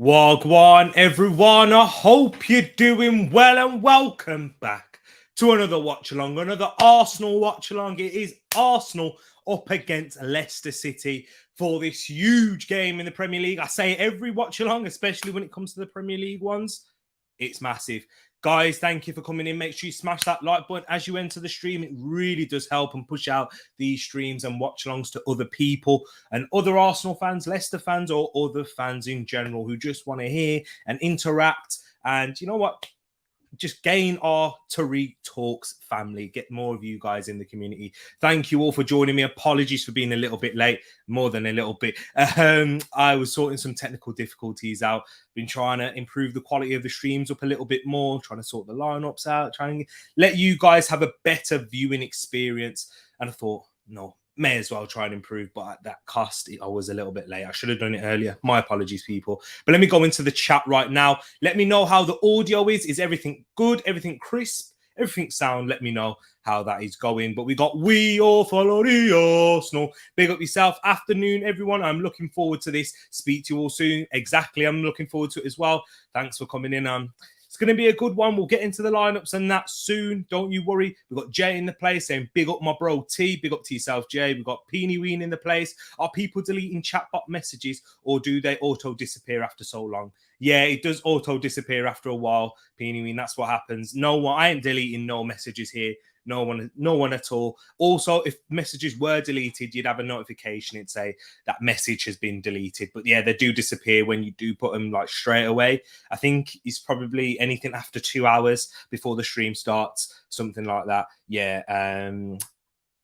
Wagwan, everyone. I hope you're doing well and welcome back to another watch-along, another Arsenal watch-along. It is Arsenal up against Leicester City for this huge game in the Premier League. I say every watch-along, especially when it comes to the Premier League ones. It's massive. Guys, thank you for coming in. Make sure you smash that like button as you enter the stream. It really does help and push out these streams and watch-alongs to other people and other Arsenal fans, Leicester fans, or other fans in general who just want to hear and interact. And you know what? Just gain our Tereak Talks family, get more of you guys in the community. Thank you all for joining me. Apologies for being a little bit late, more than a little bit. I was sorting some technical difficulties out, been trying to improve the quality of the streams up a little bit more, trying to sort the lineups out, trying to let you guys have a better viewing experience. And I thought, no, may as well try and improve, but at that cost, I was a little bit late. I should have done it earlier. My apologies, people. But let me go into the chat right now. Let me know how the audio is. Is everything good? Everything crisp? Everything sound? Let me know how that is going. But we all follow the Arsenal. Big up yourself. Afternoon, everyone. I'm looking forward to this. Speak to you all soon. Exactly. I'm looking forward to it as well. Thanks for coming in. It's going to be a good one. We'll get into the lineups and that soon. Don't you worry. We've got Jay in the place saying, big up my bro T. Big up to yourself, Jay. We've got Peeny Ween in the place. Are people deleting chatbot messages or do they auto disappear after so long? Yeah, it does auto disappear after a while, Peeny Ween. That's what happens. No one, I ain't deleting no messages here. No one at all. Also, if messages were deleted, you'd have a notification. It'd say that message has been deleted. But yeah, they do disappear when you do put them like straight away. I think it's probably anything after 2 hours before the stream starts, something like that. Yeah.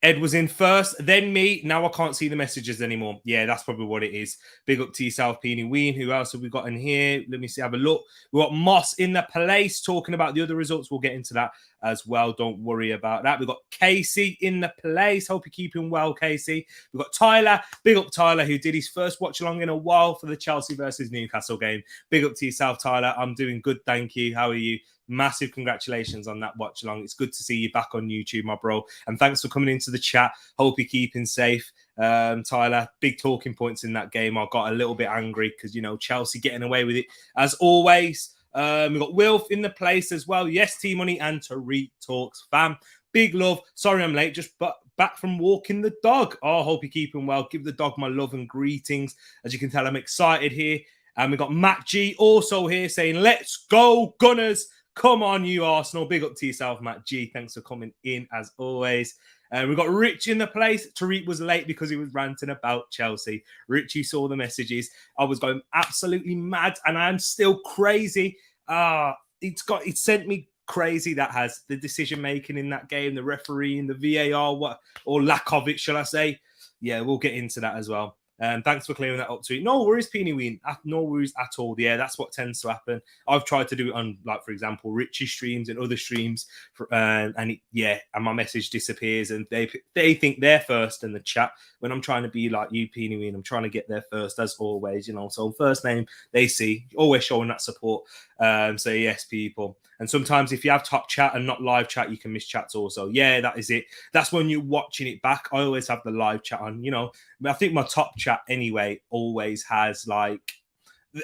Ed was in first, then me. Now I can't see the messages anymore. Yeah, that's probably what it is. Big up to yourself, Peeny Ween. Who else have we got in here? Let me see, have a look. We've got Moss in the place talking about the other results. We'll get into that as well. Don't worry about that. We've got Casey in the place. Hope you're keeping well, Casey. We've got Tyler. Big up Tyler, who did his first watch along in a while for the Chelsea versus Newcastle game. Big up to yourself, Tyler. I'm doing good, thank you. How are you? Massive congratulations on that watch along. It's good to see you back on YouTube, my bro. And thanks for coming into the chat. Hope you're keeping safe. Tyler, big talking points in that game. I got a little bit angry because, you know, Chelsea getting away with it as always. We've got Wilf in the place as well. Yes, T-Money and Tereak Talks fam. Big love. Sorry I'm late, just back from walking the dog. Oh, hope you're keeping well. Give the dog my love and greetings. As you can tell, I'm excited here. And we've got Matt G also here saying, let's go, Gunners. Come on, you Arsenal. Big up to yourself, Matt G. Thanks for coming in, as always. We've got Rich in the place. Tariq was late because he was ranting about Chelsea. Richie saw the messages. I was going absolutely mad, and I'm still crazy. It sent me crazy. That has the decision-making in that game, the refereeing, the VAR, or lack of it, shall I say. Yeah, we'll get into that as well. Thanks for clearing that up to you. No worries, Peeny Ween. No worries at all. Yeah, that's what tends to happen. I've tried to do it on, like, for example, Richie streams and other streams, and my message disappears, and they think they're first in the chat when I'm trying to be like you, Peeny Ween. I'm trying to get there first, as always, you know. So first name they see, always showing that support. So yes, people. And sometimes if you have top chat and not live chat, you can miss chats also. Yeah, that is it. That's when you're watching it back. I always have the live chat on, you know. I think my top chat anyway always has like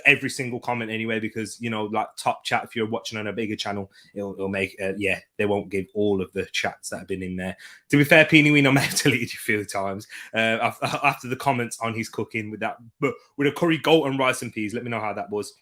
every single comment anyway, because, you know, like top chat, if you're watching on a bigger channel, it'll make, they won't give all of the chats that have been in there. To be fair, Peeny Ween, I may have deleted you a few times after the comments on his cooking with that, but with a curry goat and rice and peas. Let me know how that was.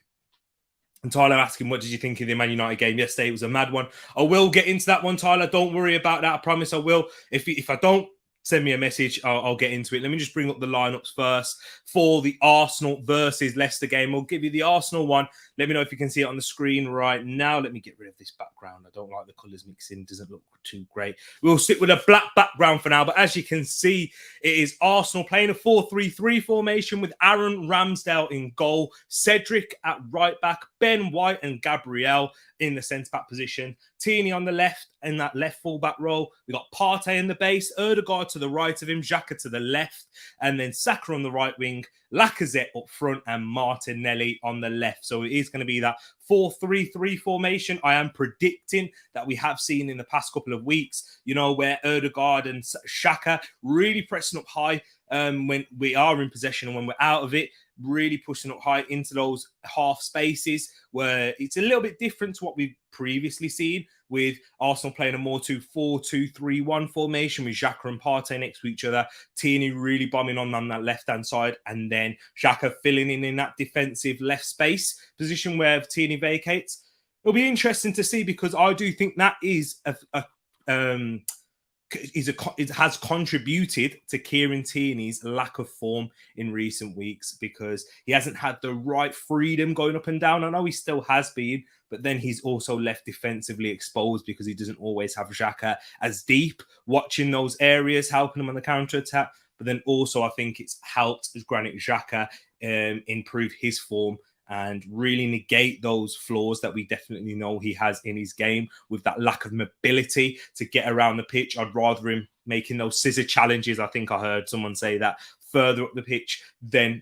And Tyler asking, what did you think of the Man United game yesterday? It was a mad one. I will get into that one, Tyler. Don't worry about that. I promise I will. If I don't, send me a message. I'll get into it. Let me just bring up the lineups first for the Arsenal versus Leicester game. We'll give you the Arsenal one. Let me know if you can see it on the screen right now. Let me get rid of this background. I don't like the colours mixing. Doesn't look too great. We'll stick with a black background for now. But as you can see, it is Arsenal playing a 4-3-3 formation with Aaron Ramsdale in goal, Cedric at right back, Ben White and Gabriel in the centre-back position, Tierney on the left in that left full-back role. We've got Partey in the base, Ødegaard to the right of him, Xhaka to the left, and then Saka on the right wing, Lacazette up front, and Martinelli on the left. So it is going to be that 4-3-3 formation I am predicting that we have seen in the past couple of weeks, you know, where Ødegaard and Xhaka really pressing up high when we are in possession and when we're out of it. really pushing up high into those half spaces where it's a little bit different to what we've previously seen, with Arsenal playing a more 4-2-3-1 formation with Xhaka and Partey next to each other. Tierney really bombing on that left-hand side, and then Xhaka filling in that defensive left space position where Tierney vacates. It'll be interesting to see, because I do think that is it has contributed to Kieran Tierney's lack of form in recent weeks, because he hasn't had the right freedom going up and down. I know he still has been, but then he's also left defensively exposed because he doesn't always have Xhaka as deep, watching those areas, helping him on the counter-attack. But then also I think it's helped as Granit Xhaka improve his form and really negate those flaws that we definitely know he has in his game, with that lack of mobility to get around the pitch. I'd rather him making those scissor challenges. I think I heard someone say that, further up the pitch than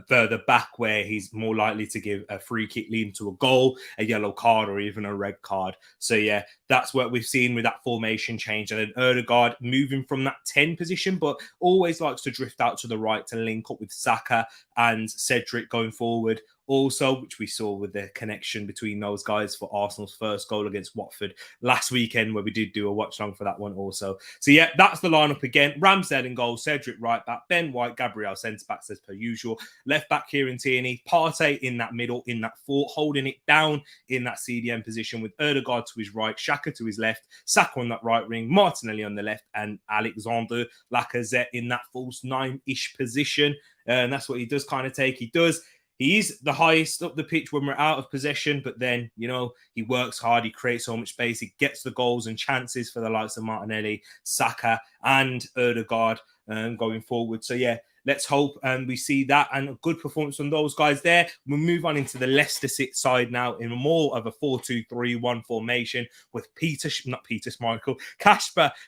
further back, where he's more likely to give a free kick leading to a goal, a yellow card, or even a red card. So yeah, that's what we've seen with that formation change. And then Ødegaard moving from that 10 position, but always likes to drift out to the right to link up with Saka and Cedric going forward. Also, which we saw with the connection between those guys for Arsenal's first goal against Watford last weekend, where we did do a watch long for that one also. So yeah, that's the lineup again. Ramsdale in goal, Cedric right back, Ben White, Gabriel centre backs as per usual. Left back Kieran Tierney, Partey in that middle, in that fort, holding it down in that CDM position, with Ødegaard to his right, Xhaka to his left, Saka on that right wing, Martinelli on the left, and Alexander Lacazette in that false 9-ish position. And that's what he does kind of take. He's the highest up the pitch when we're out of possession, but then, you know, he works hard, he creates so much space, he gets the goals and chances for the likes of Martinelli, Saka, and Ødegaard going forward. So yeah, let's hope we see that and a good performance from those guys there. We'll move on into the Leicester City side now in more of a 4-2-3-1 formation with Kasper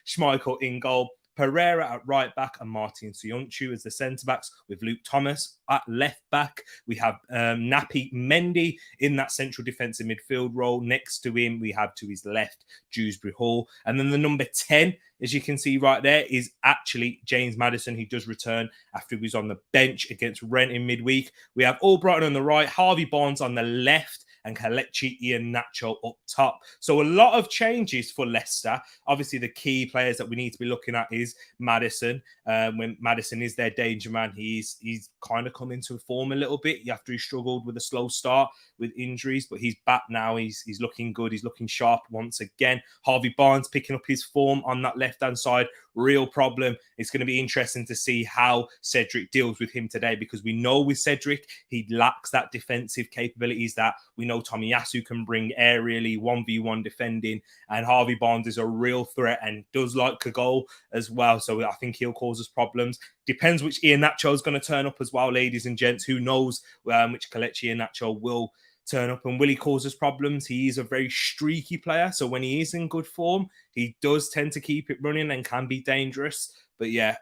Schmeichel in goal, Pereira at right back, and Martin Sionchu as the centre-backs, with Luke Thomas at left back. We have Napi Mendy in that central defensive midfield role. Next to him, we have to his left, Dewsbury Hall. And then the number 10, as you can see right there, is actually James Maddison. He does return after he was on the bench against Rennes in midweek. We have Albrighton on the right, Harvey Barnes on the left, and Kelechi Iheanacho up top. So a lot of changes for Leicester. Obviously, the key players that we need to be looking at is Maddison. When Maddison is their danger man, he's kind of come into form a little bit after he struggled with a slow start with injuries, but he's back now. He's looking good. He's looking sharp once again. Harvey Barnes picking up his form on that left-hand side. Real problem. It's going to be interesting to see how Cedric deals with him today, because we know with Cedric, he lacks that defensive capabilities that we know Tomiyasu can bring aerially, 1v1 defending, and Harvey Barnes is a real threat and does like a goal as well. So I think he'll cause us problems. Depends which Iheanacho is going to turn up as well, ladies and gents. Who knows which Kelechi Iheanacho will turn up, and will he cause us problems? He is a very streaky player, so when he is in good form, he does tend to keep it running and can be dangerous. But yeah,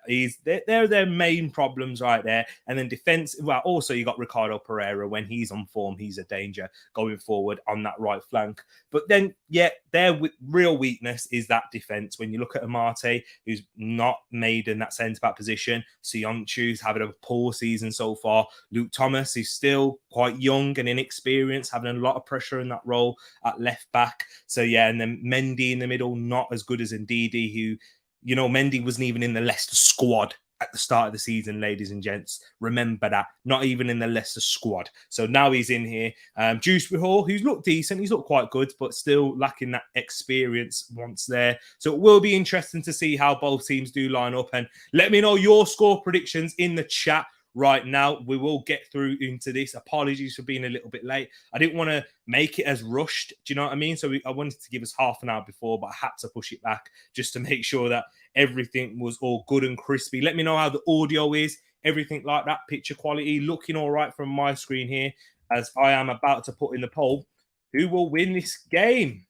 they're their main problems right there. And then defense, well, also you got Ricardo Pereira. When he's on form, he's a danger going forward on that right flank. But then, yeah, their real weakness is that defense. When you look at Amate, who's not made in that centre-back position, Sionchu's having a poor season so far. Luke Thomas is still quite young and inexperienced, having a lot of pressure in that role at left back. So yeah, and then Mendy in the middle, not as good as Ndidi, who, you know, Mendy wasn't even in the Leicester squad at the start of the season, ladies and gents. Remember that. Not even in the Leicester squad. So now he's in here. Dewsbury Hall, who's looked decent. He's looked quite good, but still lacking that experience once there. So it will be interesting to see how both teams do line up. And let me know your score predictions in the chat right now. We will get through into this. Apologies for being a little bit late. I didn't want to make it as rushed. Do you know what I mean? So I wanted to give us half an hour before, but I had to push it back just to make sure that everything was all good and crispy. Let me know how the audio is, everything like that, picture quality, looking all right from my screen here, as I am about to put in the poll. Who will win this game?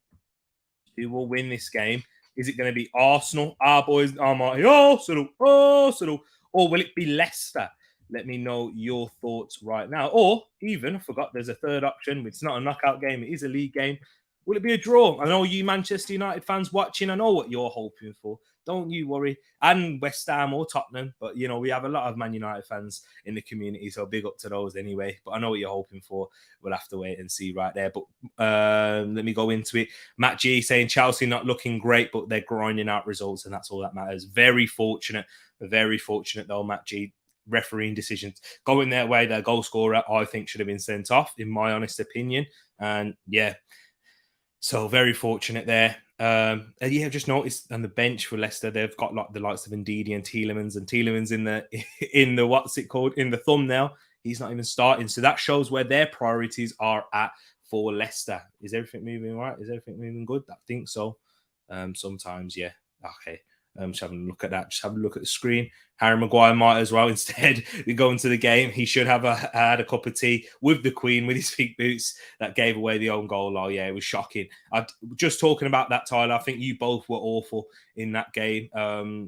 Who will win this game? Is it going to be Arsenal, our boys, Arsenal, or will it be Leicester? Let me know your thoughts right now. Or even, I forgot, there's a third option. It's not a knockout game. It is a league game. Will it be a draw? I know you Manchester United fans watching. I know what you're hoping for. Don't you worry. And West Ham or Tottenham. But, you know, we have a lot of Man United fans in the community. So big up to those anyway. But I know what you're hoping for. We'll have to wait and see right there. But let me go into it. Matt G saying Chelsea not looking great, but they're grinding out results. And that's all that matters. Very fortunate though, Matt G. Refereeing decisions going their way. Their goal scorer, I think, should have been sent off, in my honest opinion. And yeah, so very fortunate there. And yeah, just noticed on the bench for Leicester, they've got like the likes of Ndidi and Tielemans in the what's it called, in the thumbnail. He's not even starting, so that shows where their priorities are at for Leicester. Is everything moving right? Is everything moving good? I think so. Sometimes, yeah. Okay. Just having a look at that. Just have a look at the screen. Harry Maguire might as well instead be going to the game. He should have had a cup of tea with the Queen with his big boots that gave away the own goal. Oh, yeah, it was shocking. Just talking about that, Tyler, I think you both were awful in that game.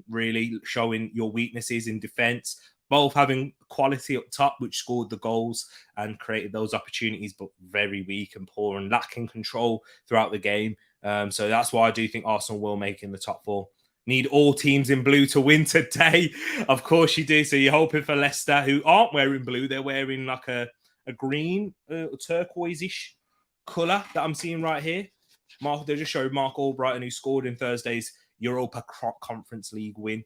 Really showing your weaknesses in defence. Both having quality up top, which scored the goals and created those opportunities, but very weak and poor and lacking control throughout the game. So that's why I do think Arsenal will make in the top four. Need all teams in blue to win today. Of course you do. So you're hoping for Leicester, who aren't wearing blue. They're wearing like a green, turquoise-ish colour that I'm seeing right here. They just showed Mark Albrighton, who scored in Thursday's Europa Conference League win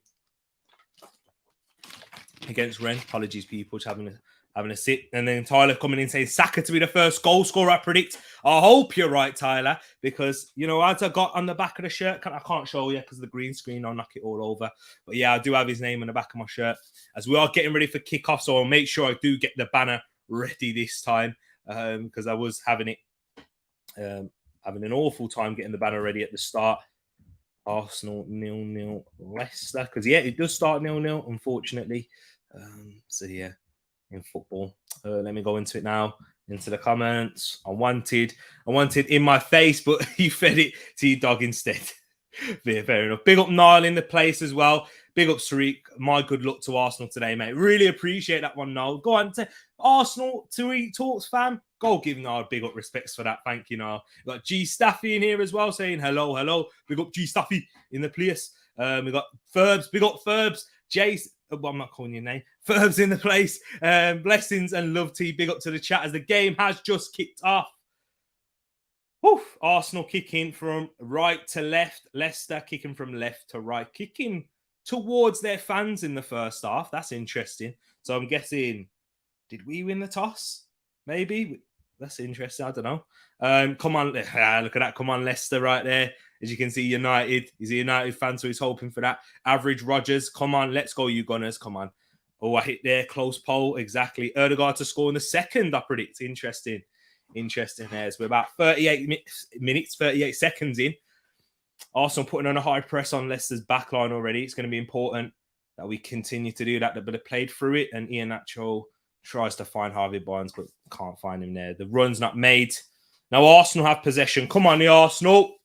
against Rennes. Apologies, people, just having a sit. And then Tyler coming in saying Saka to be the first goal scorer, I predict. I hope you're right, Tyler, because, you know, as I got on the back of the shirt, I can't show you because of the green screen, I'll knock it all over. But yeah, I do have his name on the back of my shirt as we are getting ready for kickoff. So I'll make sure I do get the banner ready this time because I was having an awful time getting the banner ready at the start. Arsenal 0-0 Leicester, because yeah, it does start 0-0, unfortunately. So yeah, in football. Let me go into it now. Into the comments. I wanted in my face, but you fed it to your dog instead. Yeah, fair enough. Big up Niall in the place as well. Big up Tereak. My good luck to Arsenal today, mate. Really appreciate that one, Niall. Go on to Arsenal Tereak Talks, fam. Go give Niall big up respects for that. Thank you, Niall. We've got G Staffy in here as well saying hello. Big up G Staffy in the place. We've got Ferbs. Big up Ferbs. Jace. Well, I'm not calling your name. Ferbs in the place. Blessings and love to you. Big up to the chat as the game has just kicked off. Oof. Arsenal kicking from right to left. Leicester kicking from left to right. Kicking towards their fans in the first half. That's interesting. So I'm guessing, did we win the toss? Maybe. That's interesting. I don't know. Come on. Look at that. Come on, Leicester right there. As you can see, United. He's a United fan, so he's hoping for that. Average Rodgers. Come on. Let's go, you Gunners. Come on. Oh, I hit there. Close poll. Exactly. Erdegaard to score in the second, I predict. Interesting there. So we're about 38 minutes, 38 seconds in. Arsenal putting on a high press on Leicester's backline already. It's going to be important that we continue to do that. But they played through it, and Iheanacho tries to find Harvey Barnes, but can't find him there. The run's not made. Now Arsenal have possession. Come on, the Arsenal.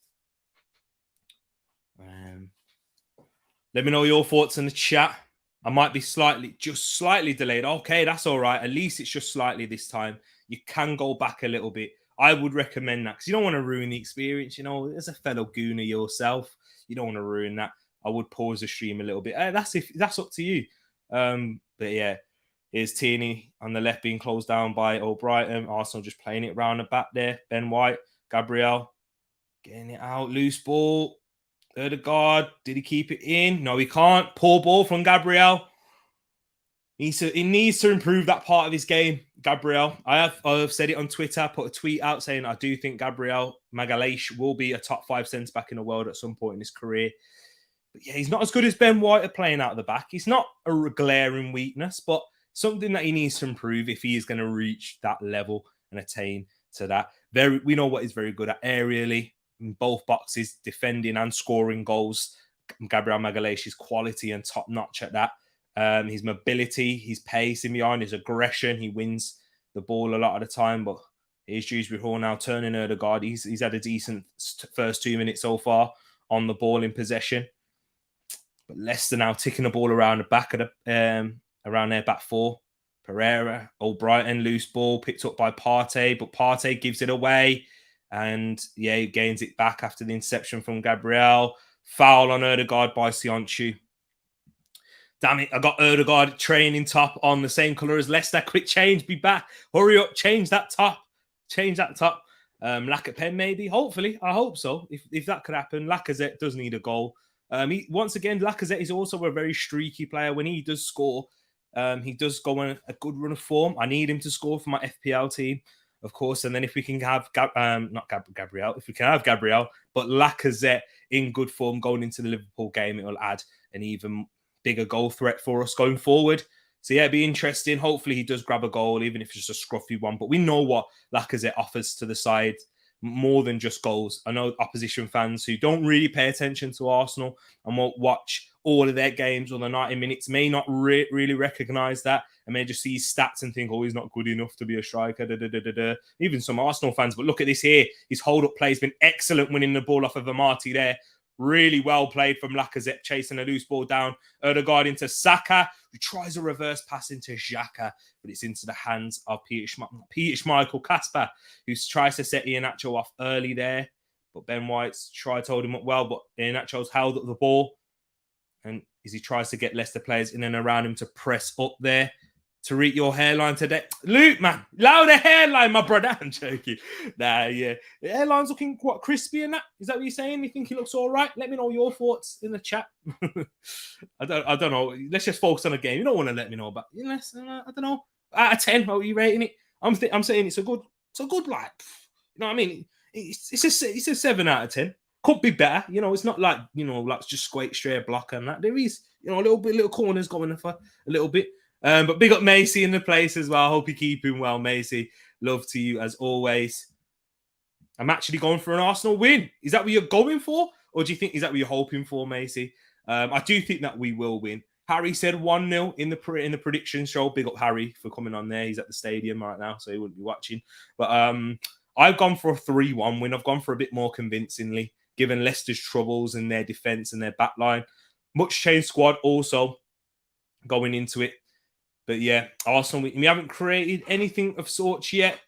Let me know your thoughts in the chat. I might be just slightly delayed. Okay, that's all right. At least it's just slightly this time. You can go back a little bit. I would recommend that because you don't want to ruin the experience. You know, as a fellow gooner yourself, you don't want to ruin that. I would pause the stream a little bit. That's up to you. But yeah, here's Tierney on the left being closed down by Albrighton. Arsenal just playing it round the back there. Ben White, Gabriel getting it out. Loose ball. Erdegaard, did he keep it in? No, he can't. Poor ball from Gabriel. He needs to improve that part of his game, Gabriel. I've said it on Twitter, put a tweet out saying I do think Gabriel Magalhaes will be a top 5 centre-back in the world at some point in his career. But yeah, he's not as good as Ben White at playing out of the back. He's not a glaring weakness, but something that he needs to improve if he is going to reach that level and attain to that. We know what he's very good at aerially, in both boxes, defending and scoring goals. Gabriel Magalhaes' quality and top notch at that. His mobility, his pace in behind, his aggression. He wins the ball a lot of the time. But here's Dewsbury Hall now turning Erdegaard. He's had a decent first 2 minutes so far on the ball in possession. But Leicester now ticking the ball around the back of around their back four. Pereira, Albrighton, loose ball picked up by Partey, but Partey gives it away. And yeah, he gains it back after the interception from Gabriel. Foul on Ødegaard by Sionchu. Damn it, I got Ødegaard training top on the same colour as Leicester. Quick change, be back. Hurry up, change that top. Change that top. Lacazette maybe, hopefully. I hope so. If that could happen. Lacazette does need a goal. Once again, Lacazette is also a very streaky player. When he does score, he does go on a good run of form. I need him to score for my FPL team, of course. And then if we can have Gabriel, if we can have Gabriel, but Lacazette in good form going into the Liverpool game, it will add an even bigger goal threat for us going forward. So yeah, it'd be interesting. Hopefully he does grab a goal, even if it's just a scruffy one. But we know what Lacazette offers to the side more than just goals. I know opposition fans who don't really pay attention to Arsenal and won't watch all of their games or the 90 minutes may not really recognise that and may just see his stats and think, oh, he's not good enough to be a striker. Even some Arsenal fans. But look at this here. His hold-up play has been excellent, winning the ball off of Amati there. Really well played from Lacazette, chasing a loose ball down. Ødegaard into Saka, who tries a reverse pass into Xhaka, but it's into the hands of Peter Schmeichel Kasper, who tries to set Iheanacho off early there. But Ben White's tried to hold him up well, but Iheanacho's held up the ball. And as he tries to get Leicester players in and around him to press up there. Tereak, your hairline today. Luke, man, louder hairline, my brother. I'm joking. Nah, yeah. The hairline's looking quite crispy and that. Is that what you're saying? You think he looks all right? Let me know your thoughts in the chat. I don't know. Let's just focus on the game. You don't want to let me know about I don't know. Out of 10, how are you rating it? I'm saying it's a good like, you know what I mean? It's a 7 out of 10. Could be better. You know, it's not like, like just straight block and that. There is, little corners going for a little bit. But big up Macy in the place as well. Hope you're keeping well, Macy. Love to you as always. I'm actually going for an Arsenal win. Is that what you're going for? Or do you think is that what you're hoping for, Macy? I do think that we will win. Harry said 1-0 in the prediction show. Big up Harry for coming on there. He's at the stadium right now, so he wouldn't be watching. But I've gone for a 3-1 win. I've gone for a bit more convincingly, given Leicester's troubles in their defence and their back line. Much changed squad also going into it. But yeah, Arsenal, we haven't created anything of sorts yet.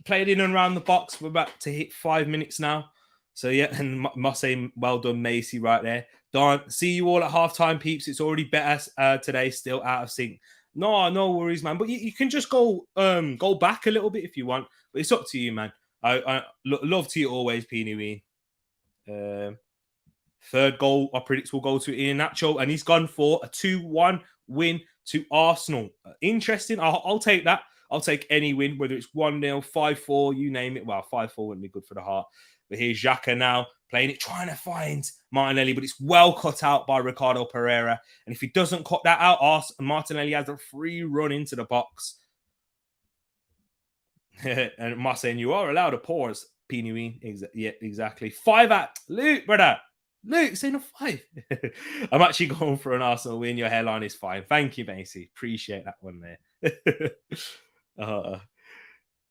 Played in and around the box. We're about to hit 5 minutes now. So yeah, and must say, well done, Macy, right there. Don't see you all at halftime, peeps. It's already better today, still out of sync. No worries, man. But you can just go back a little bit if you want. But it's up to you, man. I love to you always, Peony. Third goal, I predict will go to Iheanacho, and he's gone for a 2-1 win to Arsenal. Interesting. I'll take that. I'll take any win, whether it's 1-0, 5-4, you name it. Well, 5-4 wouldn't be good for the heart. But here's Xhaka now playing it, trying to find Martinelli, but it's well cut out by Ricardo Pereira. And if he doesn't cut that out, Martinelli has a free run into the box. And Marcin, you are allowed to pause, Pinouin. Yeah, exactly. 5 out. Luke, brother. Luke, say no 5. I'm actually going for an Arsenal win. Your hairline is fine. Thank you, Macy. Appreciate that one there.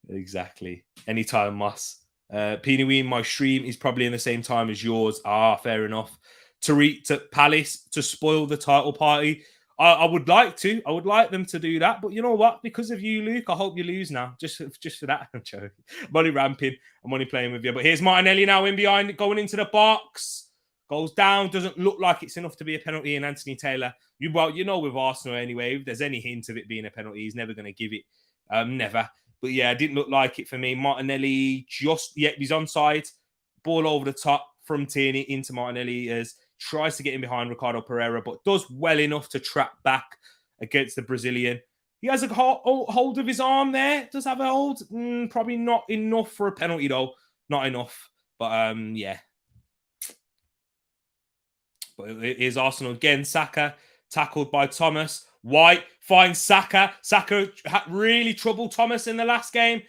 Exactly. Anytime, Moss. Pinouin, my stream is probably in the same time as yours. Fair enough. Tereak to Palace to spoil the title party. I would like to. I would like them to do that. But you know what? Because of you, Luke, I hope you lose now. Just for that. I'm joking. I'm only ramping. I'm only playing with you. But here's Martinelli now in behind, going into the box. Goes down. Doesn't look like it's enough to be a penalty. And Anthony Taylor, with Arsenal anyway, if there's any hint of it being a penalty, he's never going to give it. Never. But yeah, it didn't look like it for me. Martinelli he's onside. Ball over the top from Tierney into Martinelli as tries to get in behind Ricardo Pereira, but does well enough to trap back against the Brazilian. He has a hold of his arm there. Does have a hold. Probably not enough for a penalty, though. Not enough. But, yeah. But it is Arsenal again. Saka tackled by Thomas. White finds Saka. Saka really troubled Thomas in the last game.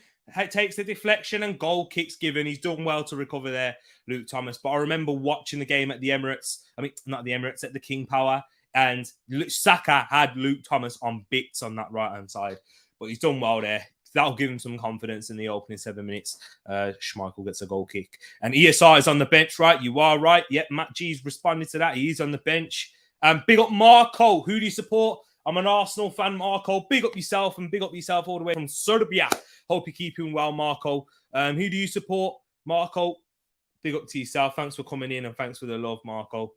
Takes the deflection and goal kicks given. He's done well to recover there, Luke Thomas. But I remember watching the game at the Emirates. Not the Emirates, at the King Power. And Saka had Luke Thomas on bits on that right-hand side. But he's done well there. That'll give him some confidence in the opening 7 minutes. Schmeichel gets a goal kick. And ESR is on the bench, right? You are right. Yep, Matt G's responded to that. He's on the bench. Big up Marco. Who do you support? I'm an Arsenal fan, Marco. Big up yourself and big up yourself all the way from Serbia. Hope you're keeping well, Marco. Who do you support? Marco, big up to yourself. Thanks for coming in and thanks for the love, Marco.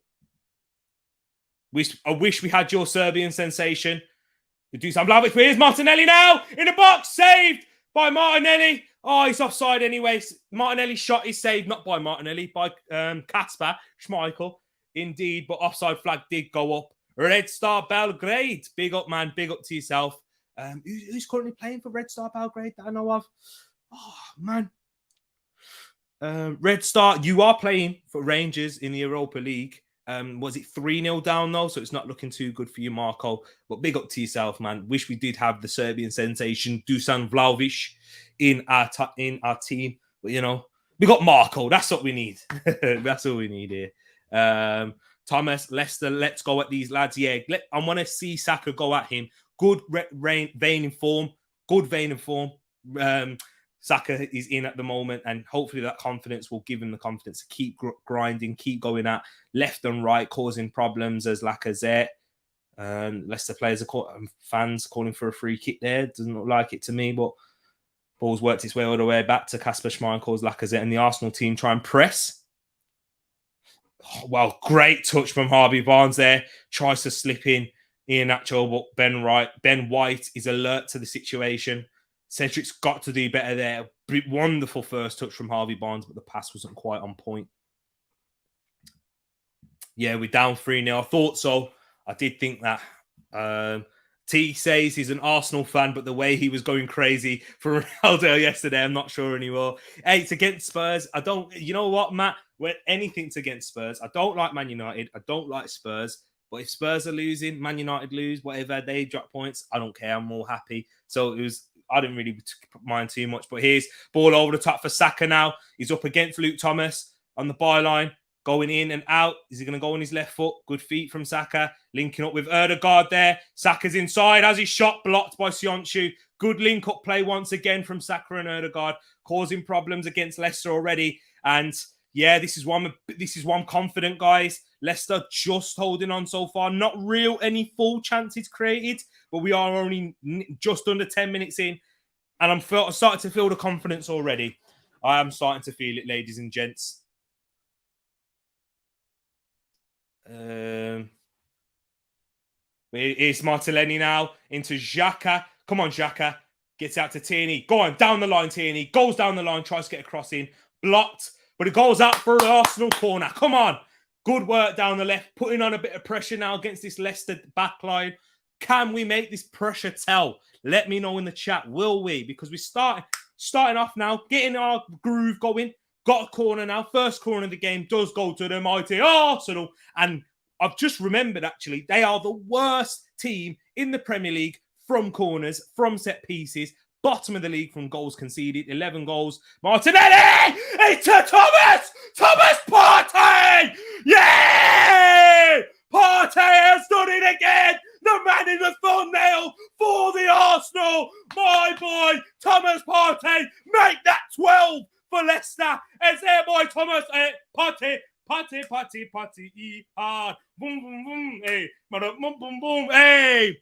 I wish we had your Serbian sensation. We do some love it. Here's Martinelli now in the box, saved by Martinelli. Oh, he's offside anyway. Martinelli's shot is saved, not by Martinelli, by Kasper Schmeichel. Indeed, but offside flag did go up. Red Star Belgrade. Big up, man. Big up to yourself. Who's currently playing for Red Star Belgrade that I know of? Oh, man. Red Star, you are playing for Rangers in the Europa League. Was it 3-0 down, though? So it's not looking too good for you, Marco. But big up to yourself, man. Wish we did have the Serbian sensation, Dusan Vlahovic, in our team. But, you know, we got Marco. That's what we need. That's all we need here. Thomas, Leicester, let's go at these lads. Yeah, I want to see Saka go at him. Good vein in form. Good vein in form. Saka is in at the moment, and hopefully that confidence will give him the confidence to keep grinding, keep going at left and right, causing problems as Lacazette. Leicester players fans calling for a free kick there. Doesn't look like it to me, but ball's worked its way all the way back to Kasper Schmeichel's Lacazette, and the Arsenal team try and press. Oh, well, great touch from Harvey Barnes there. Tries to slip in Iheanacho, but Ben White is alert to the situation. Cedric's got to do better there. Wonderful first touch from Harvey Barnes, but the pass wasn't quite on point. Yeah, we're down 3-0. I thought so. I did think that. T says he's an Arsenal fan, but the way he was going crazy for Ronaldo yesterday, I'm not sure anymore. Hey, it's against Spurs. You know what, Matt? When anything's against Spurs, I don't like Man United. I don't like Spurs. But if Spurs are losing, Man United lose, whatever, they drop points, I don't care. I'm more happy. So I didn't really mind too much. But here's ball over the top for Saka now. He's up against Luke Thomas on the byline, going in and out. Is he going to go on his left foot? Good feet from Saka. Linking up with Ødegaard there. Saka's inside. Has his shot blocked by Sionchu. Good link-up play once again from Saka and Ødegaard, causing problems against Leicester already. And yeah, this is one confident, guys. Leicester just holding on so far. Not any full chances created, but we are only just under 10 minutes in. And I'm starting to feel the confidence already. I am starting to feel it, ladies and gents. It's Martinelli now into Xhaka. Come on, Xhaka. Gets out to Tierney. Go on, down the line, Tierney. Goes down the line, tries to get a cross in. Blocked, but it goes out for the Arsenal corner. Come on. Good work down the left, putting on a bit of pressure now against this Leicester backline. Can we make this pressure tell? Let me know in the chat. Will we? Because we're starting off now, getting our groove going. Got a corner now. First corner of the game does go to the mighty Arsenal. And I've just remembered, actually, they are the worst team in the Premier League from corners, from set pieces. Bottom of the league from goals conceded. 11 goals. Martinelli! Into Thomas! Thomas Partey! Yeah! Partey has done it again! The man in the thumbnail for the Arsenal! My boy, Thomas Partey! Make that 12 for Leicester! It's there, boy, Thomas Partey! Partey, hard. Boom, boom, boom. Hey, boom, boom, boom. Hey!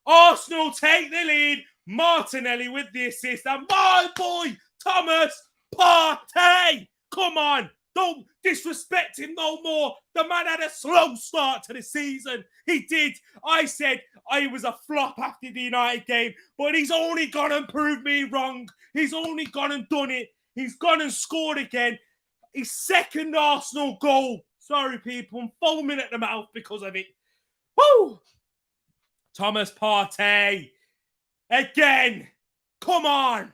Arsenal take the lead. Martinelli with the assist. And my boy, Thomas Partey. Come on. Don't disrespect him no more. The man had a slow start to the season. He did. I said I was a flop after the United game, but he's only gone and proved me wrong. He's only gone and done it. He's gone and scored again. His second Arsenal goal. Sorry, people. I'm foaming at the mouth because of it. Woo! Thomas Partey. Again. Come on.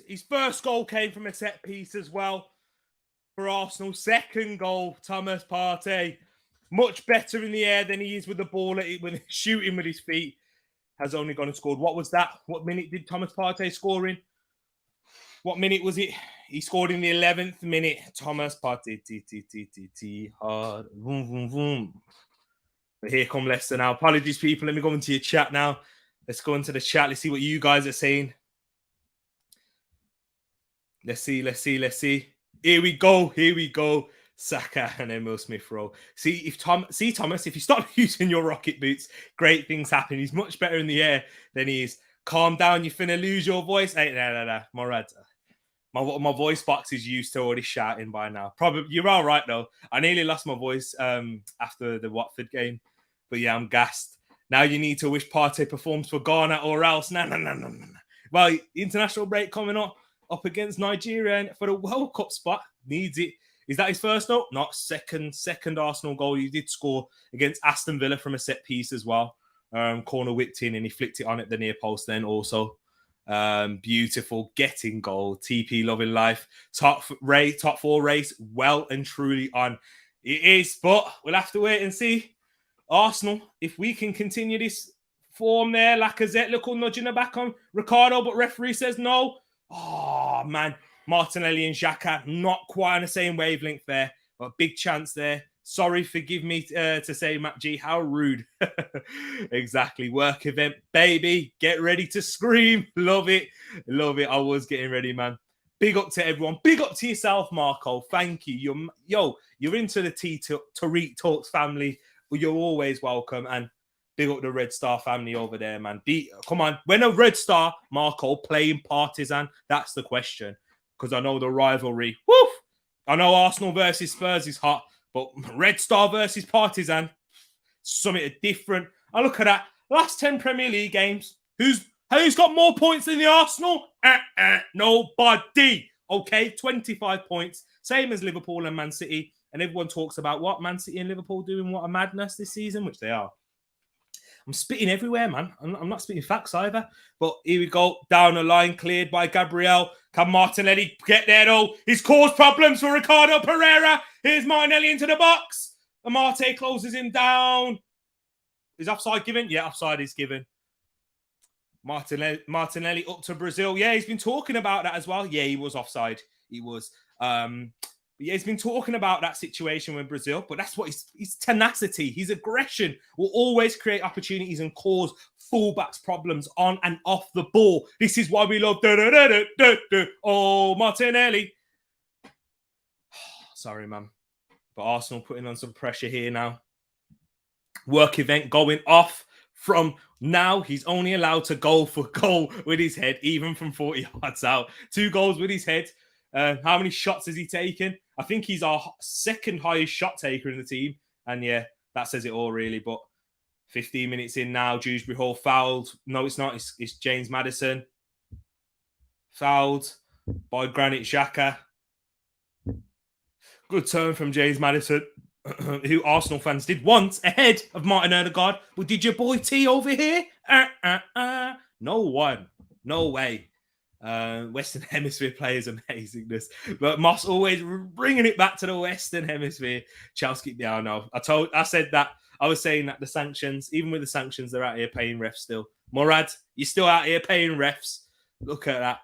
His first goal came from a set piece as well for Arsenal. Second goal, Thomas Partey. Much better in the air than he is with the ball, with shooting with his feet. Has only gone and scored. What was that? What minute did Thomas Partey score in? What minute was it? He scored in the 11th minute. Thomas Partey. Hard. Vroom, vroom, vroom. But here come Leicester now. Apologies, people. Let me go into your chat now. Let's go into the chat. Let's see what you guys are saying. Let's see. Here we go. Saka and Emil Smith Rowe. Thomas, if you stop using your rocket boots, great things happen. He's much better in the air than he is. Calm down, you're finna lose your voice. Hey, no. Morata. My voice box is used to already shouting by now. Probably you're all right though. I nearly lost my voice after the Watford game, but yeah, I'm gassed. Now you need to wish Partey performs for Ghana or else. No. Well, international break coming up against Nigeria and for the World Cup spot. Needs it. Is that his first note? Not second. Second Arsenal goal. He did score against Aston Villa from a set piece as well. Corner whipped in and he flicked it on at the near post then also. Beautiful getting goal. TP loving life. Top four race well and truly on. It is, but we'll have to wait and see. Arsenal, if we can continue this form there, Lacazette, little nudge in the back on Ricardo, but referee says no. Oh man, Martinelli and Xhaka not quite on the same wavelength there, but big chance there. Sorry, forgive me to say, Matt G, how rude. Exactly. Work event, baby. Get ready to scream. Love it. Love it. I was getting ready, man. Big up to everyone. Big up to yourself, Marco. Thank you. You're into the Tereak Talks family. Well, you're always welcome. And big up the Red Star family over there, man. Come on. When a Red Star, Marco, playing Partizan, that's the question. Because I know the rivalry. Woof! I know Arsenal versus Spurs is hot. But Red Star versus Partizan, something different. I look at that. Last 10 Premier League games. Who's got more points than the Arsenal? Nobody. Okay, 25 points. Same as Liverpool and Man City. And everyone talks about what? Man City and Liverpool doing what a madness this season, which they are. I'm spitting everywhere, man. I'm not spitting facts either. But here we go. Down the line, cleared by Gabriel. Can Martinelli get there, though? He's caused problems for Ricardo Pereira. Here's Martinelli into the box. Amate closes him down. Is offside given? Yeah, offside is given. Martinelli up to Brazil. Yeah, he's been talking about that as well. Yeah, he was offside. He was. But yeah, he's been talking about that situation with Brazil, but that's what his tenacity, his aggression will always create opportunities and cause fullbacks problems on and off the ball. This is why we love Martinelli. Sorry, man. But Arsenal putting on some pressure here now. Work event going off from now. He's only allowed to go for goal with his head, even from 40 yards out. 2 goals with his head. How many shots has he taken? I think he's our second highest shot taker in the team. And yeah, that says it all really. But 15 minutes in now, Dewsbury Hall fouled. No, it's not. It's James Maddison. Fouled by Granit Xhaka. Good turn from James Maddison, who Arsenal fans did want ahead of Martin Odegaard. But did your boy T over here? No one. No way. Western Hemisphere players amazingness, but Moss always bringing it back to the Western Hemisphere. Chelsea, yeah, I know. I said that. I was saying that the sanctions, even with the sanctions, they're out here paying refs still. Murad, you're still out here paying refs. Look at that.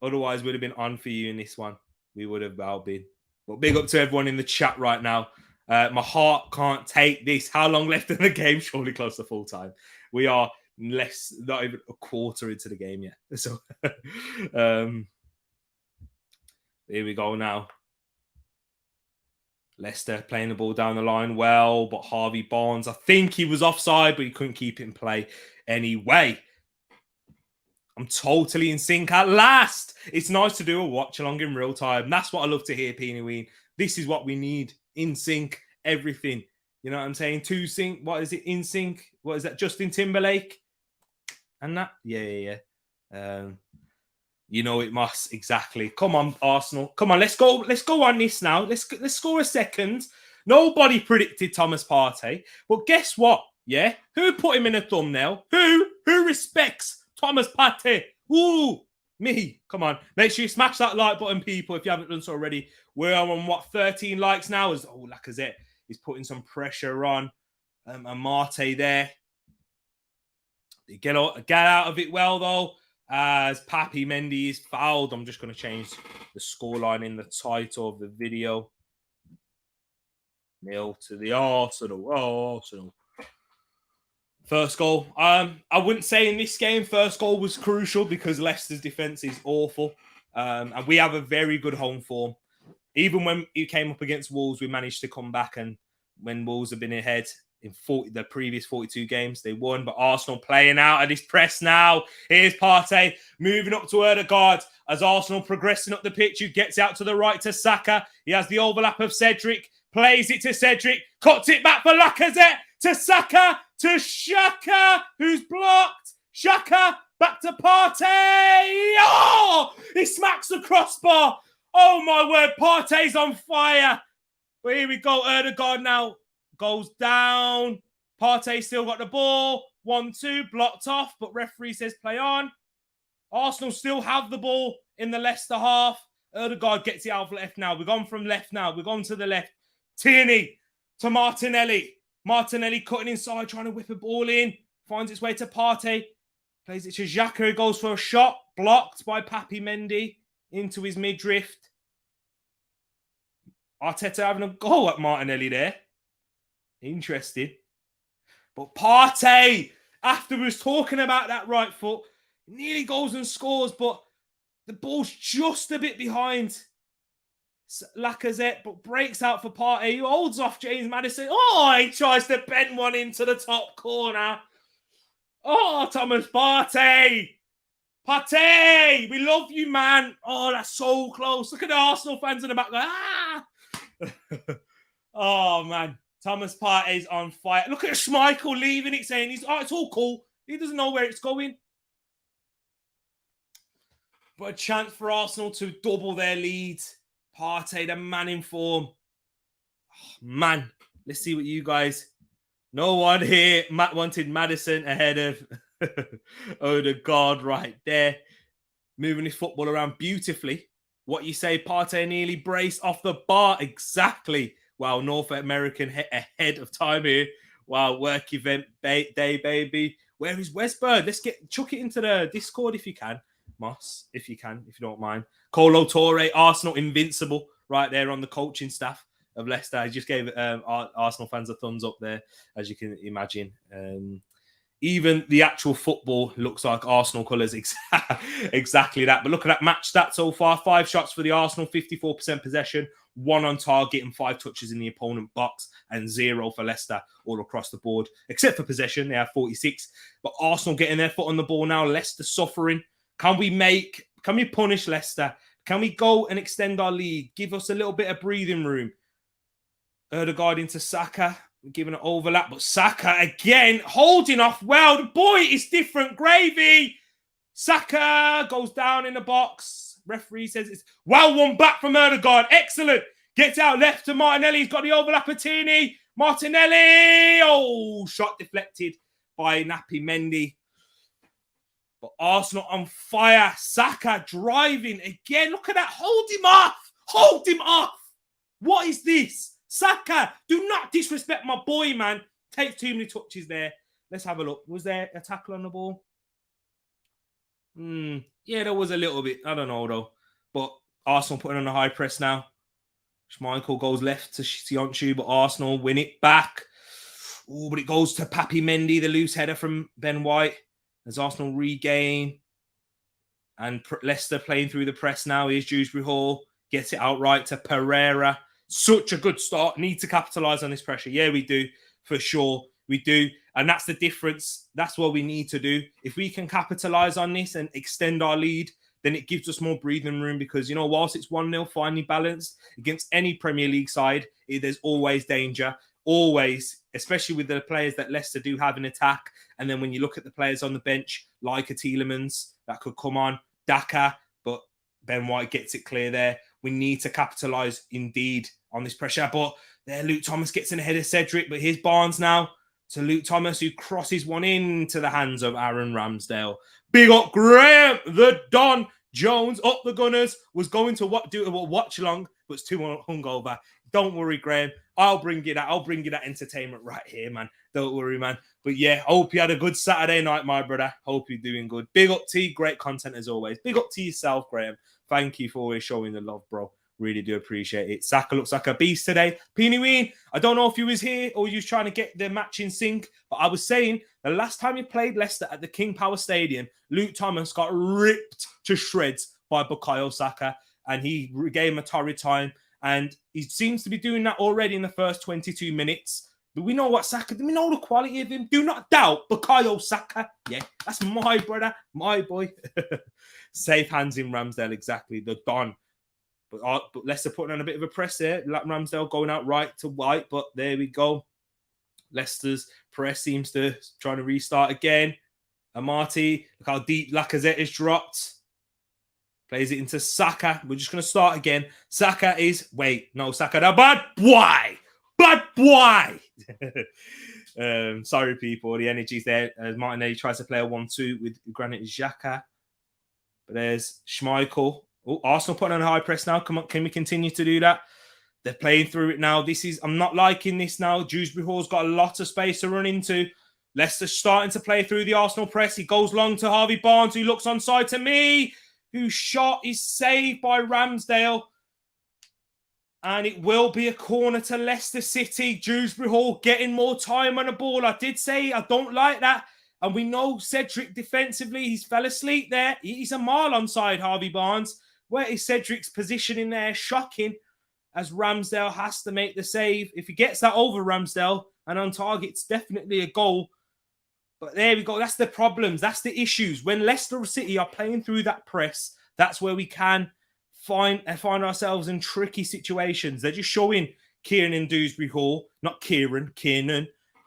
Otherwise, we'd have been on for you in this one. We would have well been. But big up to everyone in the chat right now. My heart can't take this. How long left in the game? Surely close to full time. We are not even a quarter into the game yet. So here we go now. Leicester playing the ball down the line well, but Harvey Barnes, I think he was offside, but he couldn't keep it in play anyway. I'm totally in sync at last. It's nice to do a watch along in real time. That's what I love to hear, Peony Ween. This is what we need. In sync, everything. You know what I'm saying? To sync. What is it? In sync. What is that? Justin Timberlake? And that? Yeah. You know it must. Exactly. Come on, Arsenal. Come on, let's go. Let's go on this now. Let's score a second. Nobody predicted Thomas Partey. But guess what? Yeah? Who put him in a thumbnail? Who respects Thomas Partey? Ooh, me. Come on. Make sure you smash that like button, people, if you haven't done so already. We're on, 13 likes now? Lacazette is putting some pressure on. Amate there. They get out of it well, though, as Papi Mendy is fouled. I'm just going to change the scoreline in the title of the video. 0 to the Arsenal. First goal. I wouldn't say in this game first goal was crucial because Leicester's defence is awful. And we have a very good home form. Even when it came up against Wolves, we managed to come back. And when Wolves have been ahead, in the previous 42 games. They won, but Arsenal playing out of this press now. Here's Partey moving up to Odegaard as Arsenal progressing up the pitch. Who gets out to the right to Saka. He has the overlap of Cedric, plays it to Cedric, cuts it back for Lacazette to Saka to Xhaka, who's blocked. Xhaka back to Partey. Oh, he smacks the crossbar. Oh my word, Partey's on fire. But here we go. Odegaard now goes down. Partey still got the ball. 1-2, blocked off, but referee says play on. Arsenal still have the ball in the Leicester half. Odegaard gets it out for left now. We've gone from left now. We've gone to the left. Tierney to Martinelli. Martinelli cutting inside, trying to whip a ball in. Finds its way to Partey. Plays it to Xhaka, who goes for a shot. Blocked by Papi Mendy into his midriff. Arteta having a go at Martinelli there. Interesting. But Partey, after we was talking about that right foot, nearly goes and scores, but the ball's just a bit behind Lacazette, but breaks out for Partey, who holds off James Maddison. Oh, he tries to bend one into the top corner. Oh, Thomas Partey. Partey, we love you, man. Oh, that's so close. Look at the Arsenal fans in the back. Ah! Oh, man. Thomas Partey's on fire. Look at Schmeichel leaving it, saying it's all cool. He doesn't know where it's going. But a chance for Arsenal to double their lead. Partey, the man in form. Oh, man, let's see what you guys... No one here wanted Maddison ahead of Odegaard right there. Moving his football around beautifully. What you say, Partey nearly braced off the bar. Exactly. Wow, North American ahead of time here. Wow, work event day, baby. Where is Westbird? Let's chuck it into the Discord if you can. Moss, if you don't mind. Colo Torre, Arsenal invincible right there on the coaching staff of Leicester. I just gave Arsenal fans a thumbs up there, as you can imagine. Even the actual football looks like Arsenal colours. Exactly that. But look at that match stat so far. 5 shots for the Arsenal, 54% possession, 1 on target and 5 touches in the opponent box, and 0 for Leicester all across the board. Except for possession, they have 46. But Arsenal getting their foot on the ball now. Leicester suffering. Can we punish Leicester? Can we go and extend our lead? Give us a little bit of breathing room. Odegaard into Saka, giving an overlap, but Saka again holding off well. The boy is different gravy. Saka goes down in the box. Referee says it's well one back from Odegaard. Excellent. Gets out left to Martinelli. He's got the overlap of Tierney. Martinelli. Oh, shot deflected by Nappy Mendy. But Arsenal on fire. Saka driving again. Look at that. Hold him off. Hold him off. What is this? Saka, do not disrespect my boy, man. Takes too many touches there. Let's have a look. Was there a tackle on the ball? Yeah, there was a little bit. I don't know, though. But Arsenal putting on a high press now. Schmeichel goes left to Sionchu, but Arsenal win it back. Oh, but it goes to Papi Mendy, the loose header from Ben White. As Arsenal regain. And Leicester playing through the press now. Here's Dewsbury Hall. Gets it outright to Pereira. Such a good start. Need to capitalise on this pressure. Yeah, we do. For sure. We do. And that's the difference. That's what we need to do. If we can capitalise on this and extend our lead, then it gives us more breathing room because, you know, whilst it's 1-0 finely balanced against any Premier League side, there's always danger. Always, especially with the players that Leicester do have in attack. And then when you look at the players on the bench, like a Tielemans, that could come on, Daka, but Ben White gets it clear there. We need to capitalise indeed on this pressure. But there, Luke Thomas gets in ahead of Cedric. But here's Barnes now to Luke Thomas, who crosses one into the hands of Aaron Ramsdale. Big up Graham, the Don Jones, up the Gunners, was going to do a watch-along, but it's too hungover. Don't worry, Graham. I'll bring you that entertainment right here, man. Don't worry, man. But yeah, hope you had a good Saturday night, my brother. Hope you're doing good. Big up to you. Great content as always. Big up to yourself, Graham. Thank you for always showing the love, bro. Really do appreciate it. Saka looks like a beast today. Peony Ween, I don't know if you was here or you was trying to get the match in sync, but I was saying the last time you played Leicester at the King Power Stadium, Luke Thomas got ripped to shreds by Bukayo Saka, and he gave him a torrid time. And he seems to be doing that already in the first 22 minutes. But we know what Saka, we know the quality of him. Do not doubt Bukayo Saka. Yeah, that's my brother, my boy. Safe hands in Ramsdale, exactly. The Don. But Leicester putting on a bit of a press there. Ramsdale going out right to white, but there we go. Leicester's press seems to trying to restart again. Amati, look how deep Lacazette is dropped. Plays it into Saka. We're just going to start again. Saka is... Wait, no, Saka, the bad boy. Bad boy. Sorry, people. The energy's there. Martinelli tries to play a 1-2 with Granit Xhaka. But there's Schmeichel. Oh, Arsenal putting on a high press now. Come on, can we continue to do that? They're playing through it now. I'm not liking this now. Dewsbury Hall's got a lot of space to run into. Leicester starting to play through the Arsenal press. He goes long to Harvey Barnes, who looks onside to me, whose shot is saved by Ramsdale. And it will be a corner to Leicester City. Dewsbury Hall getting more time on the ball. I did say I don't like that. And we know Cedric defensively, he's fell asleep there. He's a mile onside Harvey Barnes. Where is Cedric's position in there? Shocking, as Ramsdale has to make the save. If he gets that over Ramsdale and on target, it's definitely a goal. But there we go. That's the problems. That's the issues. When Leicester City are playing through that press, that's where we can find ourselves in tricky situations. They're just showing Kieran Dewsbury Hall, not Kieran.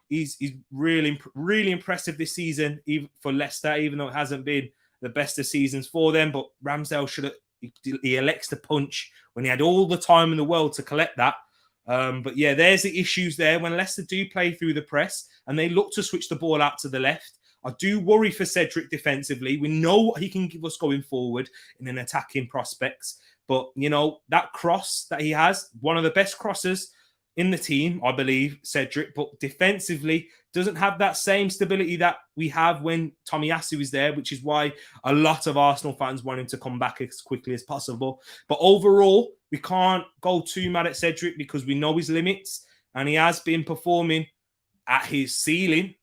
He's really impressive this season, even for Leicester, even though it hasn't been the best of seasons for them. But Ramsdale should have... He elects to punch when he had all the time in the world to collect that. But yeah, there's the issues there. When Leicester do play through the press and they look to switch the ball out to the left, I do worry for Cedric defensively. We know what he can give us going forward in an attacking prospects. But, you know, that cross that he has, one of the best crosses in the team, I believe, Cedric, but defensively doesn't have that same stability that we have when Tomiyasu is there, which is why a lot of Arsenal fans want him to come back as quickly as possible. But overall, we can't go too mad at Cedric because we know his limits and he has been performing at his ceiling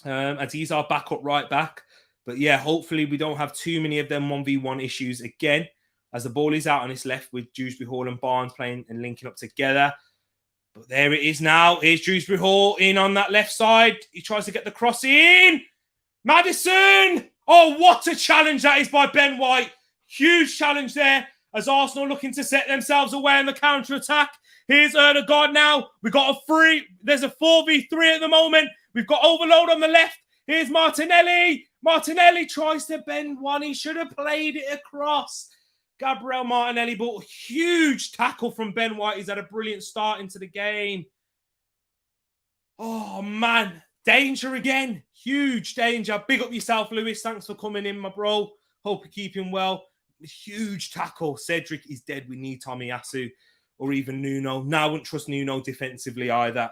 as he's our backup right back. But yeah, hopefully we don't have too many of them 1v1 issues again, as the ball is out on his left with Dewsbury Hall and Barnes playing and linking up together. But there it is now. Here's Dewsbury Hall in on that left side. He tries to get the cross in. Madison! Oh, what a challenge that is by Ben White. Huge challenge there as Arsenal looking to set themselves away in the counter-attack. Here's Erdegaard now. We've got a free. There's a 4v3 at the moment. We've got overload on the left. Here's Martinelli. Martinelli tries to bend one. He should have played it across. Gabriel Martinelli, but a huge tackle from Ben White. He's had a brilliant start into the game. Oh, man. Danger again. Huge danger. Big up yourself, Lewis. Thanks for coming in, my bro. Hope you're keeping well. Huge tackle. Cedric is dead. We need Tomiyasu or even Nuno. No, I wouldn't trust Nuno defensively either.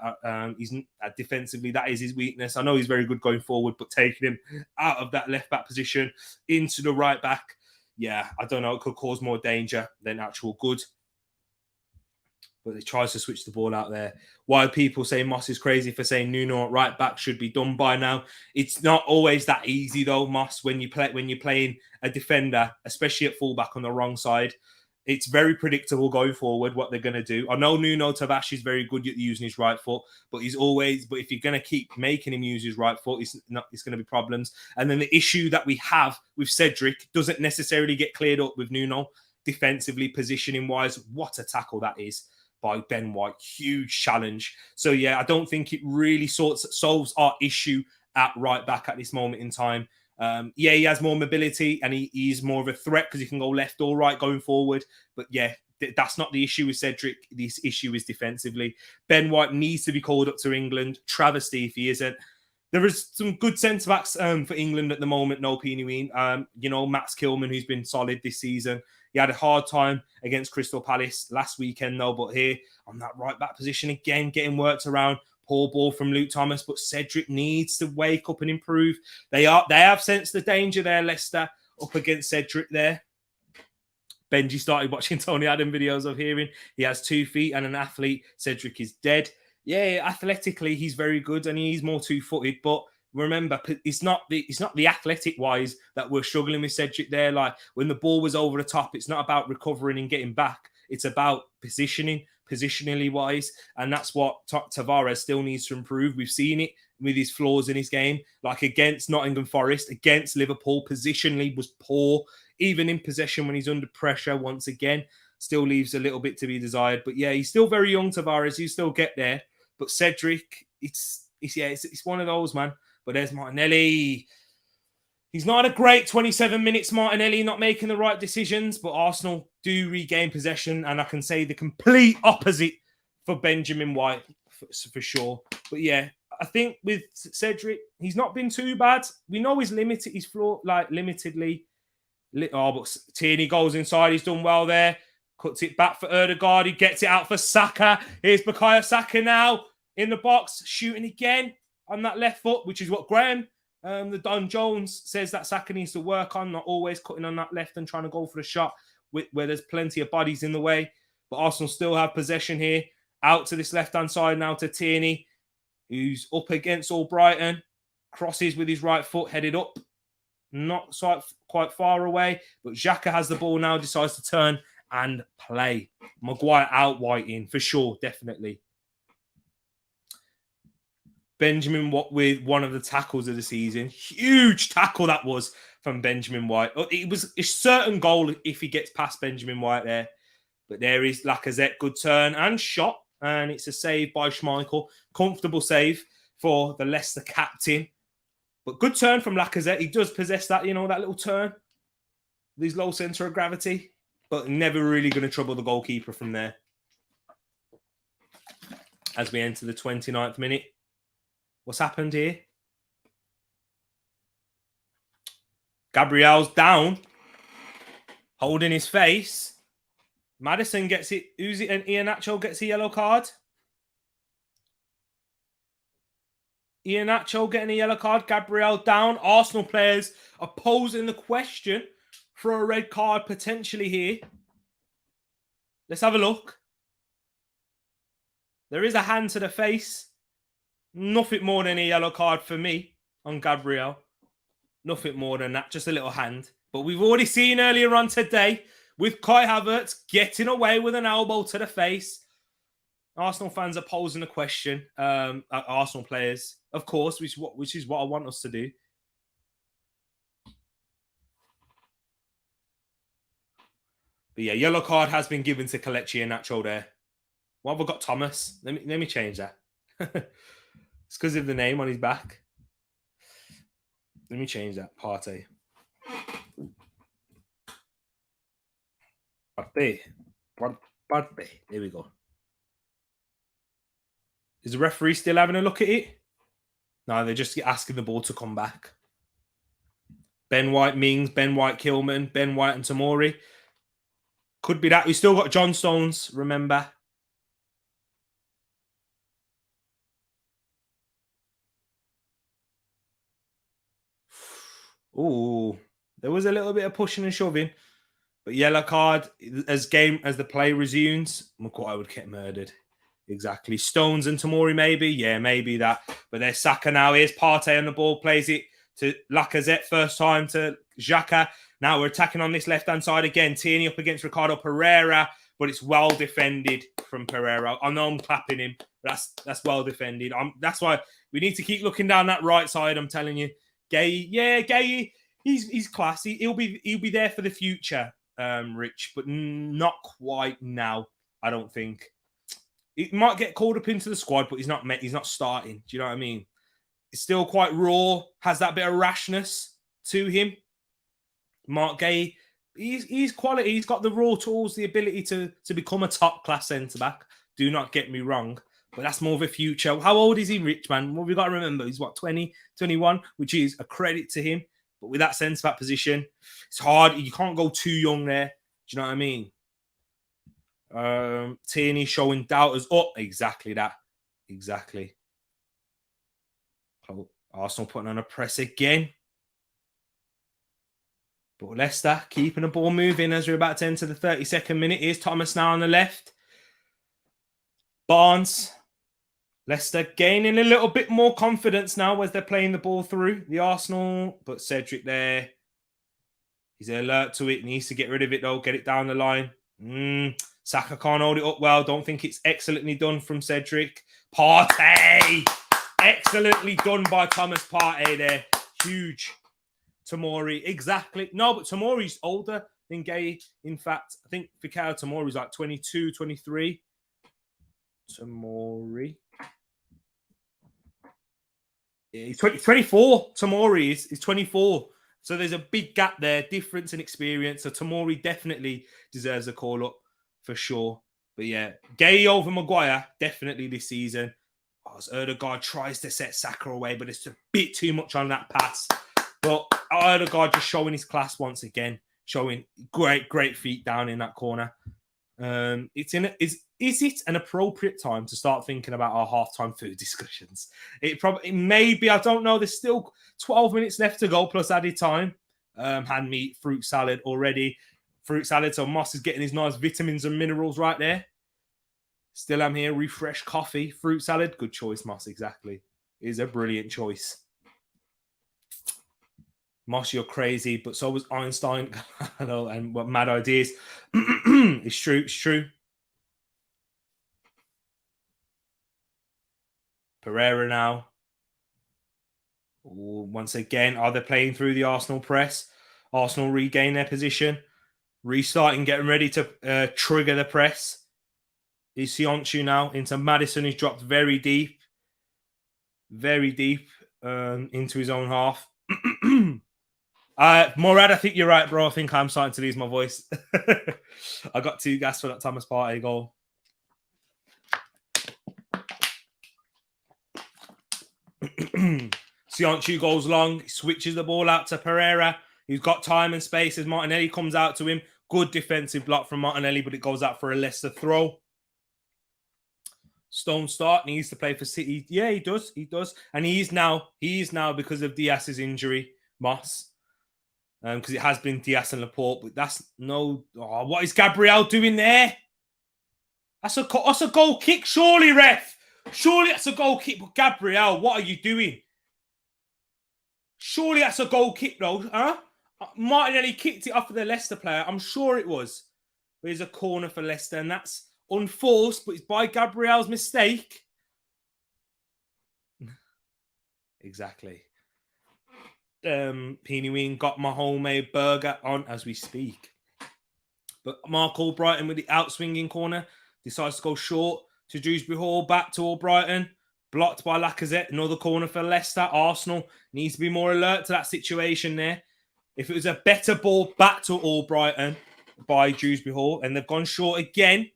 He's defensively, that is his weakness. I know he's very good going forward, but taking him out of that left-back position into the right-back, yeah, I don't know. It could cause more danger than actual good. But he tries to switch the ball out there. Why people say Moss is crazy for saying Nuno at right back should be done by now. It's not always that easy though, Moss, when you're playing a defender, especially at fullback on the wrong side. It's very predictable going forward what they're going to do. I know Nuno Tavares is very good at using his right foot, but if you're going to keep making him use his right foot, it's going to be problems. And then the issue that we have with Cedric doesn't necessarily get cleared up with Nuno defensively, positioning wise. What a tackle that is by Ben White. Huge challenge. So yeah, I don't think it really solves our issue at right back at this moment in time. Yeah, he has more mobility and he's more of a threat because he can go left or right going forward. But yeah, that's not the issue with Cedric. This issue is defensively. Ben White needs to be called up to England. Travesty if he isn't. There is some good centre-backs for England at the moment, no Peenyween. You know, Max Kilman, who's been solid this season. He had a hard time against Crystal Palace last weekend, though. But here, on that right-back position again, getting worked around. Poor ball from Luke Thomas, but Cedric needs to wake up and improve. They have sensed the danger there, Leicester, up against Cedric there. Benji started watching Tony Adam videos of hearing he has 2 feet and an athlete. Cedric is dead. Yeah, athletically, he's very good and he's more two-footed, but remember, it's not the athletic wise that we're struggling with Cedric there. Like when the ball was over the top, it's not about recovering and getting back. It's about positioning. positionally wise. And that's what Tavares still needs to improve. We've seen it with his flaws in his game, like against Nottingham Forest, against Liverpool, positionally was poor. Even in possession when he's under pressure, once again, still leaves a little bit to be desired. But yeah, he's still very young, Tavares. He'll still get there. But Cedric, it's one of those, man. But there's Martinelli. He's not a great 27 minutes, Martinelli, not making the right decisions, but Arsenal do regain possession, and I can say the complete opposite for Benjamin White, for sure. But yeah, I think with Cedric, he's not been too bad. We know he's limited, his floor, like limitedly. But Tierney goes inside, he's done well there. Cuts it back for Ødegaard, he gets it out for Saka. Here's Bukayo Saka now in the box, shooting again on that left foot, which is what Graham, the Don Jones, says that Saka needs to work on, not always cutting on that left and trying to go for the shot where there's plenty of bodies in the way. But Arsenal still have possession here. Out to this left-hand side now to Tierney, who's up against Albrighton. Crosses with his right foot, headed up. Not quite far away. But Xhaka has the ball now, decides to turn and play. Maguire out, White in, for sure, definitely. Benjamin White with one of the tackles of the season. Huge tackle that was from Benjamin White. It was a certain goal if he gets past Benjamin White there. But there is Lacazette, good turn and shot. And it's a save by Schmeichel. Comfortable save for the Leicester captain. But good turn from Lacazette. He does possess that, that little turn. His low centre of gravity. But never really going to trouble the goalkeeper from there. As we enter the 29th minute. What's happened here? Gabriel's down. Holding his face. Maddison gets it. Who's it? And Iheanacho gets a yellow card. Iheanacho getting a yellow card. Gabriel down. Arsenal players are posing the question for a red card potentially here. Let's have a look. There is a hand to the face. Nothing more than a yellow card for me on Gabriel. Nothing more than that. Just a little hand. But we've already seen earlier on today with Kai Havertz getting away with an elbow to the face. Arsenal fans are posing the question. Arsenal players, of course, which is what I want us to do. But yeah, yellow card has been given to Kelechi Iheanacho there. What have I got, Thomas? Let me change that. It's because of the name on his back. Let me change that. Partey. Partey. There we go. Is the referee still having a look at it? No, they're just asking the ball to come back. Ben White Mings, Ben White Kilman, Ben White and Tomori. Could be that. We still got John Stones, remember. Oh, there was a little bit of pushing and shoving. But yellow card, as the play resumes, Maguire would get murdered. Exactly. Stones and Tomori, maybe. Yeah, maybe that. But there's Saka now. Here's Partey on the ball. Plays it to Lacazette. First time to Xhaka. Now we're attacking on this left-hand side again. Tierney up against Ricardo Pereira. But it's well defended from Pereira. I know I'm clapping him. But that's well defended. That's why we need to keep looking down that right side, I'm telling you. Gay, he's classy. He'll be there for the future, Rich, but not quite now. I don't think he might get called up into the squad, but he's not starting. Do you know what I mean? He's still quite raw. Has that bit of rashness to him. Mark Gay, he's quality. He's got the raw tools, the ability to become a top class centre back. Do not get me wrong. But that's more of a future. How old is he, Rich, man? Well, we've got to remember, he's 20, 21, which is a credit to him. But with that centre-back position, it's hard. You can't go too young there. Do you know what I mean? Tierney showing doubters. Oh, exactly that. Exactly. Arsenal putting on a press again. But Leicester keeping the ball moving as we're about to enter the 32nd minute. Here's Thomas now on the left. Barnes. Leicester gaining a little bit more confidence now as they're playing the ball through the Arsenal. But Cedric there, he's alert to it. Needs to get rid of it though. Get it down the line. Saka can't hold it up well. Don't think it's excellently done from Cedric. Partey! Excellently done by Thomas Partey there. Huge. Tomori, exactly. No, but Tomori's older than Gay. In fact, I think Fikayo Tomori's like 22, 23. Tomori. Yeah, he's 24. Tomori is 24. So there's a big gap there, difference in experience. So Tomori definitely deserves a call up for sure. But yeah, Gay over Maguire, definitely this season. As Erdegaard tries to set Saka away, but it's a bit too much on that pass. But Erdegaard just showing his class once again, showing great feet down in that corner. Is it an appropriate time to start thinking about our halftime food discussions? It may be, I don't know. There's still 12 minutes left to go plus added time. Hand me fruit salad already. Fruit salad, so Moss is getting his nice vitamins and minerals right there. Still am here, refresh coffee, fruit salad. Good choice, Moss, exactly. It is a brilliant choice. Moss, you're crazy, but so was Einstein. I know, and what mad ideas. It's true. Pereira now. Ooh, once again, are they playing through the Arsenal press? Arsenal regain their position. Restarting, getting ready to trigger the press. Is Sionchu now into Maddison, who's dropped very deep into his own half. Morad, I think you're right, bro. I think I'm starting to lose my voice. I got 2 gas for that Thomas Partey goal. Sionchu goes long, switches the ball out to Pereira. He's got time and space as Martinelli comes out to him. Good defensive block from Martinelli, but it goes out for a Leicester throw. Stone Start needs to play for City. Yeah, he does. And he is now because of Diaz's injury, Moss. Because it has been Diaz and Laporte, but that's no... Oh, what is Gabriel doing there? That's a goal kick, surely, ref. Surely that's a goal kick, but Gabriel, what are you doing? Surely that's a goal kick, though, huh? Martinelli kicked it off of the Leicester player. I'm sure it was. There's a corner for Leicester, and that's unforced, but it's by Gabriel's mistake. Exactly. Peeny Ween got my homemade burger on as we speak. But Mark Albrighton with the outswinging corner decides to go short to Dewsbury Hall, back to Albrighton. Blocked by Lacazette. Another corner for Leicester. Arsenal needs to be more alert to that situation there. If it was a better ball back to Albrighton by Dewsbury Hall, and they've gone short again.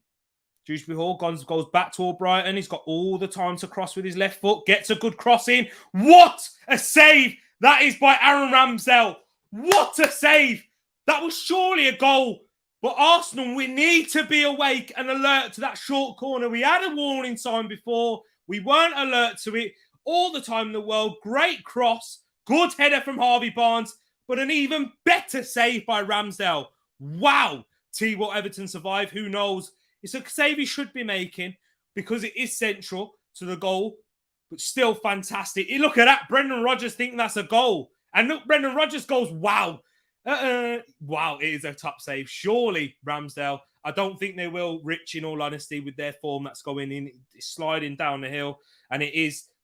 Dewsbury Hall goes back to Albrighton. He's got all the time to cross with his left foot. Gets a good cross in. What a save! That is by Aaron Ramsdale. What a save! That was surely a goal. But Arsenal, we need to be awake and alert to that short corner. We had a warning sign before. We weren't alert to it all the time in the world. Great cross. Good header from Harvey Barnes. But an even better save by Ramsdale. Wow. Will Everton survive? Who knows? It's a save he should be making because it is central to the goal. But still fantastic. Look at that. Brendan Rodgers thinking that's a goal. And look, Brendan Rodgers goes, wow. Wow, it is a top save. Surely, Ramsdale. I don't think they will, Rich, in all honesty, with their form that's going in, sliding down the hill. And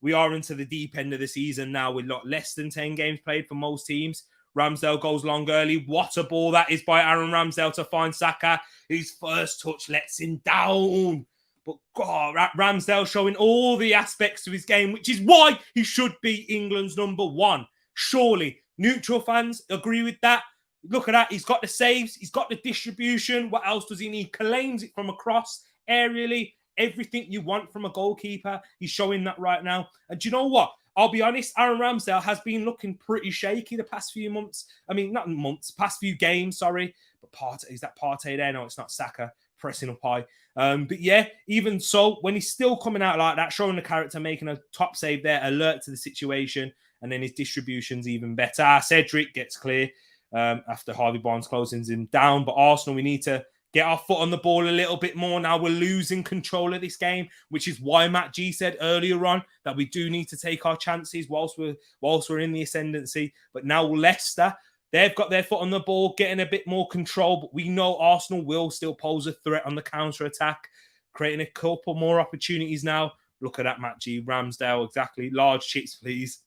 we are into the deep end of the season now with less than 10 games played for most teams. Ramsdale goes long early. What a ball that is by Aaron Ramsdale to find Saka. His first touch lets him down. But God, Ramsdale showing all the aspects of his game, which is why he should be England's number 1. Surely, neutral fans agree with that. Look at that. He's got the saves. He's got the distribution. What else does he need? Claims it from across aerially. Everything you want from a goalkeeper. He's showing that right now. And do you know what? I'll be honest, Aaron Ramsdale has been looking pretty shaky the past few months. I mean, not months, past few games, sorry. But Partey, is that Partey there? No, it's not Saka pressing up high. But yeah, even so, when he's still coming out like that, showing the character, making a top save there, alert to the situation, and then his distribution's even better. Cedric gets clear after Harvey Barnes closing him down. But Arsenal, we need to get our foot on the ball a little bit more. Now we're losing control of this game, which is why Matt G said earlier on that we do need to take our chances whilst we're in the ascendancy. But now Leicester, They've got their foot on the ball, getting a bit more control, but we know Arsenal will still pose a threat on the counter-attack, creating a couple more opportunities now. Look at that, Matt G. Ramsdale, exactly. Large chips, please.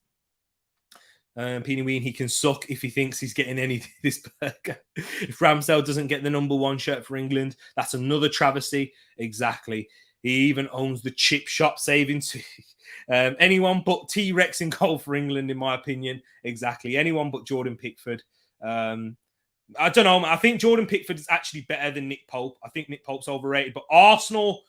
Peeny Ween, he can suck if he thinks he's getting any this burger. If Ramsdale doesn't get the #1 shirt for England, that's another travesty. Exactly. He even owns the chip shop savings. Anyone but T-Rex in goal for England, in my opinion. Exactly. Anyone but Jordan Pickford. I don't know. I think Jordan Pickford is actually better than Nick Pope. I think Nick Pope's overrated. But Arsenal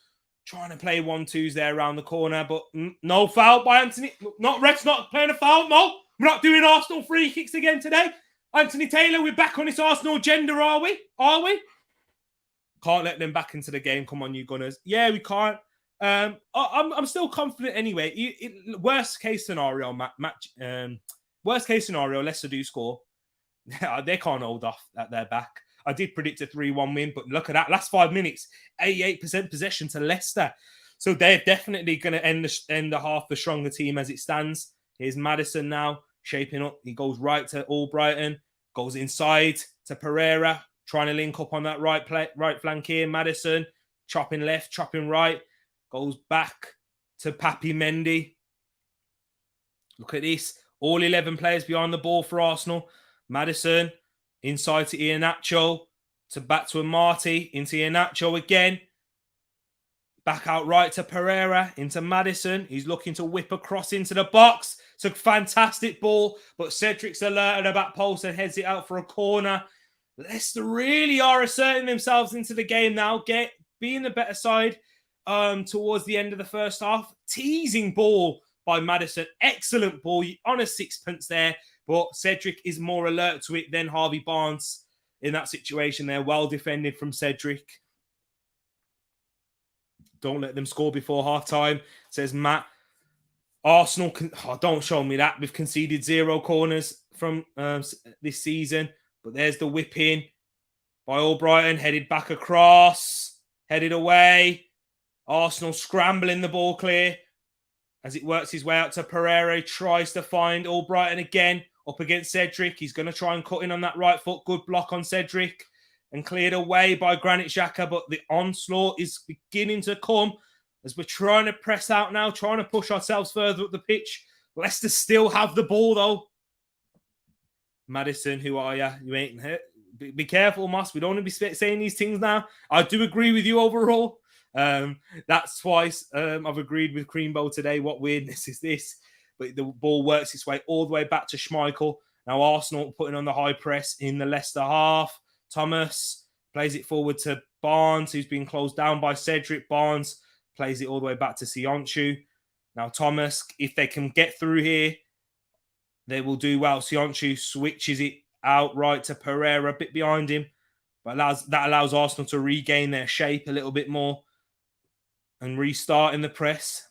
trying to play 1-2s there around the corner. But no foul by Anthony. Not Rex not playing a foul. No. We're not doing Arsenal free kicks again today. Anthony Taylor, we're back on this Arsenal agenda, are we? Are we? Can't let them back into the game. Come on, you Gunners. Yeah, we can't. I'm still confident anyway. Worst case scenario, worst case scenario, Leicester do score. They can't hold off at their back. I did predict a 3-1 win, but look at that. Last 5 minutes, 88% possession to Leicester. So they're definitely going to end the half the stronger team as it stands. Here's Maddison now, shaping up. He goes right to Albrighton, goes inside to Pereira, trying to link up on that right flank here. Maddison, chopping left, chopping right, goes back to Papi Mendy. Look at this. All 11 players behind the ball for Arsenal. Maddison, inside to Iheanacho, back to Amati, into Iheanacho again. Back out right to Pereira, into Maddison. He's looking to whip across into the box. It's a fantastic ball, but Cedric's alert at the back post and heads it out for a corner. Leicester really are asserting themselves into the game now, being the better side towards the end of the first half. Teasing ball by Maddison. Excellent ball on a sixpence there, but Cedric is more alert to it than Harvey Barnes in that situation there. Well defended from Cedric. Don't let them score before half-time, says Matt. Arsenal, don't show me that. We've conceded 0 corners from this season. But there's the whip in by Albrighton, headed back across, headed away. Arsenal scrambling the ball clear as it works his way out to Pereira. Tries to find Albrighton again up against Cedric. He's going to try and cut in on that right foot. Good block on Cedric and cleared away by Granit Xhaka. But the onslaught is beginning to come as we're trying to press out now, trying to push ourselves further up the pitch. Leicester still have the ball, though. Maddison, who are you? You ain't hurt. Be careful, Moss. We don't want to be saying these things now. I do agree with you overall. That's twice I've agreed with Creambow today. What weirdness is this? But the ball works its way all the way back to Schmeichel. Now Arsenal putting on the high press in the Leicester half. Thomas plays it forward to Barnes, who's been closed down by Cedric. Barnes plays it all the way back to Sionchu. Now Thomas, if they can get through here, they will do well. Sionchu switches it out right to Pereira, a bit behind him. But that allows Arsenal to regain their shape a little bit more and restart in the press.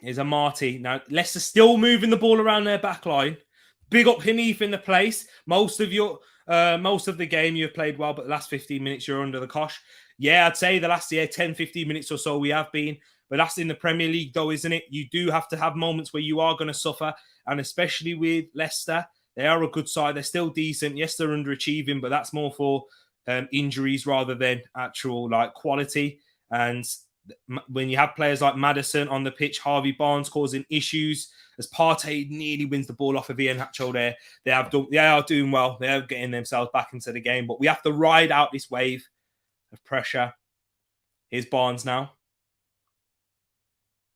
Here's Amati. Now, Leicester still moving the ball around their back line. Big up Hanif in the place. Most of the game you've played well, but the last 15 minutes you're under the cosh. Yeah, I'd say the last 10, 15 minutes or so we have been. But that's in the Premier League, though, isn't it? You do have to have moments where you are going to suffer. And especially with Leicester, they are a good side. They're still decent. Yes, they're underachieving, but that's more for injuries rather than actual quality. And when you have players like Maddison on the pitch, Harvey Barnes causing issues, as Partey nearly wins the ball off of Iheanacho there, they are doing well. They are getting themselves back into the game. But we have to ride out this wave of pressure. Here's Barnes now.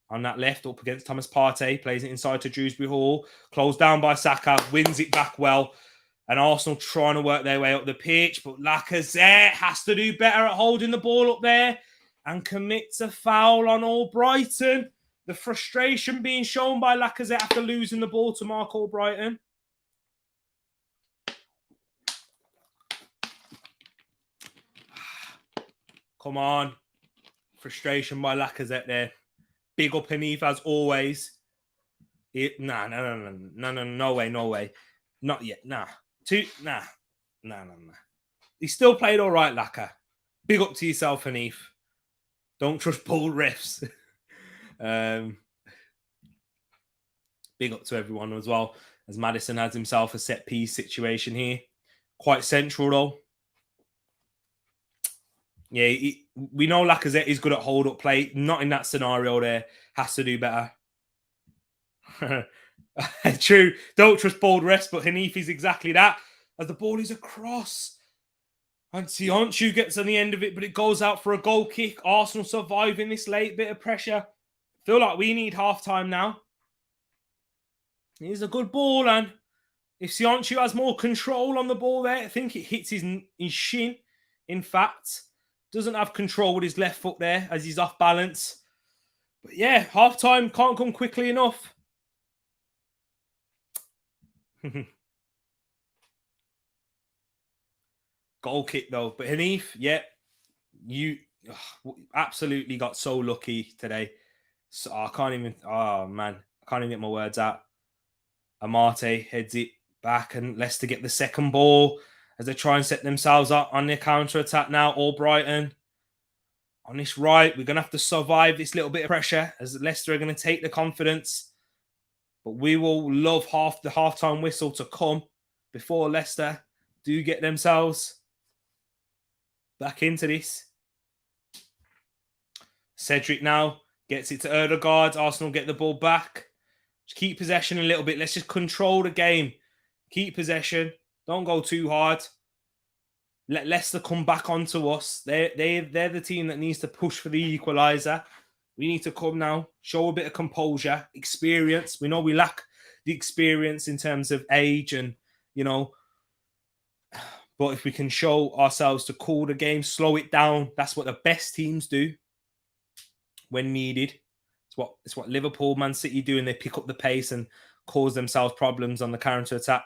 On that left, up against Thomas Partey, plays it inside to Dewsbury Hall, closed down by Saka, wins it back well. And Arsenal trying to work their way up the pitch, but Lacazette has to do better at holding the ball up there and commits a foul on Albrighton. The frustration being shown by Lacazette after losing the ball to Mark Albrighton. Come on. Frustration by Lacazette there. Big up Hanif as always. No way. Not yet. Nah. He still played all right, Laka. Big up to yourself, Hanif. Don't trust bull refs. Big up to everyone as well. as Maddison has himself a set piece situation here. Quite central though. Yeah, we know Lacazette is good at hold-up play. Not in that scenario there. Has to do better. True. Don't trust bold rest, but Hanif is exactly that. As the ball is across. And Sionchu gets on the end of it, but it goes out for a goal kick. Arsenal surviving this late bit of pressure. Feel like we need half-time now. Here's a good ball, and if Sionchu has more control on the ball there, I think it hits his shin. In fact, doesn't have control with his left foot there as he's off balance. But yeah, half-time can't come quickly enough. Goal kick though. But Hanif, yeah, you absolutely got so lucky today. So I can't even, oh man, I can't even get my words out. Amate heads it back and Leicester get the second ball as they try and set themselves up on their counter-attack now. Albrighton on this right. We're going to have to survive this little bit of pressure as Leicester are going to take the confidence. But we will love the half-time whistle to come before Leicester do get themselves back into this. Cedric now gets it to Ødegaard. Arsenal get the ball back. Just keep possession a little bit. Let's just control the game. Keep possession. Don't go too hard. Let Leicester come back onto us. They're the team that needs to push for the equaliser. We need to come now, show a bit of composure, experience. We know we lack the experience in terms of age and, you know, but if we can show ourselves to cool the game, slow it down, that's what the best teams do when needed. It's what Liverpool, Man City do, and they pick up the pace and cause themselves problems on the counter-attack.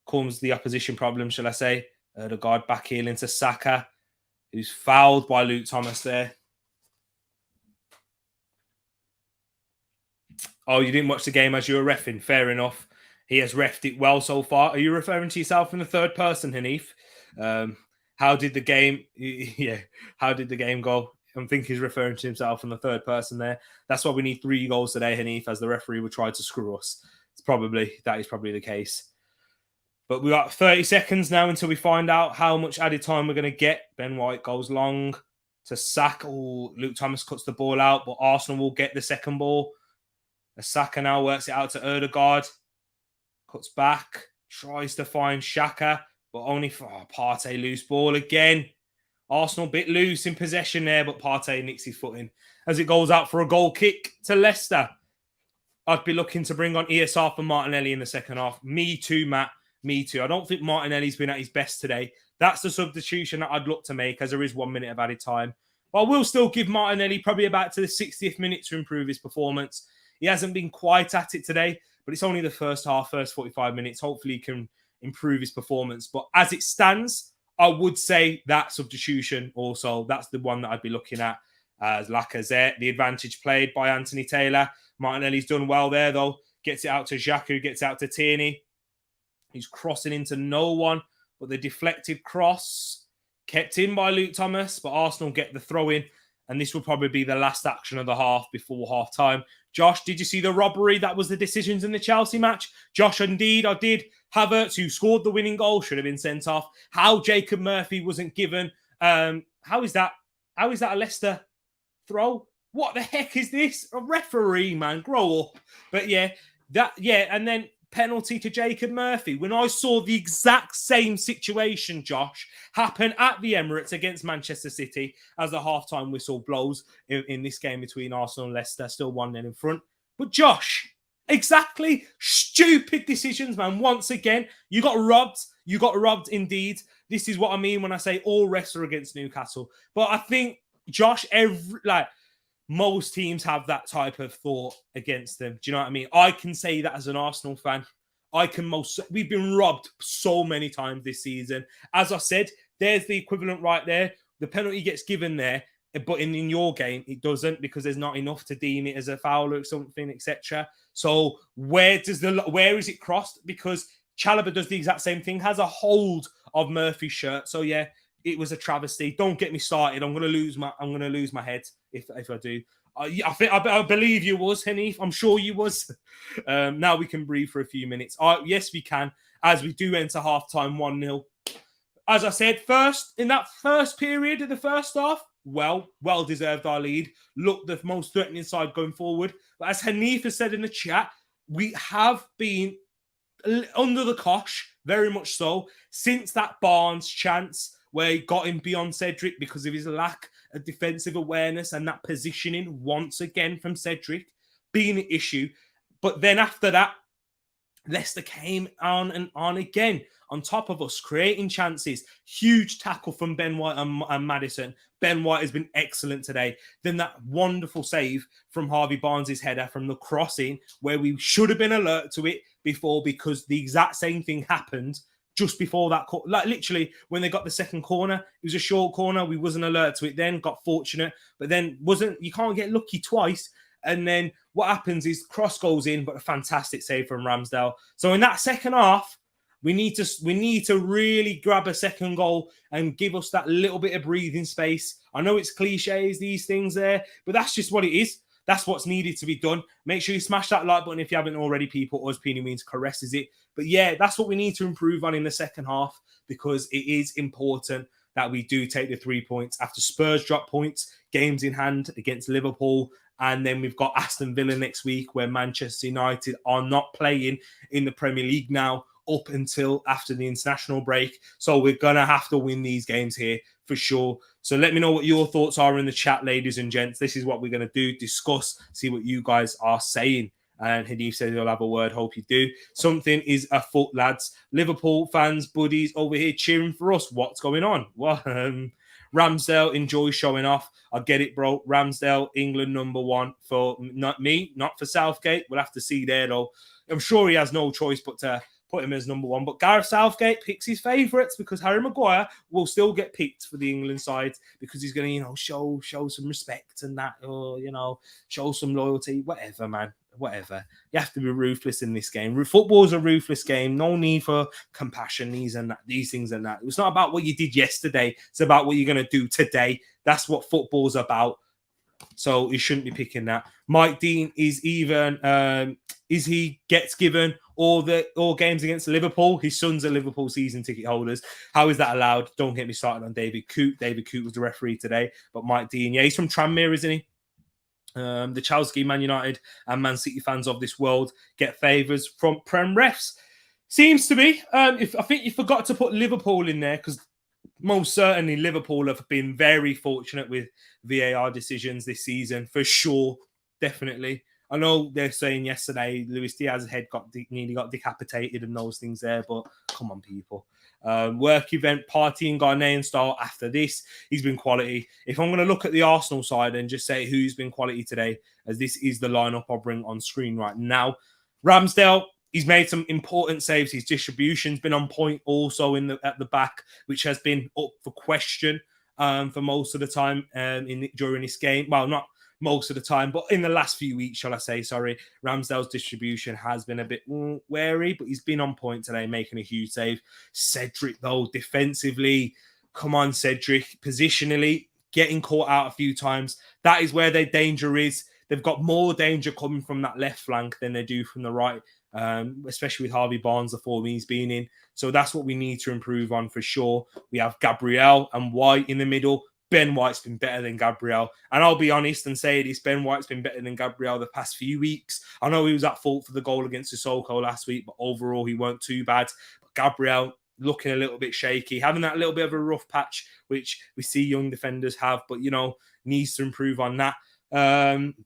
Comes the opposition problem, shall I say. The guard back heel into Saka, who's fouled by Luke Thomas there. Oh, you didn't watch the game as you were reffing. Fair enough. He has reffed it well so far. Are you referring to yourself in the third person, Hanif? How did the game... Yeah, how did the game go? I think he's referring to himself in the third person there. That's why we need 3 goals today, Hanif, as the referee would try to screw us. That is probably the case. But we got 30 seconds now until we find out how much added time we're going to get. Ben White goes long to Saka. Oh, Luke Thomas cuts the ball out, but Arsenal will get the second ball. Saka now works it out to Ødegaard. Cuts back, tries to find Xhaka, but only for Partey loose ball again. Arsenal bit loose in possession there, but Partey nicks his foot in as it goes out for a goal kick to Leicester. I'd be looking to bring on ESR for Martinelli in the second half. Me too, Matt. Me too. I don't think Martinelli's been at his best today. That's the substitution that I'd look to make as there is 1 minute of added time. But I will still give Martinelli probably about to the 60th minute to improve his performance. He hasn't been quite at it today, but it's only the first half, first 45 minutes. Hopefully he can improve his performance. But as it stands, I would say that substitution also, that's the one that I'd be looking at as Lacazette. The advantage played by Anthony Taylor. Martinelli's done well there, though. Gets it out to Xhaka, gets it out to Tierney. He's crossing into no one, but the deflected cross kept in by Luke Thomas, but Arsenal get the throw in, and this will probably be the last action of the half before half-time. Josh, did you see the robbery? That was the decisions in the Chelsea match. Josh, indeed, I did. Havertz, who scored the winning goal, should have been sent off. How Jacob Murphy wasn't given. How is that a Leicester throw? What the heck is this? A referee, man. Grow up. But and then penalty to Jacob Murphy. When I saw the exact same situation, Josh, happen at the Emirates against Manchester City as the halftime whistle blows in this game between Arsenal and Leicester, still 1-0 in front. But Josh, exactly stupid decisions, man. Once again, you got robbed. You got robbed indeed. This is what I mean when I say all refs are against Newcastle. But I think, Josh, most teams have that type of thought against them. Do you know what I mean? I can say that as an Arsenal fan. We've been robbed so many times this season. As I said, there's the equivalent right there. The penalty gets given there, but in your game, it doesn't because there's not enough to deem it as a foul or something, etc. So where is it crossed? Because Chalobah does the exact same thing, has a hold of Murphy's shirt. So yeah, it was a travesty. Don't get me started. I'm gonna lose my head if I do. I believe you was, Hanif. I'm sure you was. Now we can breathe for a few minutes. Yes, we can, as we do enter halftime 1-0. As I said, in that first period of the first half, well deserved our lead. Looked the most threatening side going forward. But as Hanif has said in the chat, we have been under the cosh, very much so, since that Barnes chance where he got him beyond Cedric because of his lack of defensive awareness and that positioning once again from Cedric being an issue. But then after that, Leicester came on and on again on top of us, creating chances. Huge tackle from Ben White and Maddison. Ben White has been excellent today. Then that wonderful save from Harvey Barnes' header from the crossing, where we should have been alert to it before, because the exact same thing happened just before that. Like literally, when they got the second corner, it was a short corner. We wasn't alert to it then, got fortunate, but then you can't get lucky twice. And then what happens is cross goes in, but a fantastic save from Ramsdale. So in that second half, we need to really grab a second goal and give us that little bit of breathing space. I know it's cliches, these things there, but that's just what it is. That's what's needed to be done. Make sure you smash that like button if you haven't already, people. Us Peony Means caresses it. But yeah, that's what we need to improve on in the second half, because it is important that we do take the 3 points after Spurs drop points, games in hand against Liverpool. And then we've got Aston Villa next week, where Manchester United are not playing in the Premier League now up until after the international break. So we're going to have to win these games here for sure. So let me know what your thoughts are in the chat, ladies and gents. This is what we're going to do, discuss, see what you guys are saying. And Hadif says he'll have a word. Hope you do. Something is afoot, lads. Liverpool fans, buddies over here cheering for us. What's going on? Well, Ramsdale enjoys showing off. I get it, bro. Ramsdale, England #1 for not me, not for Southgate. We'll have to see there, though. I'm sure he has no choice but to put him as #1. But Gareth Southgate picks his favourites, because Harry Maguire will still get picked for the England side, because he's going to, show some respect and that, or, show some loyalty, whatever, man. Whatever. You have to be ruthless in this game. Football's a ruthless game. No need for compassion, these things and that. It's not about what you did yesterday. It's about what you're going to do today. That's what football's about. So he shouldn't be picking that. Mike Dean is even, he gets given all games against Liverpool. His sons are Liverpool season ticket holders. How is that allowed? Don't get me started on David Coote. David Coote was the referee today. But Mike Dean, yeah, he's from Tranmere, isn't he? The Chelsea, Man United and Man City fans of this world get favours from Prem refs. Seems to be. I think you forgot to put Liverpool in there, because most certainly Liverpool have been very fortunate with VAR decisions this season, for sure. Definitely. I know they're saying yesterday Luis Diaz's head nearly got decapitated and those things there, but come on, people. Work event, partying Ghanaian style after this. He's been quality. If I'm going to look at the Arsenal side and just say who's been quality today, as this is the lineup I'll bring on screen right now. Ramsdale, he's made some important saves. His distribution's been on point also at the back, which has been up for question for most of the time during this game. Well, not most of the time, but in the last few weeks, shall I say, sorry, Ramsdale's distribution has been a bit wary, but he's been on point today, making a huge save. Cedric, though, defensively, come on, Cedric, positionally, getting caught out a few times. That is where their danger is. They've got more danger coming from that left flank than they do from the right, especially with Harvey Barnes, the form he's been in. So that's what we need to improve on for sure. We have Gabriel and White in the middle. Ben White's been better than Gabriel. And I'll be honest and say this, Ben White's been better than Gabriel the past few weeks. I know he was at fault for the goal against Sissoko last week, but overall he weren't too bad. But Gabriel looking a little bit shaky, having that little bit of a rough patch, which we see young defenders have, but, needs to improve on that.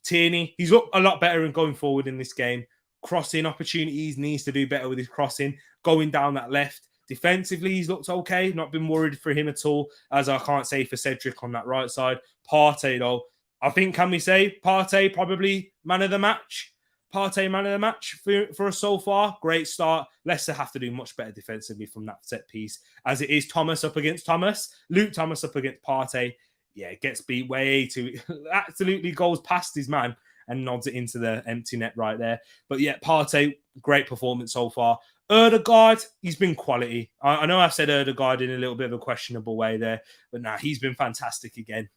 Tierney, he's looked a lot better in going forward in this game. Crossing opportunities, needs to do better with his crossing, going down that left. Defensively, he's looked okay. Not been worried for him at all, as I can't say for Cedric on that right side. Partey, though, I think, can we say Partey probably man of the match? Partey man of the match for us so far. Great start. Leicester have to do much better defensively from that set piece, as it is Thomas up against Thomas. Luke Thomas up against Partey. Yeah, gets beat way too. Absolutely goes past his man and nods it into the empty net right there. But yeah, Partey, great performance so far. Ødegaard, he's been quality. I know I've said Ødegaard in a little bit of a questionable way there, but he's been fantastic again.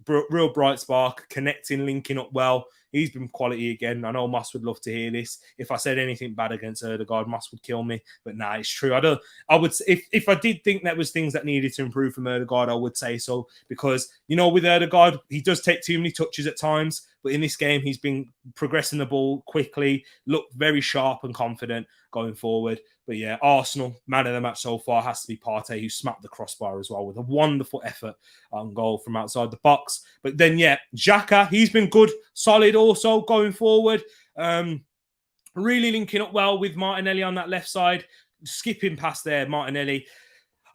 Real bright spark, connecting, linking up well. He's been quality again. I know Moss would love to hear this. If I said anything bad against Ødegaard, Moss would kill me. But nah, it's true. I would, if I did think there was things that needed to improve from Ødegaard, I would say so. Because, with Ødegaard, he does take too many touches at times. But in this game, he's been progressing the ball quickly, looked very sharp and confident going forward. But yeah, Arsenal, man of the match so far has to be Partey, who smacked the crossbar as well with a wonderful effort on goal from outside the box. But then, yeah, Xhaka, he's been good, solid also going forward. Really linking up well with Martinelli on that left side. Skipping past there, Martinelli.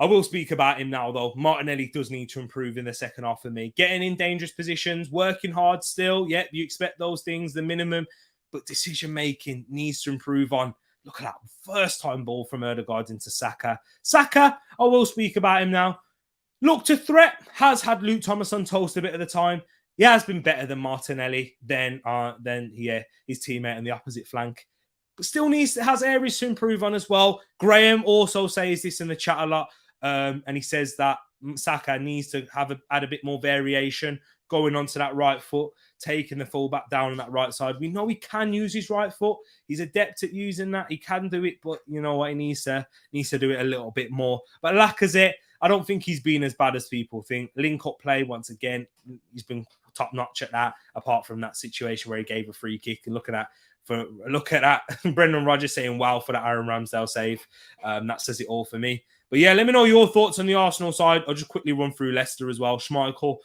I will speak about him now, though. Martinelli does need to improve in the second half for me. Getting in dangerous positions, working hard still. Yep, you expect those things, the minimum. But decision-making needs to improve on. Look at that first-time ball from Ødegaard into Saka. Saka, I will speak about him now. Looked a threat. Has had Luke Thomas on toast a bit of the time. He has been better than Martinelli than his teammate on the opposite flank. But still has areas to improve on as well. Graham also says this in the chat a lot. And he says that Saka needs to add a bit more variation going onto that right foot, taking the fullback down on that right side. We know he can use his right foot. He's adept at using that. He can do it, but you know what? He needs to do it a little bit more. But Lacazette, I don't think he's been as bad as people think. Link-up play, once again, he's been top-notch at that, apart from that situation where he gave a free kick. And look at that. Brendan Rodgers saying wow for that Aaron Ramsdale save. That says it all for me. But yeah, let me know your thoughts on the Arsenal side. I'll just quickly run through Leicester as well. Schmeichel,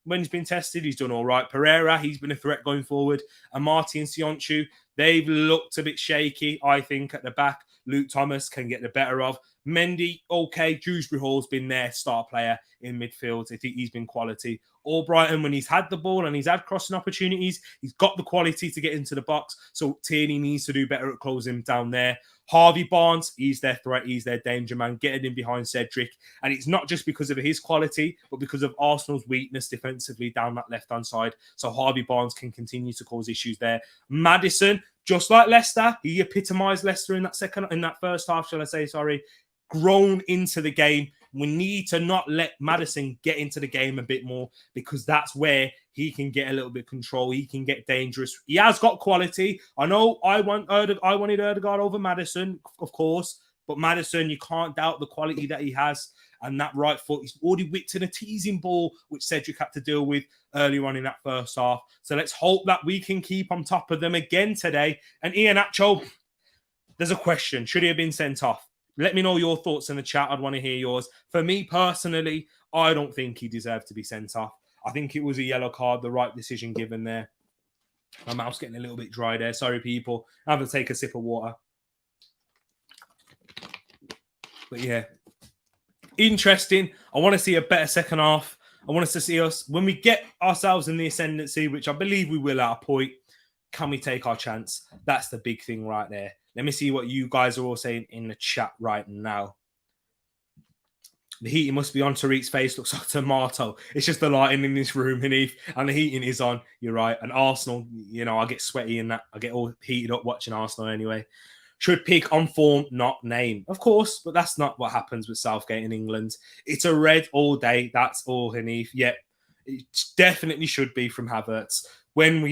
when he's been tested, he's done all right. Pereira, he's been a threat going forward. And Martin Sionchu, they've looked a bit shaky, I think, at the back. Luke Thomas can get the better of. Mendy, okay. Dewsbury Hall's been their star player in midfield. I think he's been quality. Albrighton, when he's had the ball and he's had crossing opportunities, he's got the quality to get into the box. So Tierney needs to do better at closing down there. Harvey Barnes, he's their threat. He's their danger man, getting in behind Cedric. And it's not just because of his quality, but because of Arsenal's weakness defensively down that left-hand side. So Harvey Barnes can continue to cause issues there. Maddison, just like Leicester, he epitomised Leicester in that first half, grown into the game. We need to not let Maddison get into the game a bit more, because that's where he can get a little bit of control. He can get dangerous. He has got quality. I know I wanted Ødegaard over Maddison, of course, but Maddison, you can't doubt the quality that he has. And that right foot, he's already whipped in a teasing ball, which Cedric had to deal with earlier on in that first half. So let's hope that we can keep on top of them again today. And Iheanacho, there's a question. Should he have been sent off? Let me know your thoughts in the chat. I'd want to hear yours. For me personally, I don't think he deserved to be sent off. I think it was a yellow card, the right decision given there. My mouth's getting a little bit dry there. Sorry, people. I have to take a sip of water. But yeah, interesting. I want to see a better second half. I want us to see us, when we get ourselves in the ascendancy, which I believe we will at a point, can we take our chance? That's the big thing right there. Let me see what you guys are all saying in the chat right now. The heating must be on. Tereak's face looks like tomato. It's just the lighting in this room, Hanif, and the heating is on. You're right. And Arsenal, I get sweaty in that. I get all heated up watching Arsenal anyway. Should pick on form, not name. Of course, but that's not what happens with Southgate in England. It's a red all day. That's all, Hanif. Yeah, it definitely should be from Havertz. When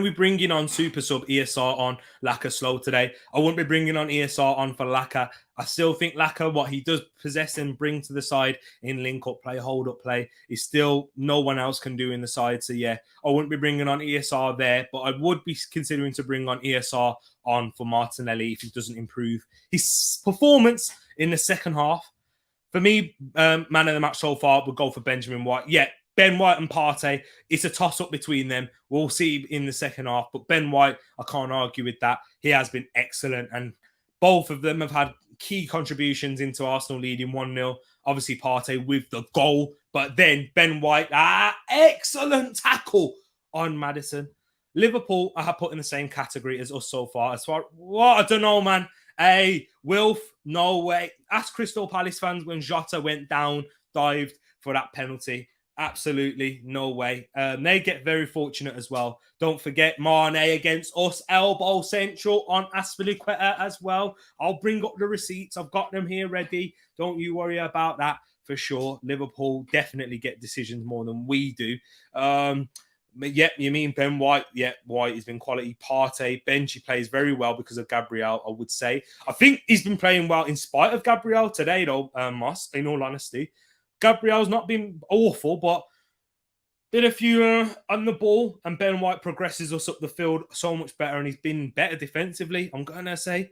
we bring in on Super Sub ESR on Laka slow today, I wouldn't be bringing on ESR on for Laka. I still think Laka, what he does possess and bring to the side in link-up play, hold-up play, is still no one else can do in the side. So yeah, I wouldn't be bringing on ESR there, but I would be considering to bring on ESR on for Martinelli if he doesn't improve his performance in the second half. For me, man of the match so far would go for Benjamin White. Yeah, Ben White and Partey, it's a toss-up between them. We'll see in the second half. But Ben White, I can't argue with that. He has been excellent. And both of them have had key contributions into Arsenal leading 1-0. Obviously, Partey with the goal. But then Ben White, excellent tackle on Maddison. Liverpool, I have put in the same category as us so far. I don't know, man. Hey, Wilf, no way. Ask Crystal Palace fans when Jota went down, dived for that penalty. Absolutely, no way. They get very fortunate as well. Don't forget Mane against us, elbow central on Aspilicueta as well. I'll bring up the receipts. I've got them here ready. Don't you worry about that for sure. Liverpool definitely get decisions more than we do. But yeah, you mean Ben White? Yeah, White has been quality. Partey, bench, he plays very well because of Gabriel, I would say. I think he's been playing well in spite of Gabriel today, though, Moss, in all honesty. Gabriel's not been awful, but did a few on the ball, and Ben White progresses us up the field so much better, and he's been better defensively. I'm gonna say,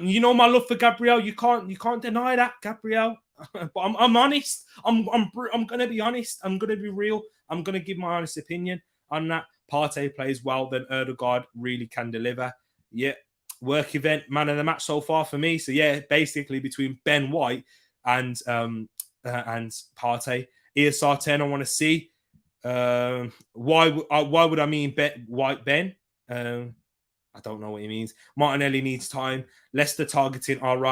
you know, my love for Gabriel, you can't deny that, Gabriel. But I'm honest. I'm gonna be honest. I'm gonna be real. I'm gonna give my honest opinion on that. Partey plays well, then Erdegaard really can deliver. Yeah, work event, man of the match so far for me. So yeah, basically between Ben White and Partey, ESR 10 I want to see. Why would I mean White Ben? I don't know what he means. Martinelli needs time. Leicester targeting our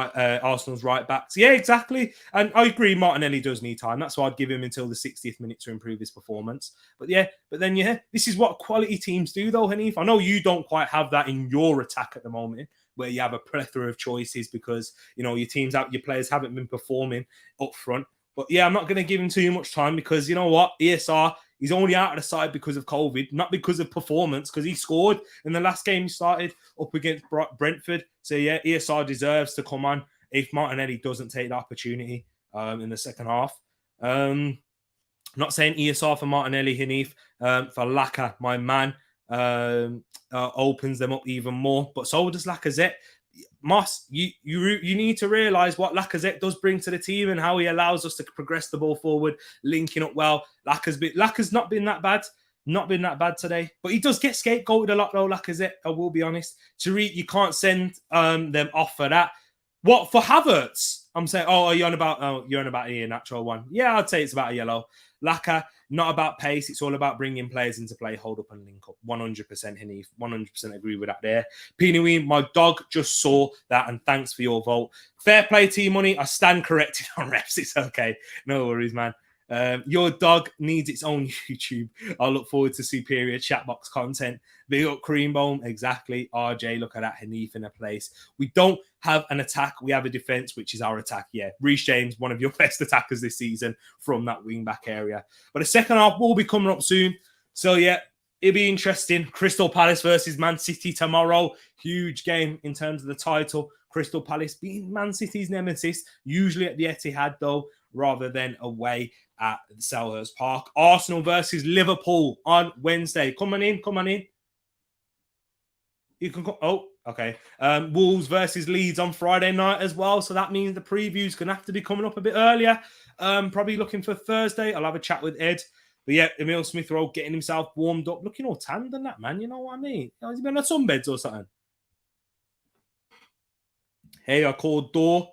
Arsenal's right backs. Yeah, exactly. And I agree, Martinelli does need time. That's why I'd give him until the 60th minute to improve his performance. But then this is what quality teams do, though, Hanif. I know you don't quite have that in your attack at the moment, where you have a plethora of choices because your your players haven't been performing up front. But yeah, I'm not going to give him too much time because you know what, ESR. He's only out of the side because of COVID, not because of performance, because he scored in the last game he started up against Brentford. So, yeah, ESR deserves to come on if Martinelli doesn't take the opportunity in the second half. Not saying ESR for Martinelli, Hanif, for Laka, my man, opens them up even more. But so does Lacazette. Moss, you need to realise what Lacazette does bring to the team and how he allows us to progress the ball forward, linking up well. Laka's not been that bad today, but he does get scapegoated a lot though, Lacazette, I will be honest. Tereak, you can't send them off for that. What, for Havertz? I'm saying, you're on about a natural one. Yeah, I'd say it's about a yellow. Laka, not about pace. It's all about bringing players into play, hold up and link up. 100% Hanif. 100% agree with that there. Pinouine, my dog just saw that, and thanks for your vote. Fair play, T-Money. I stand corrected on refs. It's okay. No worries, man. Your dog needs its own YouTube. I look forward to superior chatbox content. Big up Creambone. Exactly. RJ, look at that. Hanif in a place. We don't have an attack. We have a defense, which is our attack. Yeah. Reece James, one of your best attackers this season from that wing back area. But the second half will be coming up soon. So, yeah, it'll be interesting. Crystal Palace versus Man City tomorrow. Huge game in terms of the title. Crystal Palace being Man City's nemesis, usually at the Etihad, though, rather than away at Selhurst Park. Arsenal versus Liverpool on Wednesday. Come on in. You can go. Oh, okay. Wolves versus Leeds on Friday night as well. So that means the preview's going to have to be coming up a bit earlier. Probably looking for Thursday. I'll have a chat with Ed. But yeah, Emil Smith-Rowe getting himself warmed up. Looking all tanned and that, man. You know what I mean? Has he been on sunbeds or something? Hey, I called Door.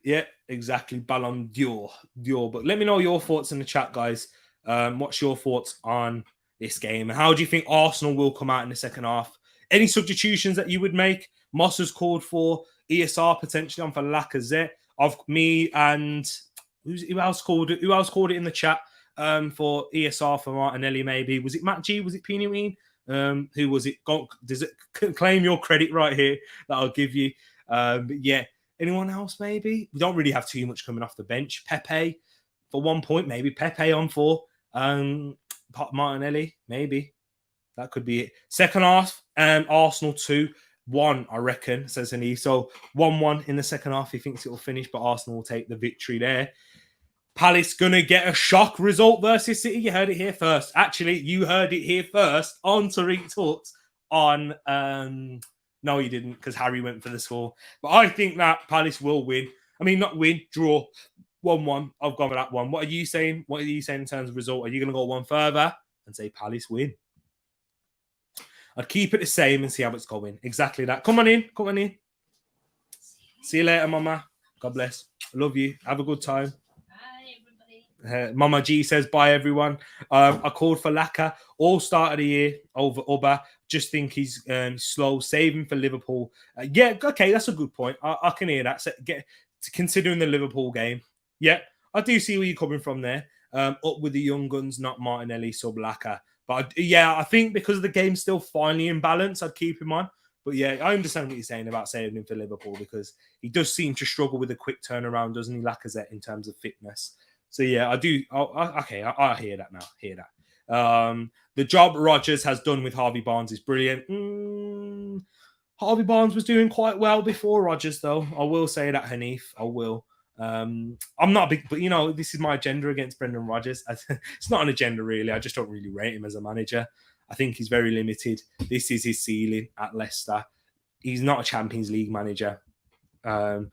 Yeah, exactly. Ballon d'Or. But let me know your thoughts in the chat, guys. What's your thoughts on this game? How do you think Arsenal will come out in the second half? Any substitutions that you would make? Moss has called for ESR potentially on for Lacazette. Of me and who else called it? Who else called it in the chat for ESR for Martinelli? Maybe was it Matt G? Was it Pinouine? Who was it? Does it claim your credit right here that I'll give you? But yeah. Anyone else, maybe? We don't really have too much coming off the bench. Pepe, for 1 point, maybe. Pepe on 4. Martinelli, maybe. That could be it. Second half, Arsenal 2-1, I reckon, says Hanif. So 1-1 in the second half. He thinks it will finish, but Arsenal will take the victory there. Palace going to get a shock result versus City. You heard it here first. Actually, you heard it here first on Tereak Talks on... No, he didn't, because Harry went for the score. But I think that Palace will win. I mean, not win, draw. 1-1. I've gone for that one. What are you saying? What are you saying in terms of result? Are you going to go one further and say Palace win? I'd keep it the same and see how it's going. Exactly that. Come on in. See you later, Mama. God bless. Love you. Have a good time. Mama G says, bye, everyone. I called for Laka all start of the year over Uba. Just think he's slow, saving for Liverpool. Yeah, okay, that's a good point. I can hear that. So considering the Liverpool game. Yeah, I do see where you're coming from there. Up with the young guns, not Martinelli, sub Laka. But I think because the game's still finally in balance, I'd keep him on. But yeah, I understand what you're saying about saving him for Liverpool because he does seem to struggle with a quick turnaround, doesn't he, Lacazette, in terms of fitness? So yeah, I do. I hear that now. Hear that. The job Rodgers has done with Harvey Barnes is brilliant. Harvey Barnes was doing quite well before Rodgers, though. I will say that, Hanif. I will. I'm not a big, but this is my agenda against Brendan Rodgers. It's not an agenda, really. I just don't really rate him as a manager. I think he's very limited. This is his ceiling at Leicester. He's not a Champions League manager. So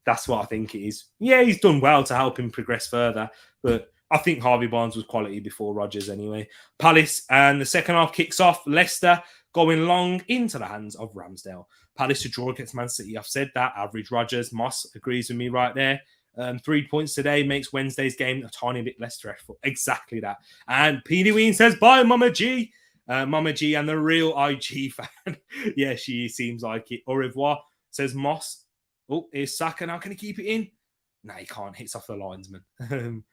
that's what I think it is. Yeah, he's done well to help him progress further, but I think Harvey Barnes was quality before Rodgers anyway. Palace, and the second half kicks off. Leicester going long into the hands of Ramsdale. Palace to draw against Man City. I've said that. Average Rodgers. Moss agrees with me right there. 3 points today makes Wednesday's game a tiny bit less stressful. Exactly that. And Peony Ween says, bye, Mama G. Mama G and the real IG fan. Yeah, she seems like it. Au revoir, says Moss. Oh, here's Saka. Now can he keep it in? No, he can't. Hits off the linesman.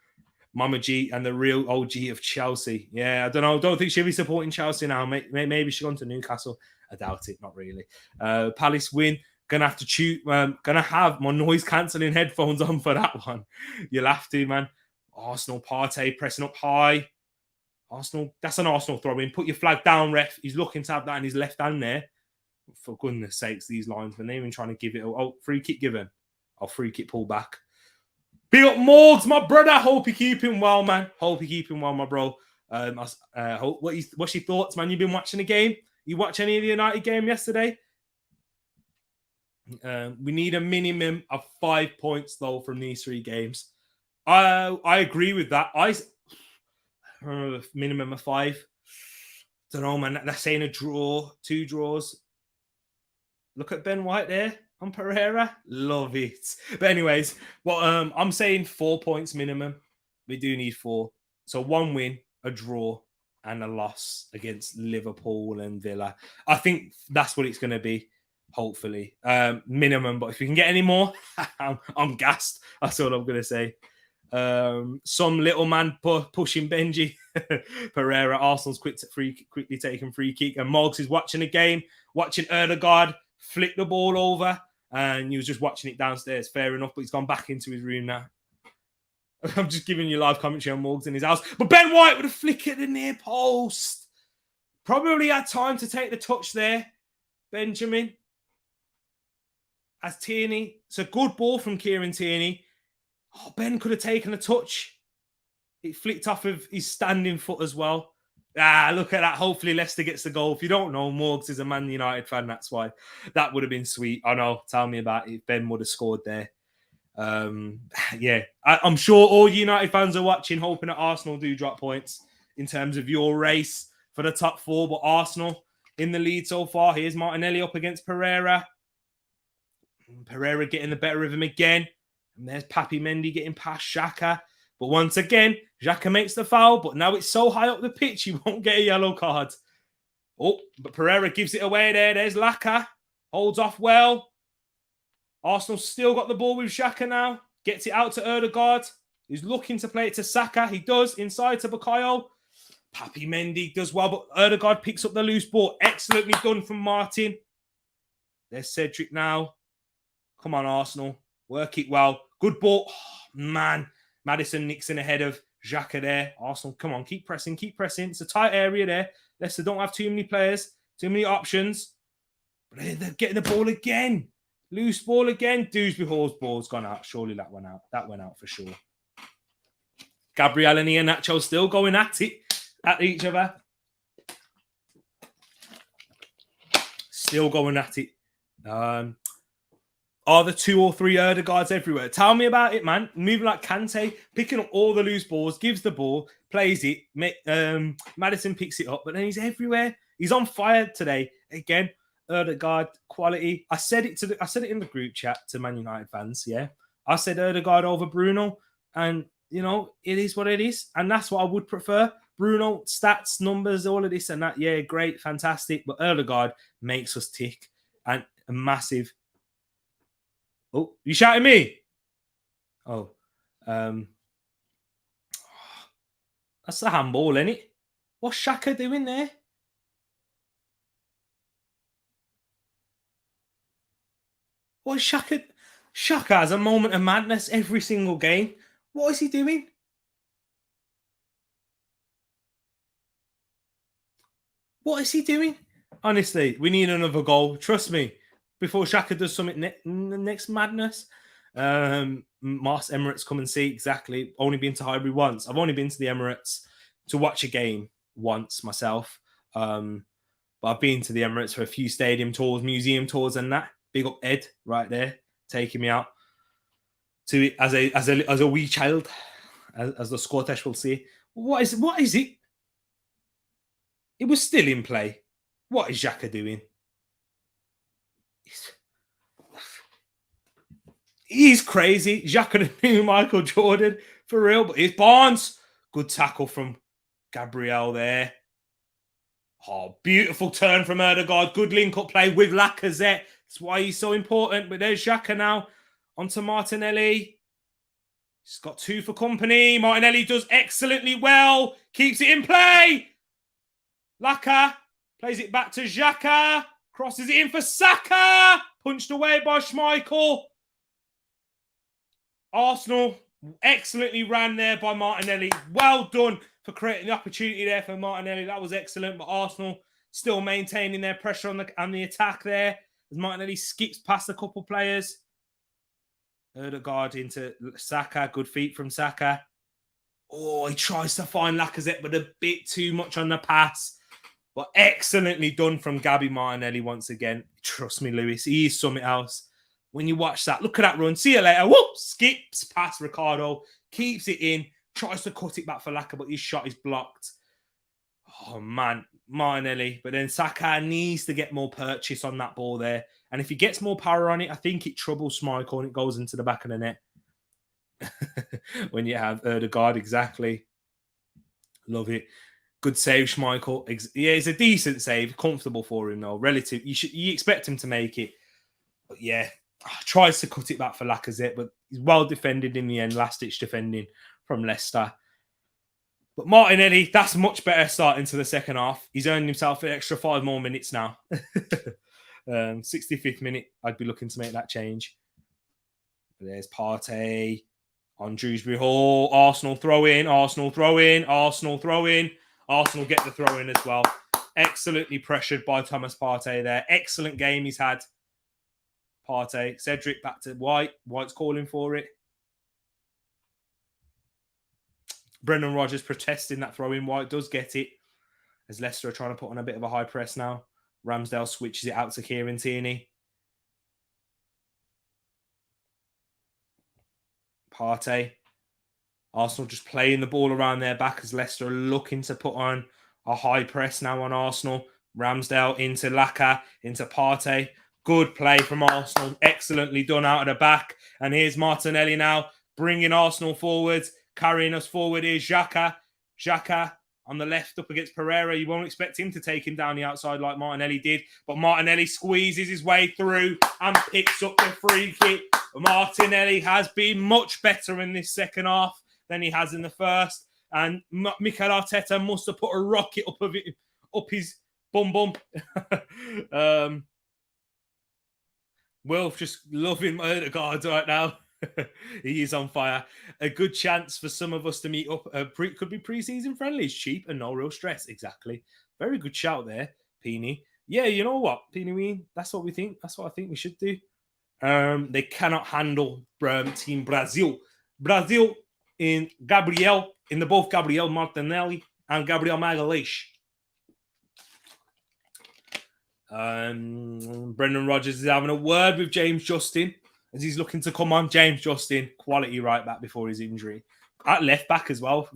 Mama G and the real OG of Chelsea. Yeah, I don't know. Don't think she'll be supporting Chelsea now. Maybe she's gone to Newcastle. I doubt it. Not really. Palace win. Gonna have to choose. Gonna have my noise cancelling headphones on for that one. You'll have to, man. Arsenal Partey pressing up high. Arsenal. That's an Arsenal throw in. Put your flag down, ref. He's looking to have that in his left hand there. For goodness sakes, these lines, when they're even trying to give it. Oh, free kick given. Oh, free kick pull back. Big up Morgs, my brother. Hope you keep him well, man. Hope you keep him well, my bro. What's your thoughts, man? You been watching the game? You watch any of the United game yesterday? We need a minimum of 5 points though from these 3 games. I agree with that. Minimum of 5. Don't know, man. They're saying a draw, 2 draws. Look at Ben White there on Pereira. Love it. But anyways, I'm saying 4 points minimum. We do need 4. So 1 win, a draw, and a loss against Liverpool and Villa. I think that's what it's going to be, hopefully. Minimum. But if we can get any more, I'm gassed. That's all I'm going to say. Some little man pushing Benji. Pereira, Arsenal's quickly taking free kick. And Moggs is watching the game, watching Erdegaard flick the ball over, and he was just watching it downstairs. Fair enough, but he's gone back into his room now. I'm just giving you live commentary on Morgs in his house. But Ben White with a flick at the near post. Probably had time to take the touch there. Benjamin. As Tierney. It's a good ball from Kieran Tierney. Oh, Ben could have taken a touch. It flicked off of his standing foot as well. Look at that. Hopefully Leicester gets the goal. If you don't know, Morgs is a Man United fan. That's why. That would have been sweet. I know. Tell me about it. Ben would have scored there. I'm sure all United fans are watching, hoping that Arsenal do drop points in terms of your race for the top 4. But Arsenal in the lead so far. Here's Martinelli up against Pereira. Pereira getting the better of him again. And there's Papi Mendy getting past Xhaka. But once again, Xhaka makes the foul. But now it's so high up the pitch, he won't get a yellow card. Oh, but Pereira gives it away there. There's Laka. Holds off well. Arsenal still got the ball with Xhaka now. Gets it out to Erdegaard. He's looking to play it to Saka. He does. Inside to Bukayo. Papi Mendy does well, but Erdegaard picks up the loose ball. Excellently done from Martin. There's Cedric now. Come on, Arsenal. Work it well. Good ball. Oh, man. Maddison Nixon ahead of Xhaka there. Arsenal, come on. Keep pressing. Keep pressing. It's a tight area there. Leicester don't have too many players. Too many options. But they're getting the ball again. Loose ball again. Dewsbury Hall's ball's gone out. Surely that went out. That went out for sure. Gabriel and Iheanacho still going at it. At each other. Still going at it. Are the 2 or 3 Erdegaards everywhere? Tell me about it, man. Moving like Kante, picking up all the loose balls, gives the ball, plays it. Maddison picks it up, but then he's everywhere. He's on fire today. Again, Erdegaard quality. I said it in the group chat to Man United fans. Yeah, I said Erdegaard over Bruno, and it is what it is, and that's what I would prefer. Bruno stats, numbers, all of this and that. Yeah, great, fantastic, but Erdegaard makes us tick, and a massive. Oh, you shouting me? Oh, That's the handball, isn't it? What's Xhaka doing there? What is Xhaka? Xhaka has a moment of madness every single game. What is he doing? What is he doing? Honestly, we need another goal. Trust me. Before Xhaka does something next madness. Mars Emirates, come and see exactly. Only been to Highbury once. I've only been to the Emirates to watch a game once myself. But I've been to the Emirates for a few stadium tours, museum tours, and that. Big up Ed right there, taking me out to it as a wee child, as the Scottish will say. What is it? It was still in play. What is Xhaka doing? He's crazy. Xhaka the new Michael Jordan for real. But it's Barnes. Good tackle from Gabriel there. Oh, beautiful turn from Erdegaard. Good link-up play with Lacazette. That's why he's so important. But there's Xhaka now. Onto Martinelli. He's got 2 for company. Martinelli does excellently well. Keeps it in play. Laka plays it back to Xhaka. Crosses it in for Saka. Punched away by Schmeichel. Arsenal excellently ran there by Martinelli. Well done for creating the opportunity there for Martinelli. That was excellent. But Arsenal still maintaining their pressure on the attack there. As Martinelli skips past a couple players. Erdegaard into Saka. Good feet from Saka. Oh, he tries to find Lacazette, but a bit too much on the pass. But excellently done from Gabby Martinelli once again. Trust me, Lewis. He is something else. When you watch that, look at that run. See you later. Whoop! Skips past Ricardo. Keeps it in. Tries to cut it back for Laka, but his shot is blocked. Oh, man. Martinelli. But then Saka needs to get more purchase on that ball there. And if he gets more power on it, I think it troubles Schmeichel and it goes into the back of the net. When you have Erdegaard, exactly. Love it. Good save, Schmeichel. Yeah, it's a decent save. Comfortable for him, though. Relative. You expect him to make it. But yeah, tries to cut it back for Lacazette, but he's well defended in the end. Last-ditch defending from Leicester. But Martinelli, that's much better start into the second half. He's earned himself an extra 5 more minutes now. 65th minute, I'd be looking to make that change. There's Partey on Dewsbury Hall. Arsenal throw in. Arsenal throw in. Arsenal throw in. Arsenal get the throw in as well. Excellently pressured by Thomas Partey there. Excellent game he's had. Partey. Cedric back to White. White's calling for it. Brendan Rodgers protesting that throw in. White does get it. As Leicester are trying to put on a bit of a high press now. Ramsdale switches it out to Kieran Tierney. Partey. Arsenal just playing the ball around their back as Leicester are looking to put on a high press now on Arsenal. Ramsdale into Laka, into Partey. Good play from Arsenal. Excellently done out of the back. And here's Martinelli now, bringing Arsenal forwards. Carrying us forward is Xhaka. Xhaka on the left up against Pereira. You won't expect him to take him down the outside like Martinelli did. But Martinelli squeezes his way through and picks up the free kick. Martinelli has been much better in this second half than he has in the first. And Mikel Arteta must have put a rocket up his bum. Wilf just loving Erdegaard right now. He is on fire. A good chance for some of us to meet up. Could be pre-season friendly. It's cheap and no real stress. Exactly. Very good shout there, Peeny. Yeah, you know what, Peeny? That's what we think. That's what I think we should do. They cannot handle Team Brazil. Brazil in both Gabriel Martinelli and Gabriel Magalhaes. Brendan Rodgers is having a word with James Justin as he's looking to come on. James Justin, quality right back before his injury. At left back as well.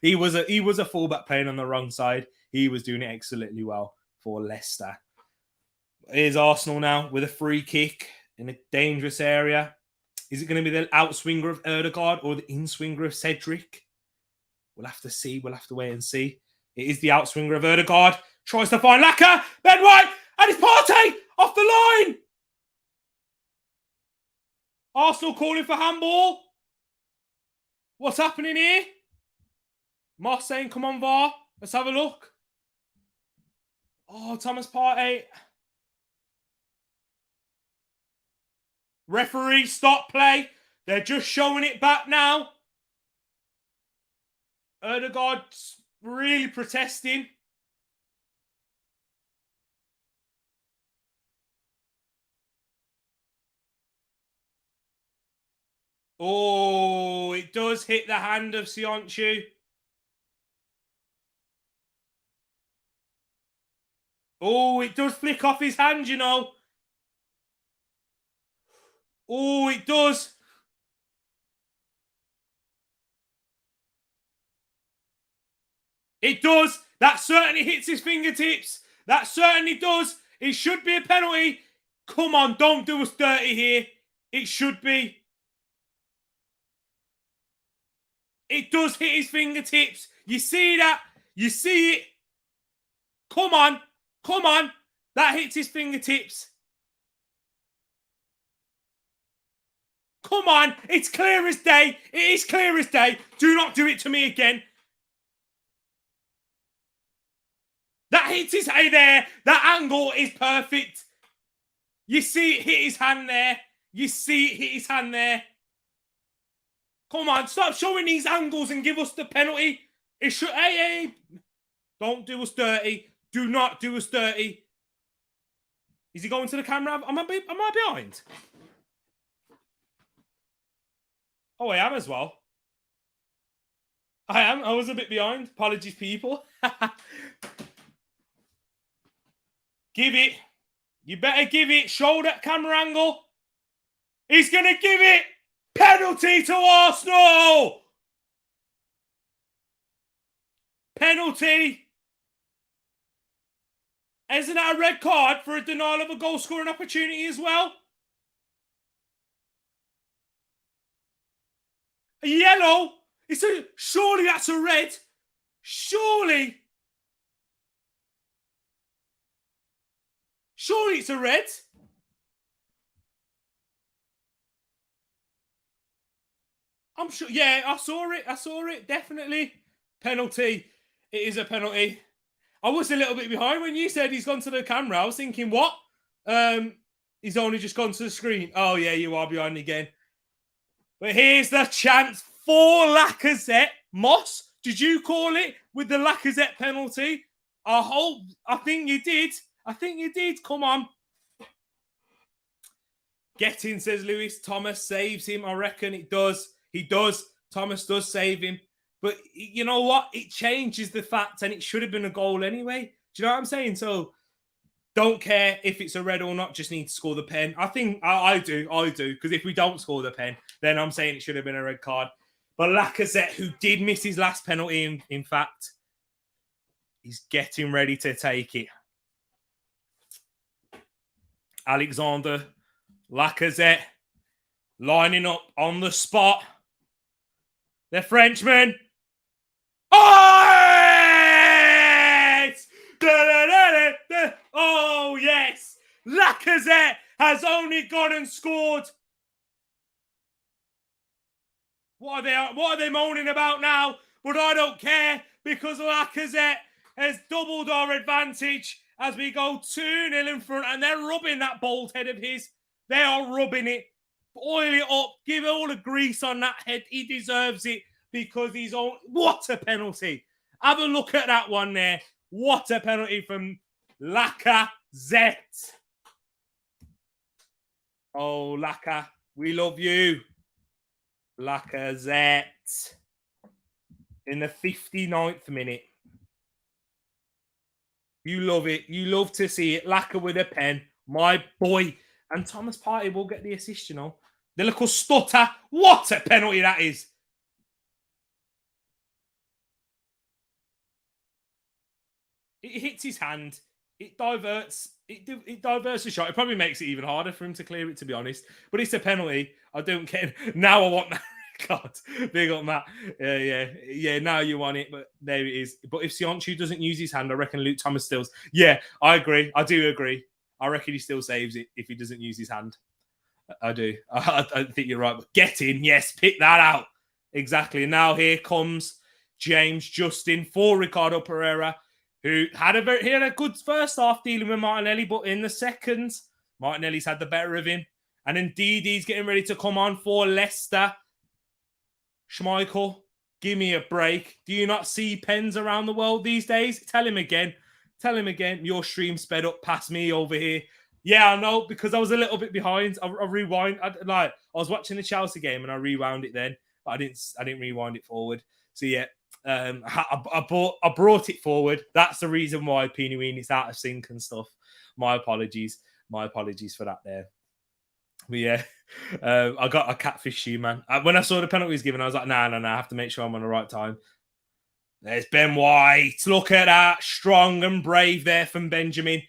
he was a fullback playing on the wrong side. He was doing it excellently well for Leicester. Here's Arsenal now with a free kick in a dangerous area. Is it going to be the outswinger of Erdegaard or the inswinger of Cedric? We'll have to see. We'll have to wait and see. It is the outswinger of Erdegaard. Tries to find Laka. Ben White. And it's Partey off the line. Arsenal calling for handball. What's happening here? Moss saying, come on, VAR. Let's have a look. Oh, Thomas Partey. Referee, stop play. They're just showing it back now. Erdegaard's really protesting. Oh, it does hit the hand of Sionchu. Oh, it does flick off his hand, you know. Oh, it does. It does. That certainly hits his fingertips. That certainly does. It should be a penalty. Come on, don't do us dirty here. It should be. It does hit his fingertips. You see that? You see it? Come on. Come on. That hits his fingertips. Come on. It's clear as day. It is clear as day. Do not do it to me again. That hits his head there. That angle is perfect. You see it hit his hand there. You see it hit his hand there. Come on, stop showing these angles and give us the penalty. It should. Hey. Don't do us dirty. Do not do us dirty. Is he going to the camera? Am I behind? Oh, I am as well. I am. I was a bit behind. Apologies, people. Give it. You better give it. Show that camera angle. He's going to give it. Penalty to Arsenal. Penalty. Isn't that a red card for a denial of a goal scoring opportunity as well? A yellow? Surely that's a red. Surely it's a red. I'm sure. Yeah, I saw it. Definitely. Penalty. It is a penalty. I was a little bit behind when you said he's gone to the camera. I was thinking, what? He's only just gone to the screen. Oh, yeah, you are behind again. But here's the chance for Lacazette. Moss, did you call it with the Lacazette penalty? I think you did. Come on. Get in, says Lewis. Thomas saves him. I reckon it does. He does. Thomas does save him. But you know what? It changes the fact, and it should have been a goal anyway. Do you know what I'm saying? So don't care if it's a red or not. Just need to score the pen. I think I do. Because if we don't score the pen, then I'm saying it should have been a red card. But Lacazette, who did miss his last penalty, in fact, he's getting ready to take it. Alexander Lacazette lining up on the spot. The Frenchman. Oh, yes! Oh, yes! Lacazette has only gone and scored. What are they moaning about now? But I don't care, because Lacazette has doubled our advantage as we go 2-0 in front, and they're rubbing that bald head of his. They are rubbing it. Oil it up. Give it all the grease on that head. He deserves it because he's on. What a penalty. Have a look at that one there. What a penalty from Lacazette. Oh, Lacazette, we love you. Lacazette. In the 59th minute. You love it. You love to see it. Lacazette with a pen. My boy. And Thomas Partey will get the assist, you know. The little stutter. What a penalty that is. It hits his hand. It diverts. It diverts the shot. It probably makes it even harder for him to clear it, to be honest. But it's a penalty. I don't care. Now I want that card. Big up, Matt. Yeah. Now you want it, but there it is. But if Sionchu doesn't use his hand, I reckon Luke Thomas stills. Yeah, I agree. I do agree. I reckon he still saves it if he doesn't use his hand. I do. I think you're right. But get in. Yes, pick that out. Exactly. Now here comes James Justin for Ricardo Pereira, who had a good first half dealing with Martinelli, but in the second, Martinelli's had the better of him. And indeed, he's getting ready to come on for Leicester. Schmeichel, give me a break. Do you not see pens around the world these days? Tell him again. Tell him again. Your stream sped up past me over here. Yeah, I know, because I was a little bit behind. I rewind. I was watching the Chelsea game and I rewound it then, but I didn't rewind it forward. So yeah, I brought it forward. That's the reason why Peeny Weenie's out of sync and stuff. My apologies. My apologies for that there. But yeah, I got a catfish shoe, man. When I saw the penalty was given, I was like, nah, I have to make sure I'm on the right time. There's Ben White. Look at that. Strong and brave there from Benjamin.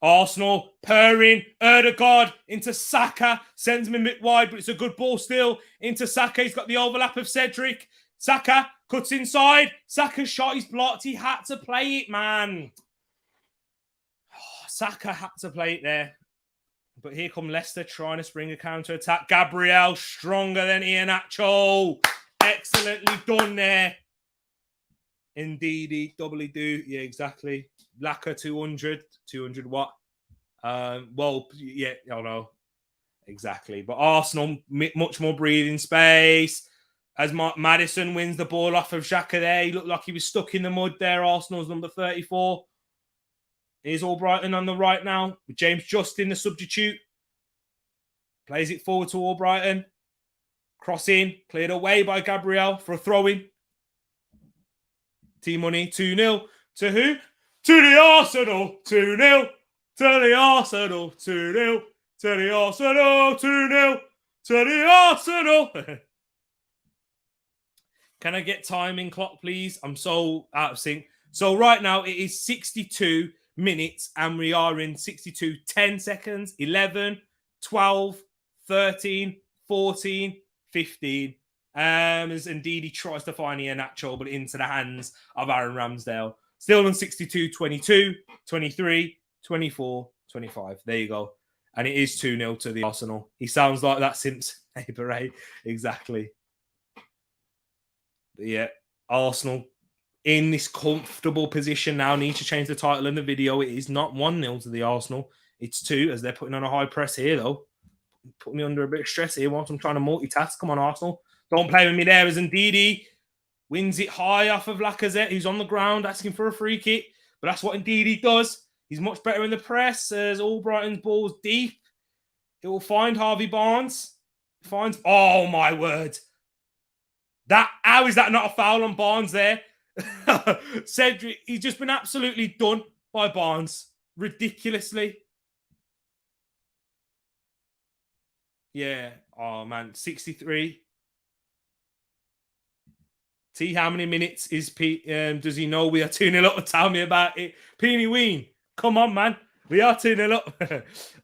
Arsenal purring. Erdegaard into Saka. Sends him a bit wide, but it's a good ball still. Into Saka. He's got the overlap of Cedric. Saka cuts inside. Saka's shot is blocked. He had to play it, man. Saka had to play it there. But here come Leicester trying to spring a counter-attack. Gabriel stronger than Iheanacho. Excellently done there. Indeed, he doubly do. Yeah, exactly. Lacquer 200. 200 what? Well, yeah, I don't know. Exactly. But Arsenal, much more breathing space. As Maddison wins the ball off of Xhaka there. He looked like he was stuck in the mud there. Arsenal's number 34. Here's Albrighton on the right now. With James Justin, the substitute. Plays it forward to Albrighton. Cross in. Cleared away by Gabriel for a throw-in. T-Money 2-0. To who? To the Arsenal. 2-0. To the Arsenal. 2-0. To the Arsenal. 2-0. To the Arsenal. Can I get timing clock, please? I'm so out of sync. So right now it is 62 minutes and we are in 62, 10 seconds, 11, 12, 13, 14, 15. As indeed he tries to find Iheanacho, but into the hands of Aaron Ramsdale. Still on 62, 22, 23, 24, 25. There you go. And it is 2-0 to the Arsenal. He sounds like that since Hey, Beret. Exactly. But yeah, Arsenal in this comfortable position now. Need to change the title in the video. It is not 1-0 to the Arsenal. It's 2, as they're putting on a high press here, though. Put me under a bit of stress here whilst I'm trying to multitask. Come on, Arsenal. Don't play with me there, as Ndidi wins it high off of Lacazette, who's on the ground asking for a free kick. But that's what Ndidi does. He's much better in the press, as Albrighton's ball's deep. It will find Harvey Barnes. Finds... Oh, my word. How is that not a foul on Barnes there? Cedric, he's just been absolutely done by Barnes. Ridiculously. Yeah. Oh, man. 63. See how many minutes is Pete? Does he know we are 2-0 up? Tell me about it. Peeny Ween. Come on, man. We are 2-0 up.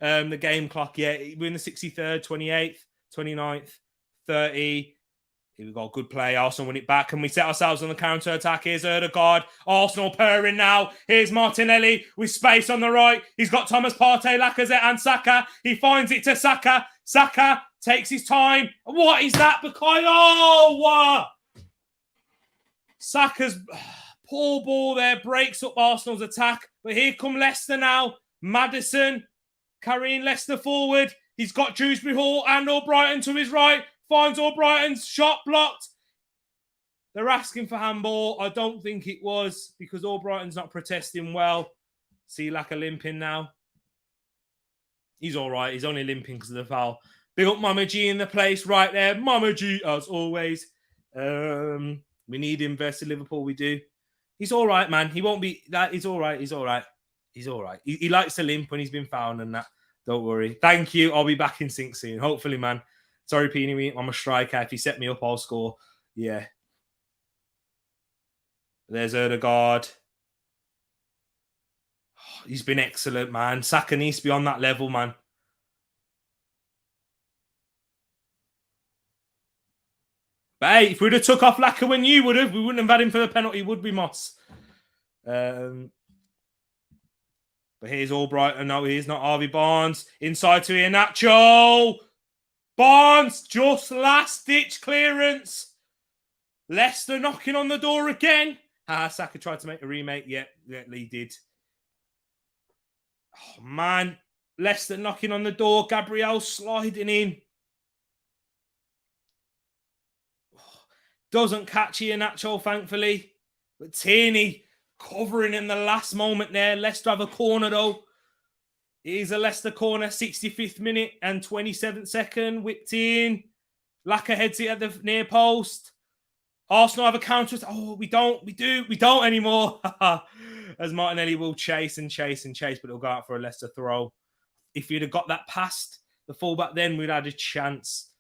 The game clock, yeah. We're in the 63rd, 28th, 29th, 30. Here we go. Good play. Arsenal win it back. And we set ourselves on the counter-attack. Here's Erdegaard. Arsenal purring now. Here's Martinelli with space on the right. He's got Thomas Partey, Lacazette and Saka. He finds it to Saka. Saka takes his time. What is that, Bukayo? Saka's poor ball there breaks up Arsenal's attack. But here come Leicester now. Maddison carrying Leicester forward. He's got Dewsbury Hall and Albrighton to his right. Finds Albrighton's shot blocked. They're asking for handball. I don't think it was, because Albrighton's not protesting well. See Laka limping now. He's all right. He's only limping because of the foul. Big up Mama G in the place right there. Mama G, as always. We need him versus Liverpool. We do. He's all right, man. He won't be that. He's all right. He's all right. He's all right. He likes to limp when he's been fouled and that. Don't worry. Thank you. I'll be back in sync soon. Hopefully, man. Sorry, Peeny. I'm a striker. If you set me up, I'll score. Yeah. There's Erdegaard. He's been excellent, man. Saka needs to be on that level, man. But hey, if we'd have took off Laka when you would have, we wouldn't have had him for the penalty, would we, Moss? But here's Albrighton. No, he's not Harvey Barnes. Inside to Iheanacho. Barnes, just last-ditch clearance. Leicester knocking on the door again. Saka tried to make a remake. Yeah, he did. Oh, man. Leicester knocking on the door. Gabriel sliding in. Doesn't catch Iheanacho, thankfully. But Tierney covering in the last moment there. Leicester have a corner, though. It is a Leicester corner, 65th minute and 27th second. Whipped in. Laka heads it at the near post. Arsenal have a counter. Oh, we don't anymore. As Martinelli will chase and chase and chase, but it'll go out for a Leicester throw. If you'd have got that past the fullback, then we'd had a chance.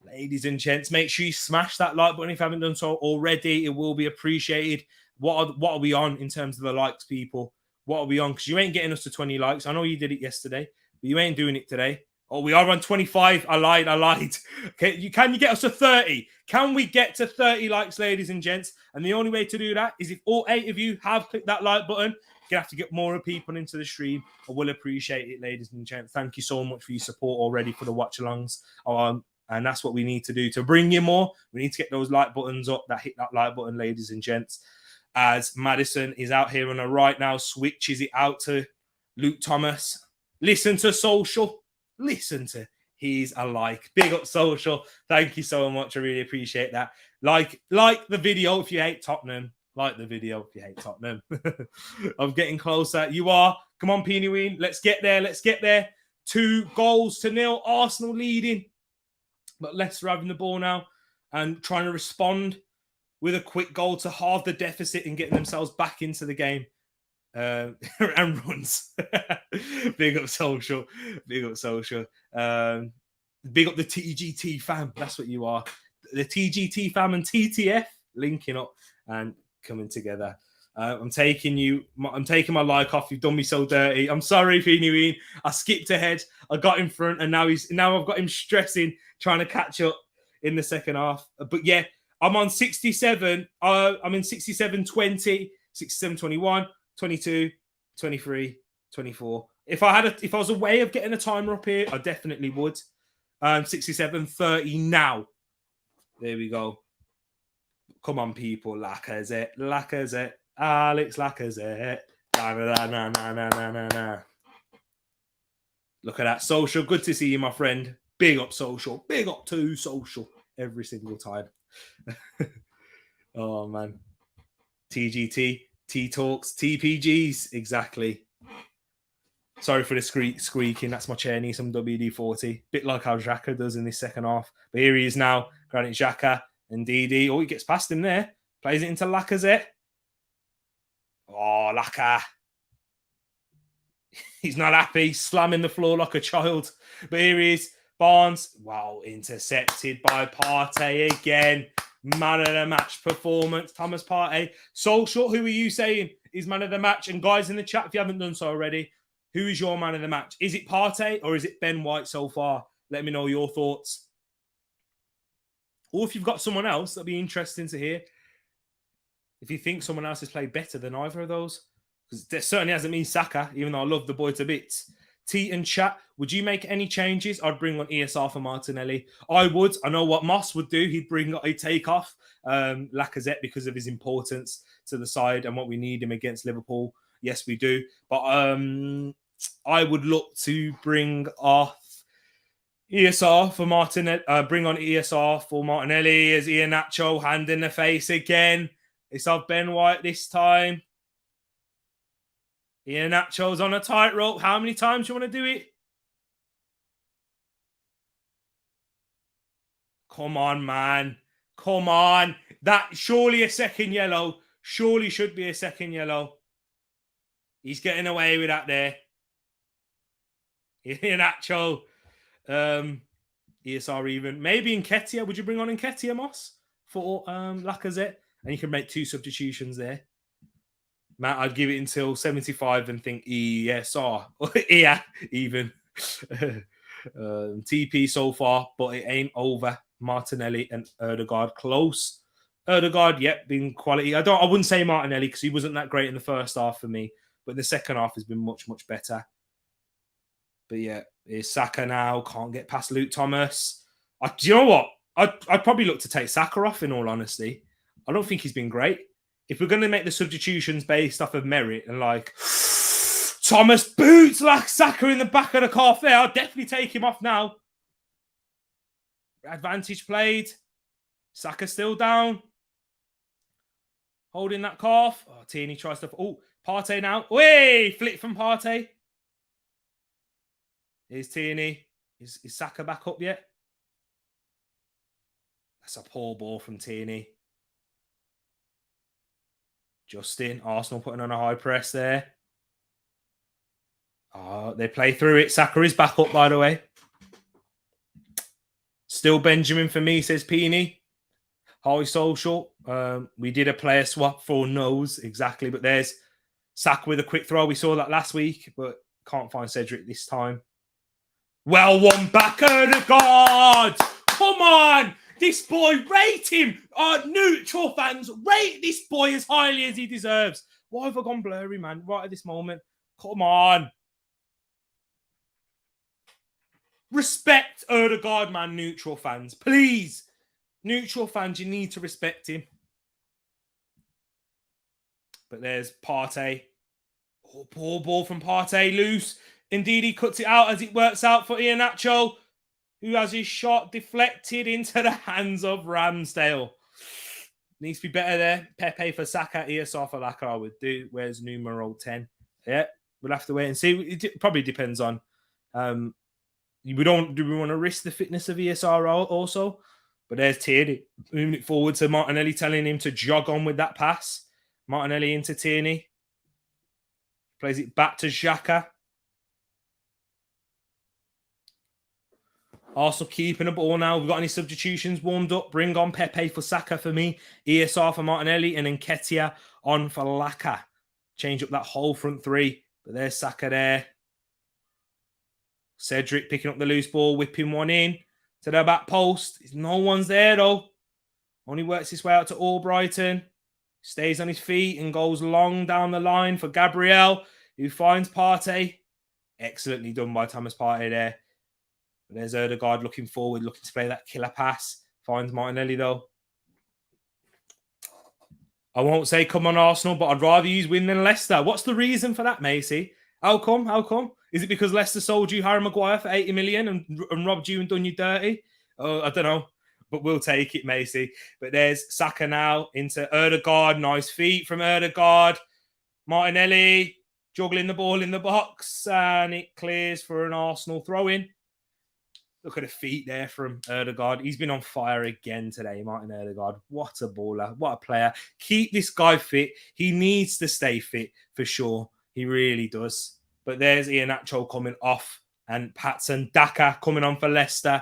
Ladies and gents, make sure you smash that like button if you haven't done so already. It will be appreciated. What are we on in terms of the likes, people? What are we on? Because you ain't getting us to 20 likes. I know you did it yesterday, but you ain't doing it today. Oh, we are on 25. I lied. Okay, can you get us to 30? Can we get to 30 likes, ladies and gents? And the only way to do that is if all 8 of you have clicked that like button. You're going to have to get more people into the stream. I will appreciate it, ladies and gents. Thank you so much for your support already for the watch-alongs. And that's what we need to do to bring you more. We need to get those like buttons up. Hit that like button, ladies and gents. As Maddison is out here on the right now, switches it out to Luke Thomas. Listen to Social. Listen to he's a like. Big up Social. Thank you so much. I really appreciate that. Like the video if you hate Tottenham. Like the video if you hate Tottenham. I'm getting closer. You are. Come on, Peony Ween. Let's get there. 2-0. Arsenal leading. But Leicester having the ball now and trying to respond with a quick goal to halve the deficit and getting themselves back into the game. And runs. Big up Social. Big up the TGT fam. That's what you are. The TGT fam and TTF linking up and coming together. I'm taking my like off. You've done me so dirty. I'm sorry, Feeney. I skipped ahead. I got in front, and now I've got him stressing, trying to catch up in the second half. But yeah, I'm on 67. I'm in 67, 20, 67, 21, 22, 23, 24. If I was a way of getting a timer up here, I definitely would. 67, 30 now. There we go. Come on, people. Lacazette. Alex Lacazette. Na. Look at that. Social. Good to see you, my friend. Big up Social. Big up to Social. Every single time. Oh, man. TGT. T-Talks. TPGs. Exactly. Sorry for the squeaking. That's my chair knee, some WD-40. Bit like how Xhaka does in this second half. But here he is now. Granit Xhaka and DD. Oh, he gets past him there. Plays it into Lacazette. Oh, Laka. He's not happy. Slamming the floor like a child. But here he is. Barnes. Wow, intercepted by Partey again. Man of the match performance. Thomas Partey. Social, who are you saying is man of the match? And guys in the chat, if you haven't done so already, who is your man of the match? Is it Partey or is it Ben White so far? Let me know your thoughts. Or if you've got someone else, that'd be interesting to hear. If you think someone else has played better than either of those. Because there certainly hasn't been Saka, even though I love the boy to bits. T and chat, would you make any changes? I'd bring on ESR for Martinelli. I would. I know what Moss would do. He'd take off Lacazette because of his importance to the side and what we need him against Liverpool. Yes, we do. But I would look to bring off ESR for Martinelli. Bring on ESR for Martinelli as Iheanacho, hand in the face again. It's off Ben White this time. Iheanacho's on a tightrope. How many times do you want to do it? Come on, man. Come on. That surely a second yellow. Surely should be a second yellow. He's getting away with that there. Iheanacho. ESR even. Maybe Nketiah. Would you bring on Nketiah, Moss? For Lacazette? And you can make 2 substitutions there. Matt, I'd give it until 75 and think ESR. Yeah, even. TP so far, but it ain't over. Martinelli and Ødegaard close. Ødegaard, yep, been quality. I wouldn't say Martinelli because he wasn't that great in the first half for me, but the second half has been much, much better. But yeah, it's Saka now. Can't get past Luke Thomas. Do you know what? I'd probably look to take Saka off, in all honesty. I don't think he's been great. If we're going to make the substitutions based off of merit and like Thomas boots like Saka in the back of the calf there, I'll definitely take him off now. Advantage played. Saka still down. Holding that calf. Oh, Tierney tries to... Oh, Partey now. Wait, flick from Partey. Here's Tierney. Is Saka back up yet? That's a poor ball from Tierney. Justin, Arsenal putting on a high press there. Oh, they play through it. Saka is back up, by the way. Still Benjamin for me, says Peony. Holly Social. We did a player swap for nose, exactly. But there's Saka with a quick throw. We saw that last week, but can't find Cedric this time. Well, one back, Odegaard. Come on. This boy, rate him. Our neutral fans, rate this boy as highly as he deserves. Why have I gone blurry, man, right at this moment? Come on. Respect Odegaard, man, neutral fans. Please. Neutral fans, you need to respect him. But there's Partey. Oh, poor ball from Partey, loose. Indeed, he cuts it out as it works out for Iheanacho, who has his shot deflected into the hands of Ramsdale. Needs to be better there. Pepe for Saka, ESR for Laka, I would do. Where's numero 10? Yeah, we'll have to wait and see. It probably depends on... do we want to risk the fitness of ESR also? But there's Tierney moving it forward to Martinelli, telling him to jog on with that pass. Martinelli into Tierney. Plays it back to Xhaka. Arsenal keeping the ball now. We've got any substitutions warmed up. Bring on Pepe for Saka for me. ESR for Martinelli. And then Nketiah on for Laka. Change up that whole front three. But there's Saka there. Cedric picking up the loose ball. Whipping one in to the back post. No one's there though. Only works his way out to Albrighton. Stays on his feet and goes long down the line for Gabriel, who finds Partey. Excellently done by Thomas Partey there. But there's Odegaard looking forward, looking to play that killer pass. Finds Martinelli though. I won't say come on Arsenal, but I'd rather use win than Leicester. What's the reason for that, Macy? How come? How come? Is it because Leicester sold you Harry Maguire for 80 million and robbed you and done you dirty? Oh, I don't know. But we'll take it, Macy. But there's Saka now into Odegaard. Nice feet from Odegaard. Martinelli juggling the ball in the box. And it clears for an Arsenal throw-in. Look at the feet there from Odegaard. He's been on fire again today, Martin Odegaard. What a baller. What a player. Keep this guy fit. He needs to stay fit for sure. He really does. But there's Iheanacho coming off. And Patson Daka coming on for Leicester.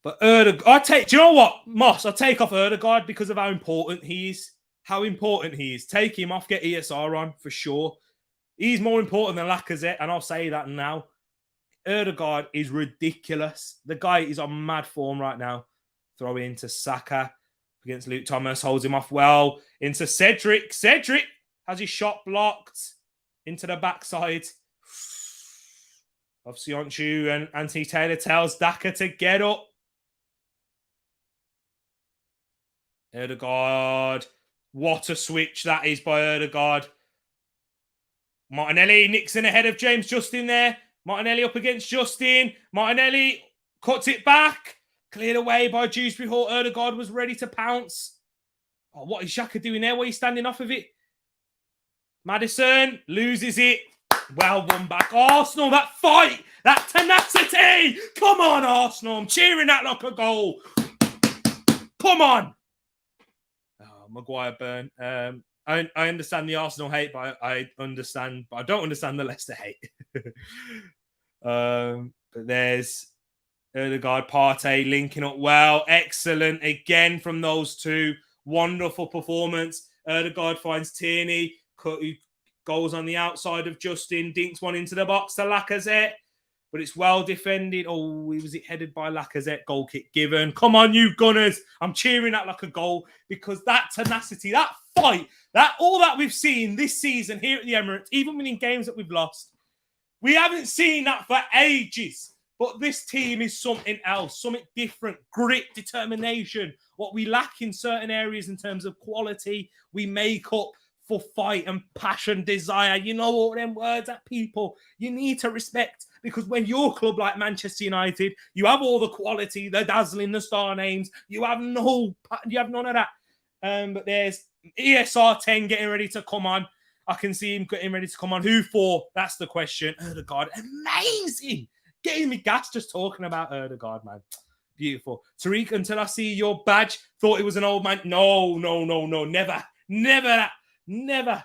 But Odegaard, do you know what, Moss? I'll take off Odegaard because of how important he is. How important he is. Take him off, get ESR on for sure. He's more important than Lacazette, and I'll say that now. Odegaard is ridiculous. The guy is on mad form right now. Throw into Saka against Luke Thomas. Holds him off well. Into Cedric. Cedric has his shot blocked. Into the backside of Sionchu, and Anthony Taylor tells Daka to get up. Odegaard. What a switch that is by Odegaard. Martinelli nicks in ahead of James Justin there. Martinelli up against Justin. Martinelli cuts it back. Cleared away by Dewsbury Hall. Odegaard was ready to pounce. Oh, what is Xhaka doing there? Why are you standing off of it? Maddison loses it. Well won back. Arsenal, that fight. That tenacity. Come on, Arsenal. I'm cheering that like a goal. Come on. Maguire burn. I understand the Arsenal hate, but I don't understand the Leicester hate. But there's Odegaard, Partey linking up well. Excellent again from those two. Wonderful performance. Odegaard finds Tierney, who goes on the outside of Justin, dinks one into the box to Lacazette. But it's well defended. Oh, was it headed by Lacazette? Goal kick given. Come on, you Gunners. I'm cheering that like a goal because that tenacity, that fight, all that we've seen this season here at the Emirates, even winning games that we've lost, we haven't seen that for ages. But this team is something else, something different. Grit, determination. What we lack in certain areas in terms of quality, we make up for fight and passion, desire. You know all them words that people you need to respect, because when you're a club like Manchester United, you have all the quality, the dazzling, the star names. You have none of that. But there's ESR 10 getting ready to come on. I can see him getting ready to come on. Who for? That's the question. Odegaard, amazing. Getting me gas just talking about Odegaard, man. Beautiful. Tereak, until I see your badge, thought it was an old man. No. Never.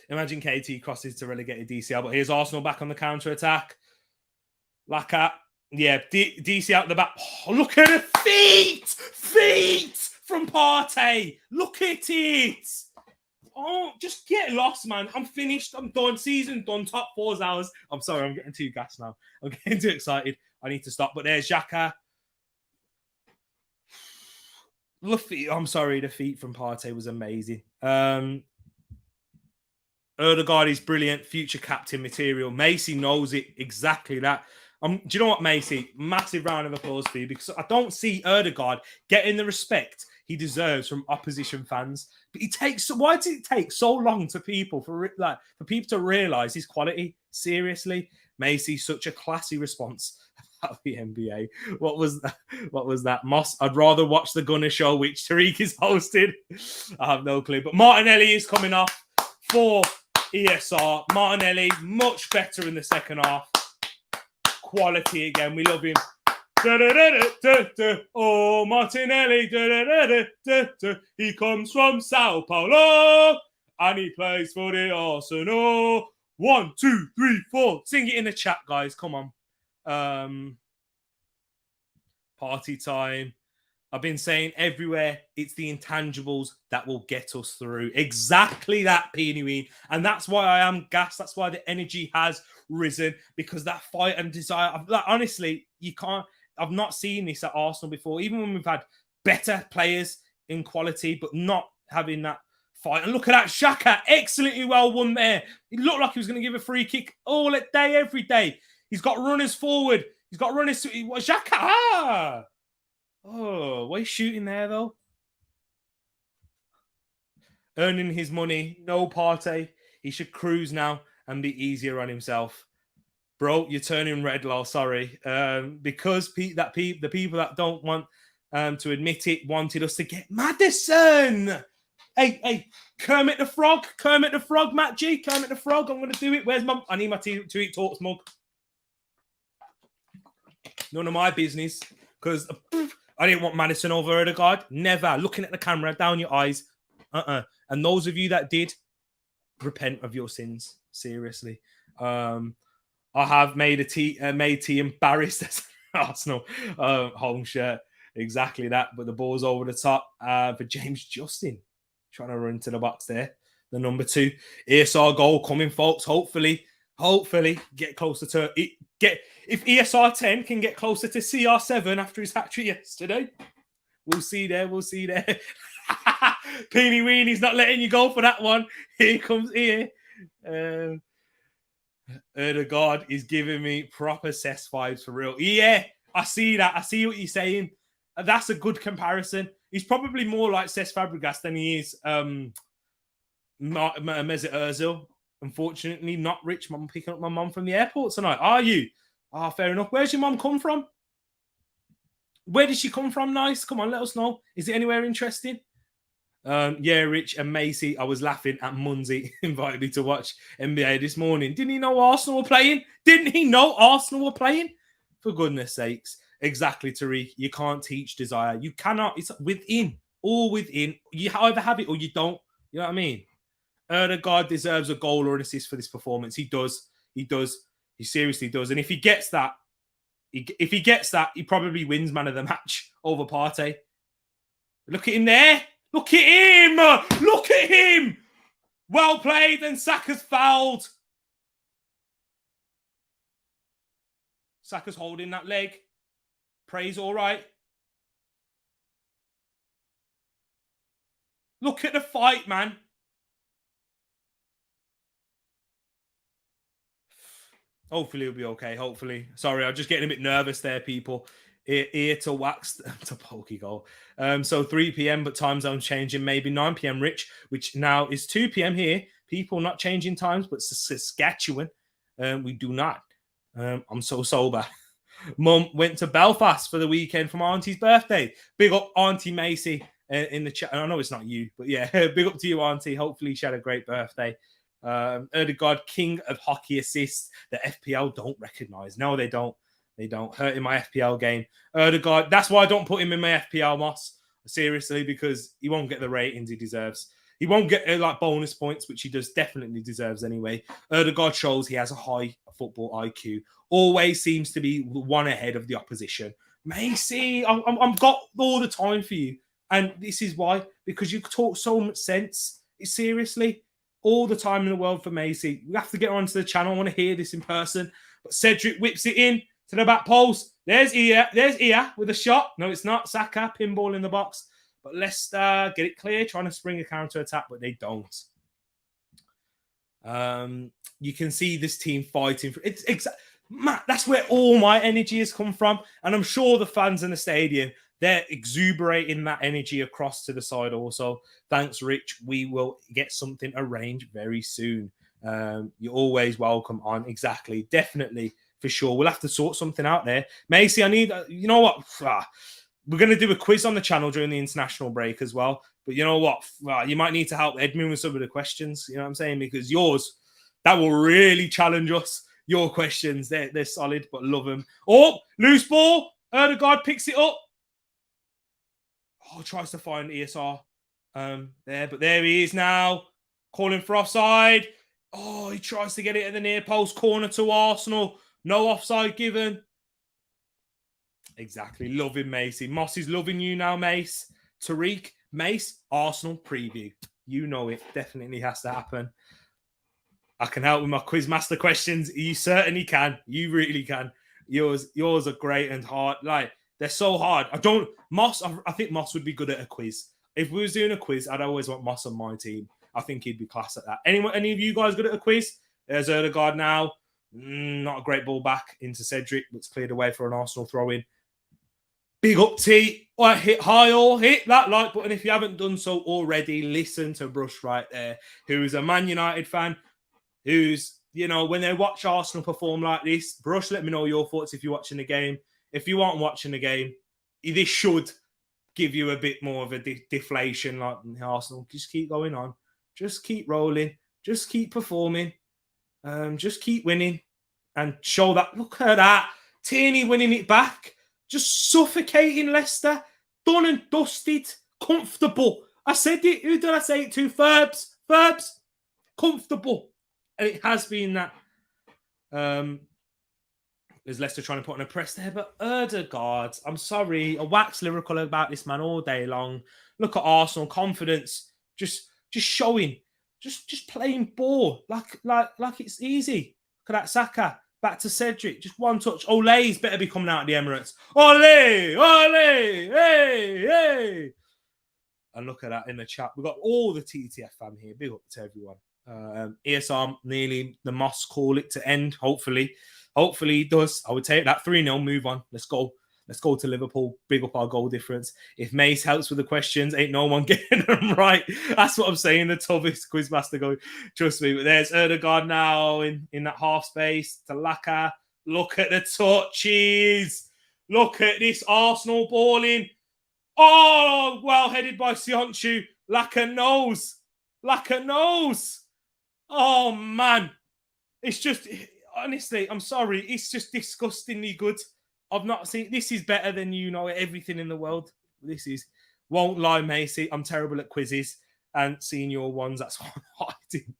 Imagine KT crosses to relegate DCL, but here's Arsenal back on the counter-attack. Laka. Yeah, DC out the back. Oh, look at the feet from Partey. Look at it. Oh, just get lost, man. I'm finished. I'm done. Season done. Top 4's ours. I'm sorry. I'm getting too gassed now. I'm getting too excited. I need to stop. But there's Xhaka. I'm sorry. The feet from Partey was amazing. Odegaard is brilliant. Future captain material. Macy knows it. Exactly that. Do you know what, Macy? Massive round of applause for you, because I don't see Odegaard getting the respect he deserves from opposition fans. But why does it take so long for people to realise his quality? Seriously, Macy, such a classy response about the NBA. What was that? Moss, I'd rather watch the Gunner show, which Tereak is hosted. I have no clue. But Martinelli is coming off for ESR. Martinelli, much better in the second half. Quality again. We love him. Oh, Martinelli. He comes from Sao Paulo and he plays for the Arsenal. 1, 2, 3, 4. Sing it in the chat, guys. Come on. Party time. I've been saying everywhere, it's the intangibles that will get us through. Exactly that, Peony. And that's why I am gassed. That's why the energy has risen, because that fight and desire. Honestly, you can't. I've not seen this at Arsenal before, even when we've had better players in quality, but not having that fight. And look at that, Xhaka, excellently well won there. It looked like he was going to give a free kick all day, every day. He's got runners forward. He's got runners. Xhaka, Oh, what are you shooting there, though? Earning his money. No Partey. He should cruise now and be easier on himself. Bro, you're turning red, lol. Sorry. Because the people that don't want to admit it wanted us to get Maddison. Hey, Kermit the Frog, Matt G, Kermit the Frog. I'm going to do it. Where's I need my Tereak Talks mug. None of my business, because I didn't want Maddison over Odegaard. Never. Looking at the camera, down your eyes. And those of you that did, repent of your sins. Seriously. I have made tea embarrassed as Arsenal home shirt. Exactly that. But the ball's over the top for James Justin. Trying to run to the box there. The number 2. ESR goal coming, folks. Hopefully get closer to it. If ESR 10 can get closer to CR7 after his hat-trick yesterday, we'll see there. Peeny Weenie's not letting you go for that one. Here comes here. Odegaard is giving me proper Cess vibes for real. Yeah, I see that. I see what you're saying. That's a good comparison. He's probably more like Cesc Fabregas than he is Mesut Ozil. Unfortunately, not rich. I'm picking up my mum from the airport tonight. Are you? Fair enough. Where's your mum come from? Where did she come from? Nice. Come on, let us know. Is it anywhere interesting? Yeah, Rich and Macy. I was laughing at Munzi invited me to watch NBA this morning. Didn't he know Arsenal were playing? For goodness sakes. Exactly, Tereak. You can't teach desire. You cannot. It's within. All within. You either have it or you don't. You know what I mean? Odegaard deserves a goal or an assist for this performance. He does. He seriously does. And if he gets that, he probably wins man of the match over Partey. Look at him there. Look at him. Well played. And Saka's fouled. Saka's holding that leg. Praise all right. Look at the fight, man. Hopefully it'll be okay. Hopefully. Sorry, I'm just getting a bit nervous there, people. Ear to wax to pokey goal. So 3 p.m. but time zone changing, maybe 9 p.m. Rich, which now is 2 p.m. here. People not changing times, but Saskatchewan, we do not. I'm so sober. Mum went to Belfast for the weekend for my auntie's birthday. Big up Auntie Macy in the chat. I know it's not you, but yeah, big up to you, Auntie. Hopefully she had a great birthday. Erdegaard, king of hockey assists. The FPL don't recognise. No, they don't. They don't. Hurt in my FPL game. Erdegaard, that's why I don't put him in my FPL, Moss. Seriously, because he won't get the ratings he deserves. He won't get like bonus points, which he does definitely deserves anyway. Erdegaard shows he has a high football IQ. Always seems to be one ahead of the opposition. Macy, I've got all the time for you. And this is why, because you talk so much sense. Seriously, all the time in the world for Macy. We have to get onto the channel. I want to hear this in person. But Cedric whips it in to the back post. There's Ia with a shot. No, it's not. Saka, pinball in the box. But Leicester get it clear, trying to spring a counter-attack, but they don't. You can see this team fighting. It's Matt, that's where all my energy has come from. And I'm sure the fans in the stadium, they're exuberating that energy across to the side also. Thanks, Rich. We will get something arranged very soon. You're always welcome on. Exactly. Definitely. For sure. We'll have to sort something out there. Macy, I need... You know what? We're going to do a quiz on the channel during the international break as well. But you know what? You might need to help Edmund with some of the questions. You know what I'm saying? Because yours, that will really challenge us. Your questions, they're solid, but love them. Oh, loose ball. Erdegaard picks it up. Oh, tries to find ESR there, but there he is now. Calling for offside. Oh, he tries to get it at the near post corner to Arsenal. No offside given. Exactly. Loving Macy. Moss is loving you now, Mace. Tereak, Mace, Arsenal preview. You know it. Definitely has to happen. I can help with my Quizmaster questions. You certainly can. You really can. Yours are great and hard. Like, they're so hard. I think Moss would be good at a quiz. If we was doing a quiz, I'd always want Moss on my team. I think he'd be class at that. Any of you guys good at a quiz? There's Erdegaard now. Not a great ball back into Cedric, but it's cleared away for an Arsenal throw-in. Big up T. Hit high or hit that like button if you haven't done so already. Listen to Brush right there, who is a Man United fan, who's, you know, when they watch Arsenal perform like this, Brush, let me know your thoughts if you're watching the game. If you aren't watching the game, this should give you a bit more of a deflation like Arsenal. Just keep going on. Just keep rolling. Just keep performing. Just keep winning. And show that. Look at that. Tierney winning it back. Just suffocating Leicester. Done and dusted. Comfortable. I said it. Who did I say it to? Ferbs. Comfortable. And it has been that. There's Leicester trying to put on a press there, but Erdegaard, I'm sorry, I wax lyrical about this man all day long. Look at Arsenal, confidence, just showing, just playing ball like it's easy. Look at that Saka, back to Cedric, just one touch. Ole's better be coming out of the Emirates. Ole, hey. And look at that in the chat. We've got all the TTF fam here. Big up to everyone. ESR nearly the Moss call it to end. Hopefully he does. I would take that 3-0. Move on. Let's go to Liverpool. Big up our goal difference. If Mace helps with the questions, ain't no one getting them right. That's what I'm saying. The toughest Quizmaster go. Trust me. But there's Erdegaard now in that half space. To Laka. Look at the touches. Look at this Arsenal balling. Oh, well headed by Sionchu. Laka knows. Oh, man. It's just, honestly, I'm sorry. It's just disgustingly good. I've not seen, this is better than, you know, everything in the world. This is, won't lie, Macy. I'm terrible at quizzes and seeing your ones. That's what I'm hiding.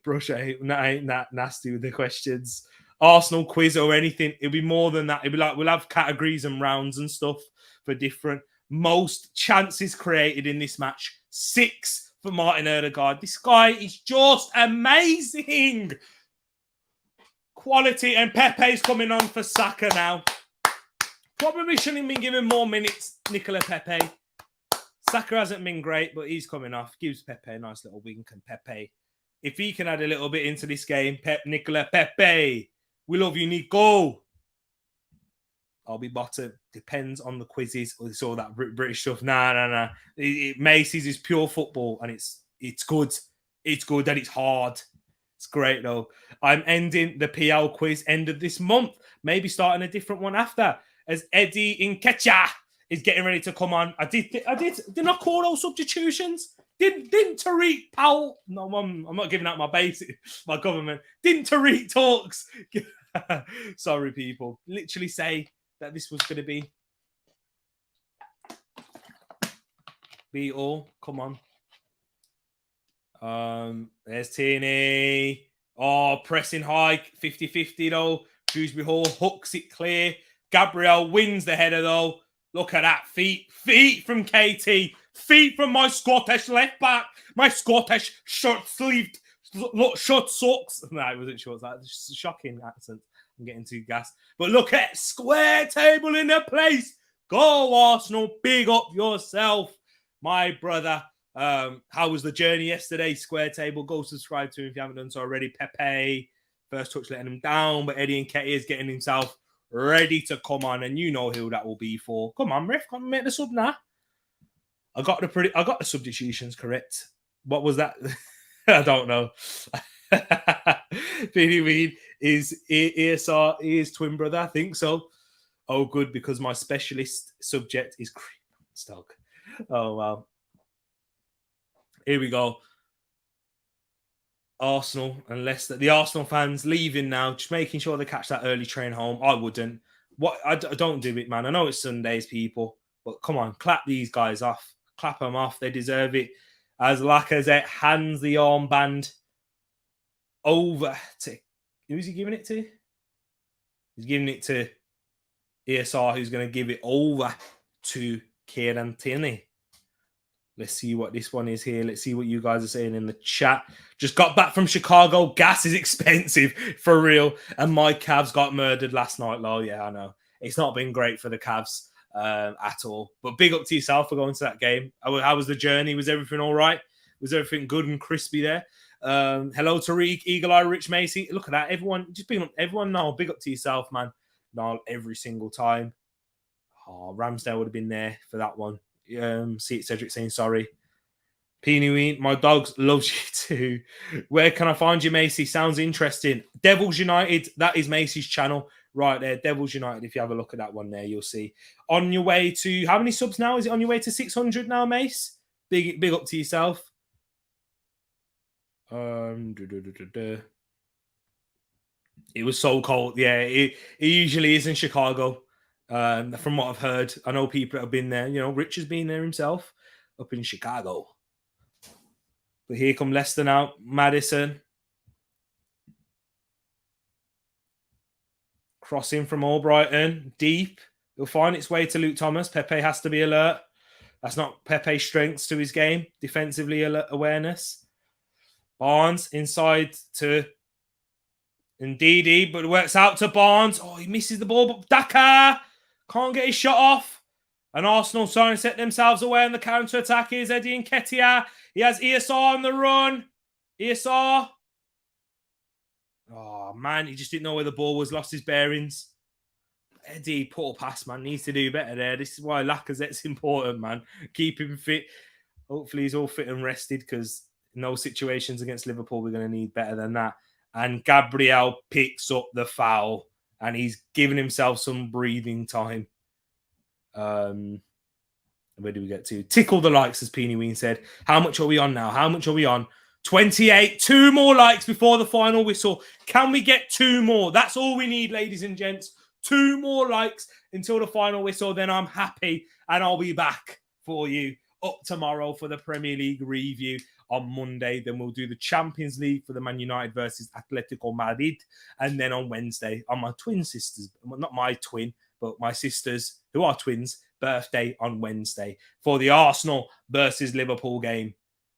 Brush, I ain't that nasty with the questions. Arsenal quiz or anything. It'll be more than that. It'll be like, we'll have categories and rounds and stuff for different. Most chances created in this match. 6 for Martin Erdegaard. This guy is just amazing. Quality, and Pepe's coming on for Saka now. Probably shouldn't have been given more minutes, Nicola Pepe. Saka hasn't been great, but he's coming off. Gives Pepe a nice little wink, and Pepe, if he can add a little bit into this game, Nicola Pepe We love you, Nico. I'll be bottom. Depends on the quizzes. It's all that British stuff. Nah. Macy's is pure football, and it's good. It's good and it's hard. It's great though. I'm ending the PL quiz end of this month. Maybe starting a different one after. As Eddie Nketiah is getting ready to come on. I did not call those substitutions. Didn't Tereak Powell? No, I'm not giving out my government. Didn't Tereak Talks? Sorry, people. Literally say that this was going to be all. Come on. There's Tierney. Oh, pressing high. 50-50 though. Shrewsbury Hall hooks it clear. Gabriel wins the header though. Look at that. Feet from KT. Feet from my Scottish left back. My Scottish short-sleeved, short socks. No, it wasn't short. That's a shocking accent. I'm getting too gassed. But look at square table in the place. Go Arsenal. Big up yourself, my brother. How was the journey yesterday? Square table. Go subscribe to him if you haven't done so already. Pepe, first touch letting him down, but Eddie Nketiah is getting himself ready to come on, and you know who that will be for. Come on, ref, come make the sub now. I got the substitutions correct. What was that? I don't know. Vinny Weed is ESR, his twin brother, I think so. Oh, good, because my specialist subject is cream stock. Oh, wow. Here we go. Arsenal and Leicester. The Arsenal fans leaving now, just making sure they catch that early train home. I wouldn't. I don't do it, man. I know it's Sundays, people, but come on, clap these guys off. Clap them off. They deserve it. As Lacazette hands the armband over to... Who's he giving it to? He's giving it to ESR, who's going to give it over to Kieran Tierney. Let's see what this one is here. Let's see what you guys are saying in the chat. Just got back from Chicago. Gas is expensive, for real. And my Cavs got murdered last night, lol. Yeah, I know. It's not been great for the Cavs at all. But big up to yourself for going to that game. How was the journey? Was everything all right? Was everything good and crispy there? Hello, Tereak, Eagle Eye, Rich Macy. Look at that. Everyone, just big up. Everyone, no, big up to yourself, man. No, every single time. Oh, Ramsdale would have been there for that one. See it, Cedric saying sorry. Peony, my dogs loves you too. Where can I find you, Macy? Sounds interesting. Devils United, that is Macy's channel right there. Devils United, if you have a look at that one there, you'll see. On your way to, how many subs now? Is it on your way to 600 now, Mace? Big up to yourself. It was so cold. Yeah, it usually is in Chicago. From what I've heard, I know people that have been there. You know, Rich has been there himself up in Chicago. But here come Leicester now. Maddison. Crossing from Albrighton. Deep. It'll find its way to Luke Thomas. Pepe has to be alert. That's not Pepe's strengths to his game. Defensively awareness. Barnes inside to Ndidi, but it works out to Barnes. Oh, he misses the ball, but Dakar can't get his shot off. And Arsenal trying to set themselves away on the counter-attack. Here's Eddie Nketiah. He has ESR on the run. ESR. Oh, man, he just didn't know where the ball was. Lost his bearings. Eddie, poor pass, man. Needs to do better there. This is why Lacazette's important, man. Keep him fit. Hopefully he's all fit and rested, because in those situations against Liverpool, we're going to need better than that. And Gabriel picks up the foul, and he's giving himself some breathing time. Where do we get to? Tickle the likes, as Peony Ween said. How much are we on now? How much are we on? 28. 2 more likes before the final whistle. Can we get 2 more? That's all we need, ladies and gents. 2 more likes until the final whistle. Then I'm happy, and I'll be back for you up tomorrow for the Premier League review. On Monday, then we'll do the Champions League for the Man United versus Atletico Madrid. And then on Wednesday, on my twin sisters, not my twin, but my sisters, who are twins, birthday on Wednesday for the Arsenal versus Liverpool game,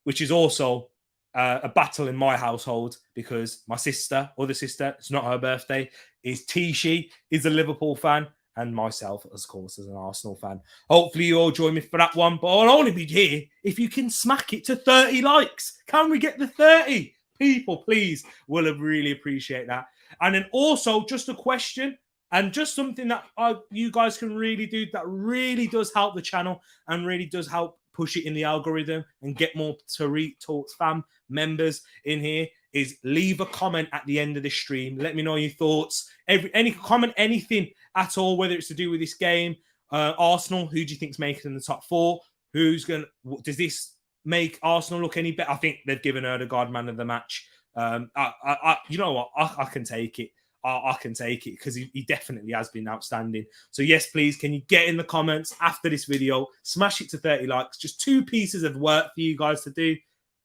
which is also a battle in my household, because my sister, other sister, it's not her birthday, is Tishi, is a Liverpool fan, and myself, of course, as an Arsenal fan. Hopefully you all join me for that one, but I'll only be here if you can smack it to 30 likes. Can we get the 30? People, please, will really appreciate that. And then also just a question and just something that you guys can really do that really does help the channel and really does help push it in the algorithm and get more Tereak Talks fam members in here is leave a comment at the end of the stream. Let me know your thoughts. Any comment, anything at all, whether it's to do with this game. Arsenal, who do you think's making in the top 4? Does this make Arsenal look any better? I think they've given Ødegaard man of the match. You know what? I can take it. I can take it because he definitely has been outstanding. So yes, please, can you get in the comments after this video, smash it to 30 likes, just 2 pieces of work for you guys to do,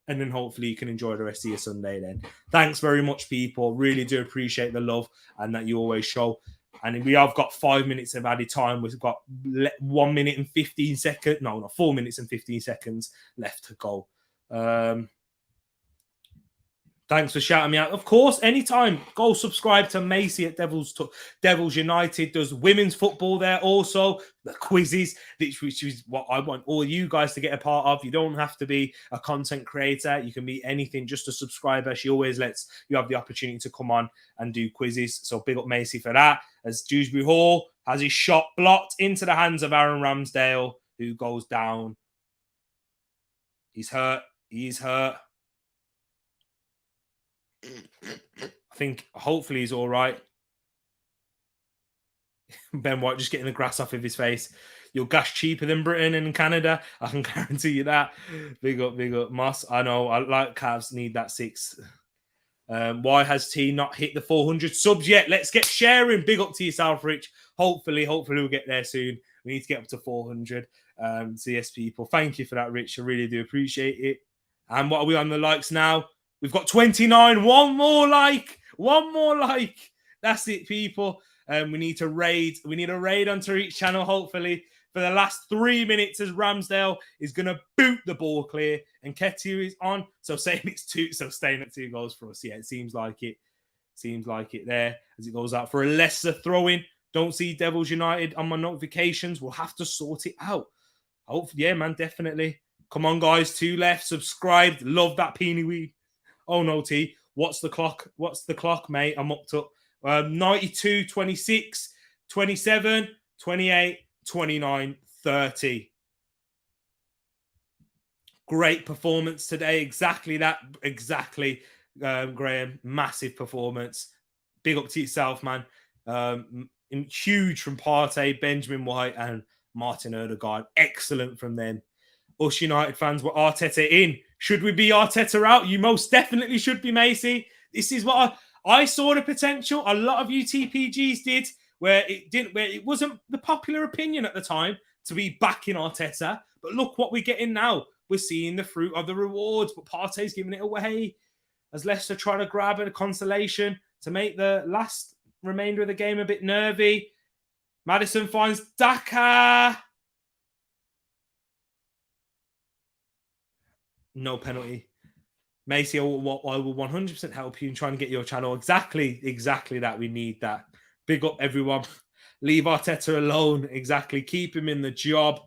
and then hopefully you can enjoy the rest of your Sunday then. Thanks very much, people. Really do appreciate the love and that you always show. And we have got 5 minutes of added time. We've got 1 minute and 15 seconds. No, not 4 minutes and 15 seconds left to go. Thanks for shouting me out. Of course, anytime. Go subscribe to Macy at Devils United. Does women's football there also. The quizzes, which is what I want all you guys to get a part of. You don't have to be a content creator. You can be anything, just a subscriber. She always lets you have the opportunity to come on and do quizzes. So big up Macy for that. As Dewsbury Hall has his shot blocked into the hands of Aaron Ramsdale, who goes down. He's hurt. He's hurt. I think hopefully he's all right. Ben White just getting the grass off of his face. You're gas cheaper than Britain and Canada. I can guarantee you that. Big up, Moss. I know. I like Cavs need that 6. Why has T not hit the 400 subs yet? Let's get sharing. Big up to yourself, Rich. Hopefully we'll get there soon. We need to get up to 400. So yes, people, thank you for that, Rich. I really do appreciate it. And what are we on the likes now? We've got 29. One more like. That's it, people. We need a raid onto each channel, hopefully, for the last 3 minutes as Ramsdale is going to boot the ball clear. And Ketia is on. So saying it's 2. So staying at 2 goals for us. Yeah, it seems like it. There as it goes out for a Leicester throw-in. Don't see Devils United on my notifications. We'll have to sort it out. Hopefully, yeah, man, definitely. Come on, guys. 2 left. Subscribed. Love that peony weed. Oh, no, T. What's the clock, mate? I'm up to 92, 26, 27, 28, 29, 30. Great performance today. Exactly that. Exactly, Graham. Massive performance. Big up to yourself, man. Huge from Partey, Benjamin White, and Martin Ødegaard. Excellent from them. Us United fans were Arteta in. Should we be Arteta out? You most definitely should be, Macy. This is what I saw the potential. A lot of you TPGs did, where it wasn't the popular opinion at the time to be backing Arteta. But look what we're getting now. We're seeing the fruit of the rewards, but Partey's giving it away as Leicester try to grab a consolation to make the last remainder of the game a bit nervy. Maddison finds Daka. No penalty. Macy, I will 100% help you in trying to get your channel exactly that. We need that. Big up, everyone. Leave Arteta alone. Exactly. Keep him in the job.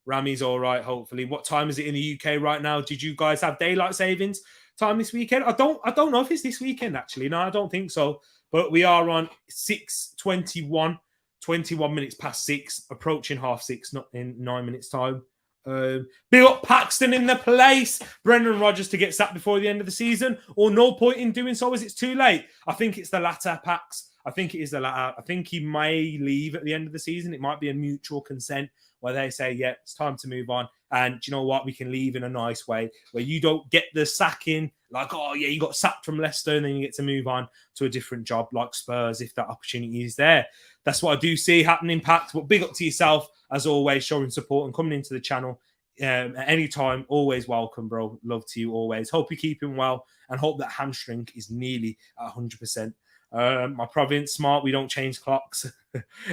Rami's all right, hopefully. What time is it in the UK right now? Did you guys have daylight savings time this weekend? I don't know if it's this weekend, actually. No, I don't think so. But we are on 6:21, 21 minutes past 6, approaching 6:30, not in 9 minutes' time. Big up Paxton in the place. Brendan Rodgers to get sacked before the end of the season, or no point in doing so as it's too late. I think it's the latter, Pax. I think it is the latter. I think he may leave at the end of the season. It might be a mutual consent where they say, yeah, it's time to move on. And do you know what? We can leave in a nice way where you don't get the sacking like, oh, yeah, you got sacked from Leicester and then you get to move on to a different job like Spurs if that opportunity is there. That's what I do see happening, Pax. But big up to yourself, as always, showing support and coming into the channel at any time. Always welcome, bro. Love to you always. Hope you're keeping well and hope that hamstring is nearly at 100%. My province, smart. We don't change clocks.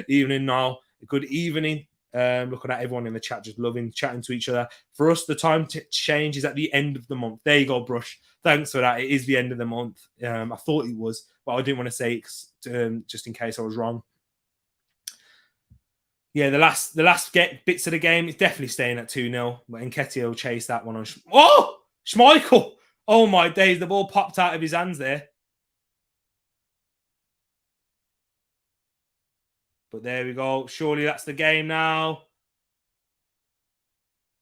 Evening now. Good evening. Looking at everyone in the chat, just loving chatting to each other. For us, the time to change is at the end of the month. There you go, Brush. Thanks for that. It is the end of the month. I thought it was, but I didn't want to say it just in case I was wrong. Yeah, the last bits of the game, it's definitely staying at 2-0. But Nketiah will chase that one on. Oh, Schmeichel! Oh my days, the ball popped out of his hands there. But there we go. Surely that's the game now.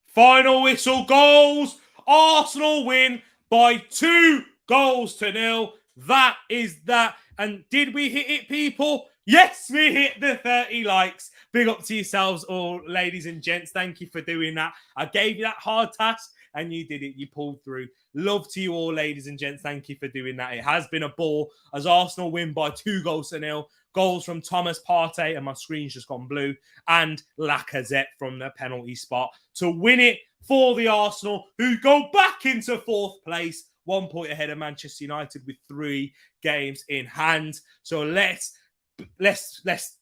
Final whistle goals. Arsenal win by 2-0. That is that. And did we hit it, people? Yes, we hit the 30 likes. Big up to yourselves all, ladies and gents. Thank you for doing that. I gave you that hard task and you did it. You pulled through. Love to you all, ladies and gents. Thank you for doing that. It has been a ball as Arsenal win by 2-0. Goals from Thomas Partey, and my screen's just gone blue, and Lacazette from the penalty spot to win it for the Arsenal, who go back into 4th place, 1 point ahead of Manchester United with 3 games in hand. So let's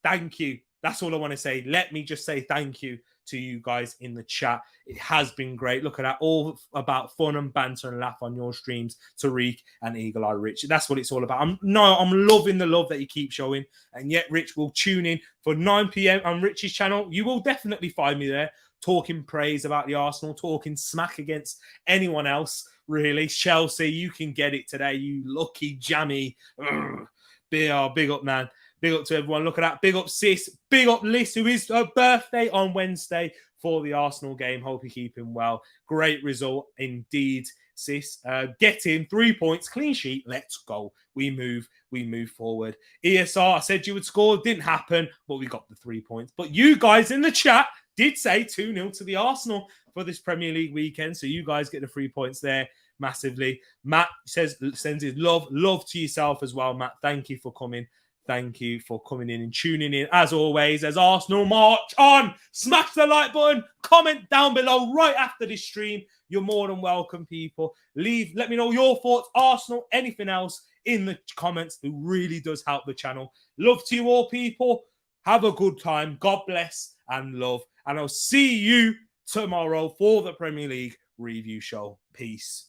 thank you. That's all I want to say. Let me just say thank you to you guys in the chat. It has been great. Look at that. All about fun and banter and laugh on your streams, Tereak and Eagle Eye Rich. That's what it's all about. I'm loving the love that you keep showing. And yet Rich will tune in for 9 p.m. on Rich's channel. You will definitely find me there talking praise about the Arsenal, talking smack against anyone else, really. Chelsea, you can get it today, you lucky jammy. Big up, man. Big up to everyone. Look at that. Big up, sis. Big up, Liz, who is her birthday on Wednesday for the Arsenal game. Hope you're keeping well. Great result indeed, sis. Getting 3 points. Clean sheet. Let's go. We move forward. ESR, I said you would score. Didn't happen, but we got the 3 points. But you guys in the chat did say 2-0 to the Arsenal for this Premier League weekend. So you guys get the 3 points there massively. Matt sends his love to yourself as well, Matt. Thank you for coming. Thank you for coming in and tuning in. As always, as Arsenal march on, smash the like button, comment down below right after this stream. You're more than welcome, people. Let me know your thoughts, Arsenal, anything else in the comments. It really does help the channel. Love to you all, people. Have a good time. God bless and love. And I'll see you tomorrow for the Premier League review show. Peace.